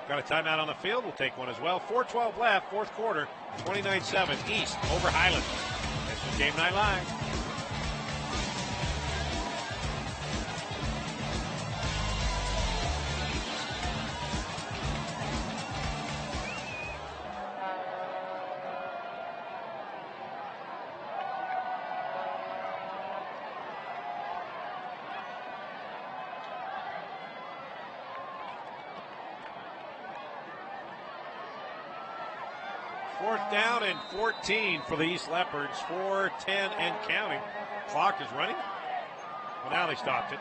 Got a timeout on the field. We'll take one as well. 4:12 left, 4th quarter, 29-7 East over Highland. This is Game Night Live. 4th down and 14 for the East Leopards. 4:10 and counting. Clock is running. Well, now they stopped it.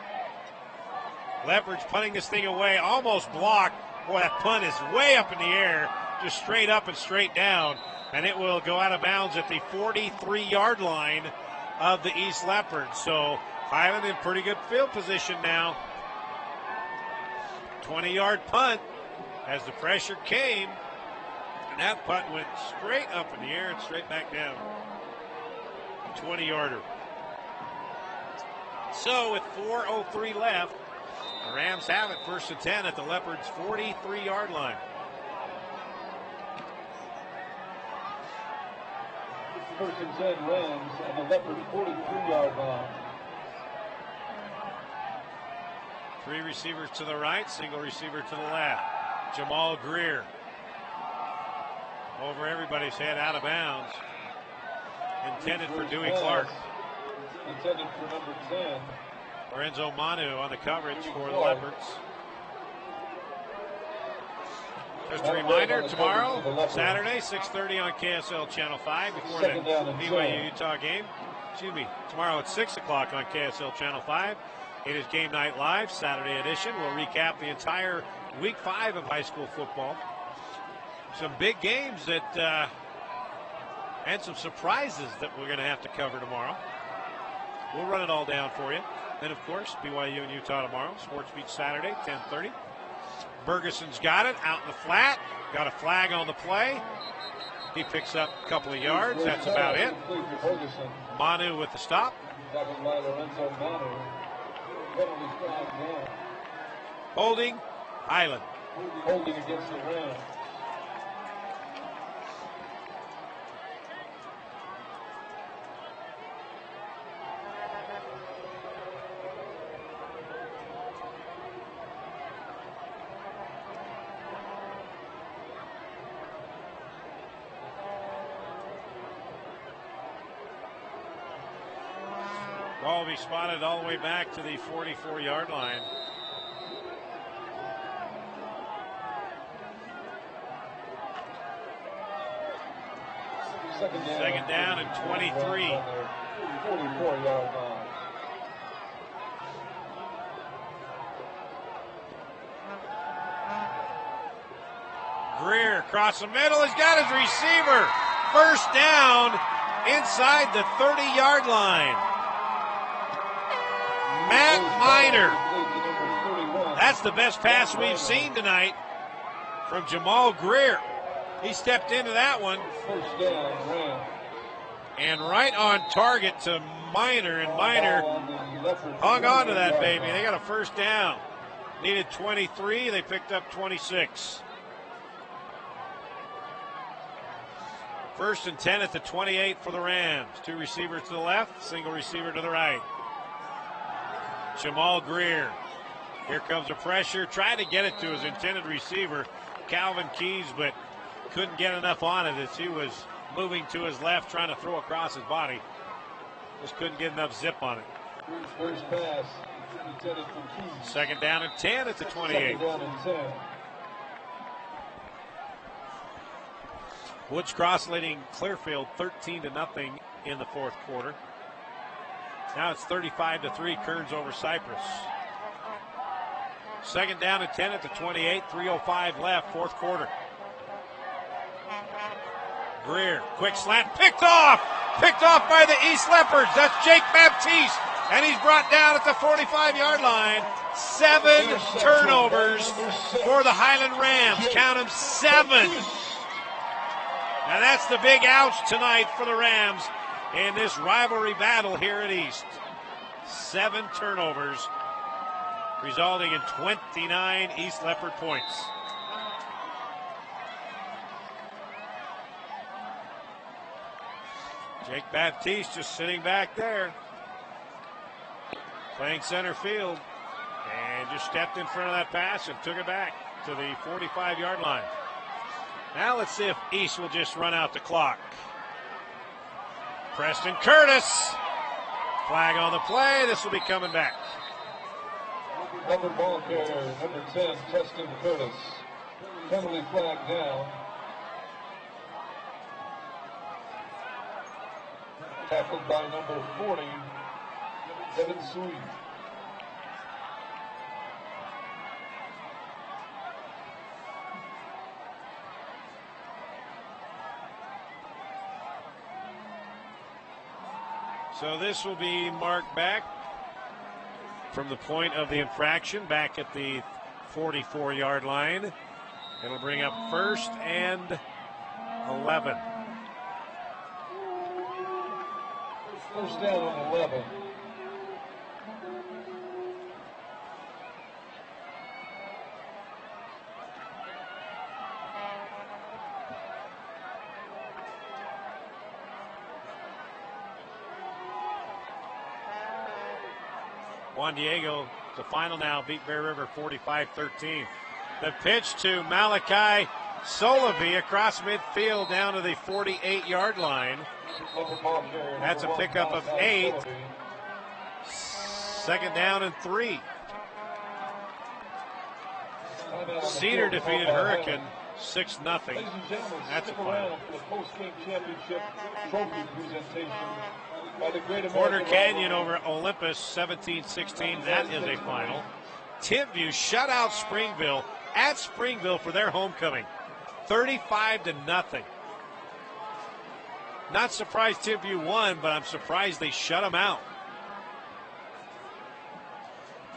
Leopards punting this thing away, almost blocked. Boy, that punt is way up in the air, just straight up and straight down. And it will go out of bounds at the 43-yard line of the East Leopards. So Highland in pretty good field position now. 20-yard punt as the pressure came. And that punt went straight up in the air and straight back down. 20-yarder. So with 4:03 left, the Rams have it 1st and 10 at the Leopards' 43-yard line. First and 10 Rams and the Leopards 43-yard line. 3 receivers to the right, single receiver to the left. Jamal Greer over everybody's head, out of bounds. Intended for Dewey Clark. Intended for number 10. Lorenzo Manu on the coverage for the Leopards. Just a reminder, tomorrow, Saturday, 6:30 on KSL Channel 5 before the BYU-Utah game. Excuse me, tomorrow at 6 o'clock on KSL Channel 5. It is Game Night Live, Saturday edition. We'll recap the entire Week 5 of high school football. Some big games that and some surprises that we're going to have to cover tomorrow. We'll run it all down for you. Then, of course, BYU and Utah tomorrow. Sports Beach Saturday, 10:30. Ferguson's got it out in the flat. Got a flag on the play. He picks up a couple of yards. That's about it. Manu with the stop. Holding, Highland. Holding against the Rams. Ball will be spotted all the way back to the 44-yard line. Second down and 23. 44-yard line. Greer across the middle. He's got his receiver. First down inside the 30-yard line. Matt Miner. That's the best pass we've seen tonight from Jamal Greer. He stepped into that one. First down, Rams. And right on target to Miner, and Miner hung on to that baby. They got a first down. Needed 23, they picked up 26. First and 10 at the 28 for the Rams. 2 receivers to the left, single receiver to the right. Jamal Greer. Here comes the pressure. Tried to get it to his intended receiver, Calvin Keys, but couldn't get enough on it as he was moving to his left, trying to throw across his body. Just couldn't get enough zip on it. First pass intended for Keys. Second down and 10 at the 28. Second down and 10. Woods Cross leading Clearfield 13-0 in the fourth quarter. Now it's 35-3, Kearns over Cypress. Second down and 10 at the 28, 3:05 left, fourth quarter. Greer, quick slant, picked off by the East Leopards. That's Jake Baptiste, and he's brought down at the 45-yard line. 7 turnovers for the Highland Rams. Count them, 7. And that's the big ouch tonight for the Rams in this rivalry battle here at East. 7 turnovers, resulting in 29 East Leopard points. Jake Baptiste just sitting back there, playing center field, and just stepped in front of that pass and took it back to the 45-yard line. Now let's see if East will just run out the clock. Preston Curtis, flag on the play. This will be coming back. Number ball carrier, number 10, Preston Curtis. Penalty flag down. Tackled by number 40, Devin Sui. So this will be marked back from the point of the infraction, back at the 44-yard line. It'll bring up 1st and 11. First down on 11. Juan Diego, the final now, beat Bear River 45-13. The pitch to Malachi Solovey across midfield down to the 48-yard line. That's a pickup of 8. 2nd down and 3. Cedar defeated Hurricane 6-0. That's a final. Porter Canyon over Olympus 17-16. That is a final. Timpview shut out Springville at Springville for their homecoming, 35-0. Not surprised Timpview won, but I'm surprised they shut them out.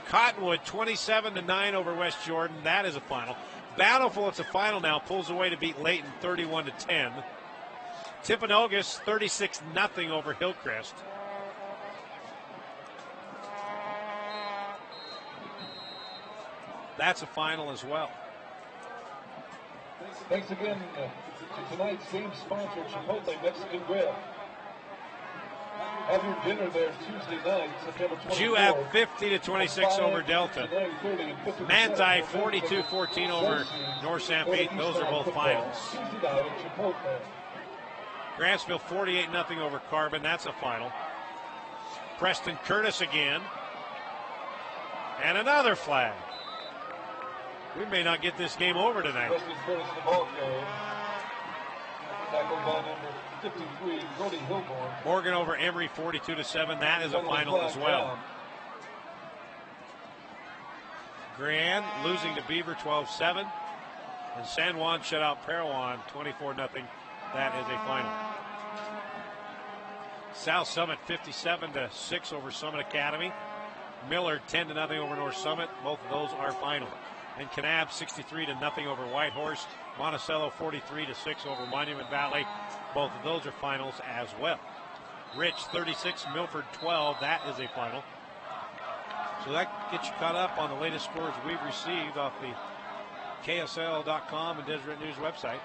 Cottonwood 27-9 over West Jordan. That is a final. Bountiful, it's a final now. Pulls away to beat Layton 31-10. Timpanogos 36-0 over Hillcrest. That's a final as well. Thanks again to tonight's game sponsor, Chipotle Mexican Grill. Have your dinner there Tuesday night, September 24th. Juab 50-26 over Delta. Manti 42-14 over North San Pete. Those are both finals. Grantsville 48-0 over Carbon. That's a final. Preston Curtis again. And another flag. We may not get this game over tonight. Preston Curtis the ball carrier. Tackled by number 53, Brody Hilborn. Morgan over Emory 42-7. That is a final as well. Grand losing to Beaver 12-7. And San Juan shut out Parowan 24-0. That is a final. South Summit 57-6 over Summit Academy. Miller 10-0 over North Summit. Both of those are final. And Kanab 63-0 over Whitehorse. Monticello 43-6 over Monument Valley. Both of those are finals as well. Rich 36, Milford 12. That is a final. So that gets you caught up on the latest scores we've received off the KSL.com and Deseret News website.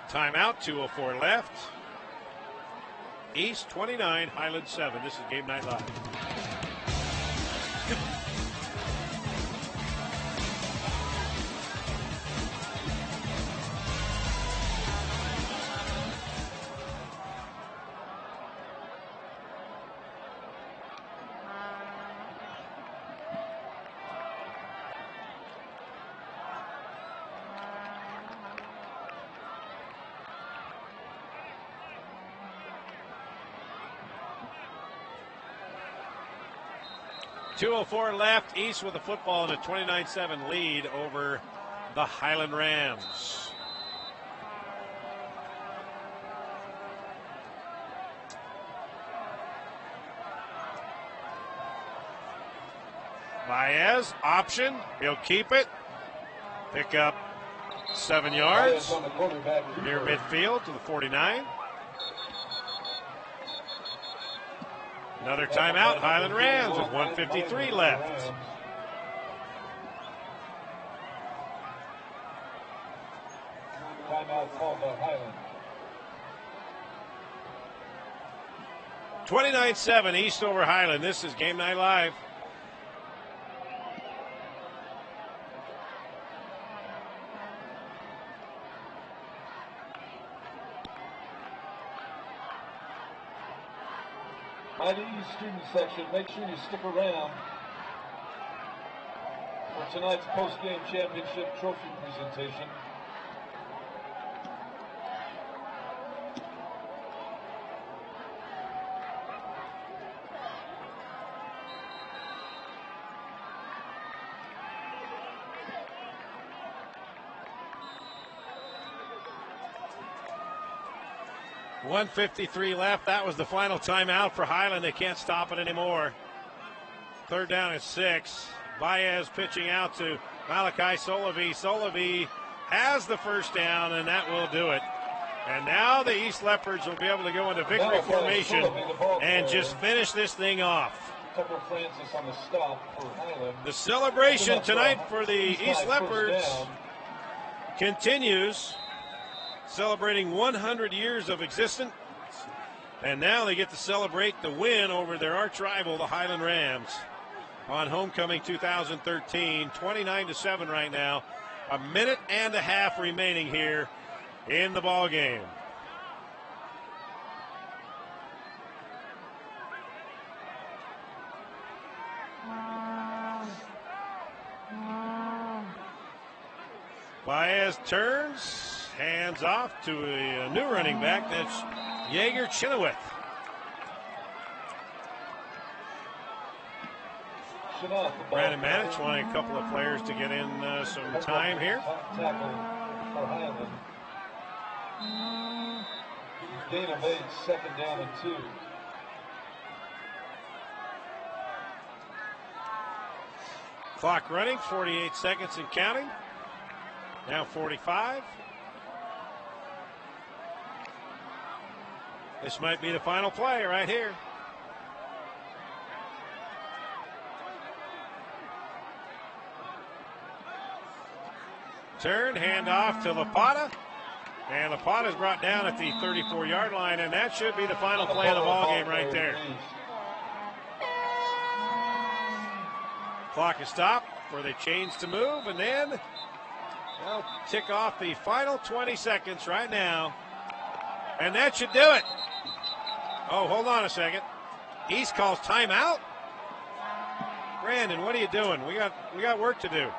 Timeout, 2:04 left. East 29, Highland 7. This is Game Night Live. .204 left. East with the football in a 29-7 lead over the Highland Rams. Baez, option. He'll keep it. Pick up 7 yards. Near midfield to the 49. Another timeout, Highland Rams with 1:53 left. Timeout called by Highland. 29-7 East over Highland. This is Game Night Live. By the East student section, make sure you stick around for tonight's post-game championship trophy presentation. 1:53 left. That was the final timeout for Highland. They can't stop it anymore. 3rd down and 6. Baez pitching out to Malachi Solovey. Solovey has the first down, and that will do it. And now the East Leopards will be able to go into victory formation and just finish this thing off. The celebration tonight for the East Leopards continues, celebrating 100 years of existence. And now they get to celebrate the win over their arch rival, the Highland Rams, on homecoming 2013. 29-7 right now. A minute and a half remaining here in the ball game. Baez turns, hands off to a new running back. That's Yeager Chenoweth. Brandon Manich wanting a couple of players to get in some time here. Dana made 2nd down and 2. Clock running, 48 seconds and counting. Now 45. This might be the final play right here. Turn, hand off to Lapata. And Lapata is brought down at the 34-yard line, and that should be the final play of the ball game right there. Clock is stopped where they change to move, and then they'll tick off the final 20 seconds right now. And that should do it. Oh, hold on a second. East calls timeout. Brandon, what are you doing? We got work to do.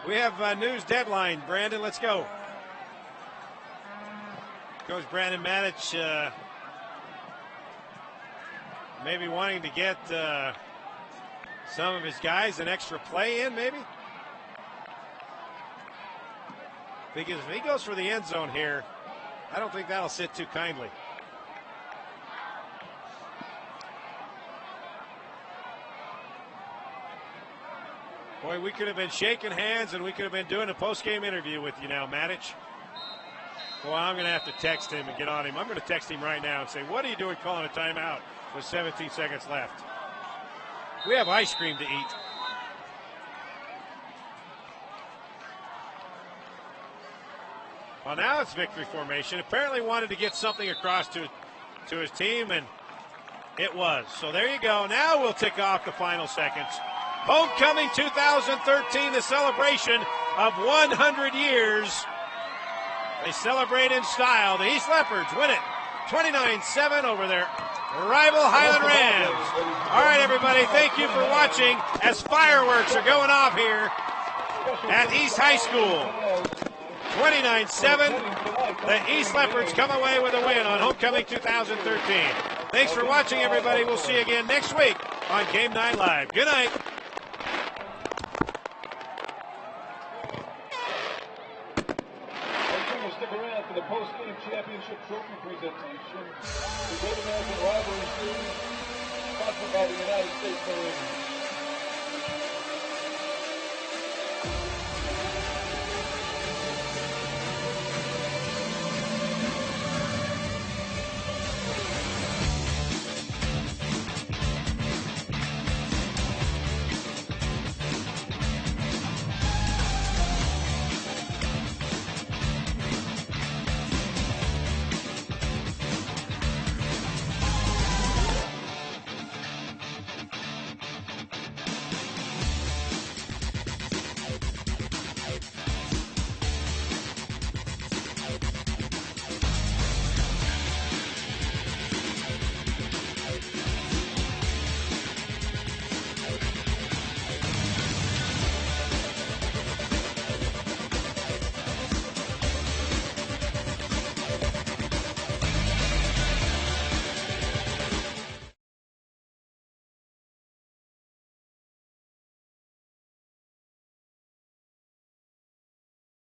We have a news deadline. Brandon, let's go. Coach Brandon Manich maybe wanting to get some of his guys an extra play in, maybe? Because if he goes for the end zone here, I don't think that'll sit too kindly. Boy, we could have been shaking hands and we could have been doing a post-game interview with you now, Manich. Well, I'm going to have to text him and get on him. I'm going to text him right now and say, what are you doing calling a timeout with 17 seconds left? We have ice cream to eat. Well, now it's victory formation. Apparently wanted to get something across to his team, and it was. So there you go. Now we'll tick off the final seconds. Homecoming 2013, the celebration of 100 years. They celebrate in style. The East Leopards win it 29-7 over their rival Highland Rams. All right, everybody, thank you for watching as fireworks are going off here at East High School. 29-7. The East Leopards come away with a win on Homecoming 2013. Thanks for watching, everybody. We'll see you again next week on Game 9 Live. Good night. Stick around for the post-game championship trophy presentation. The Great American Rivalry Series, sponsored by the United States Marines.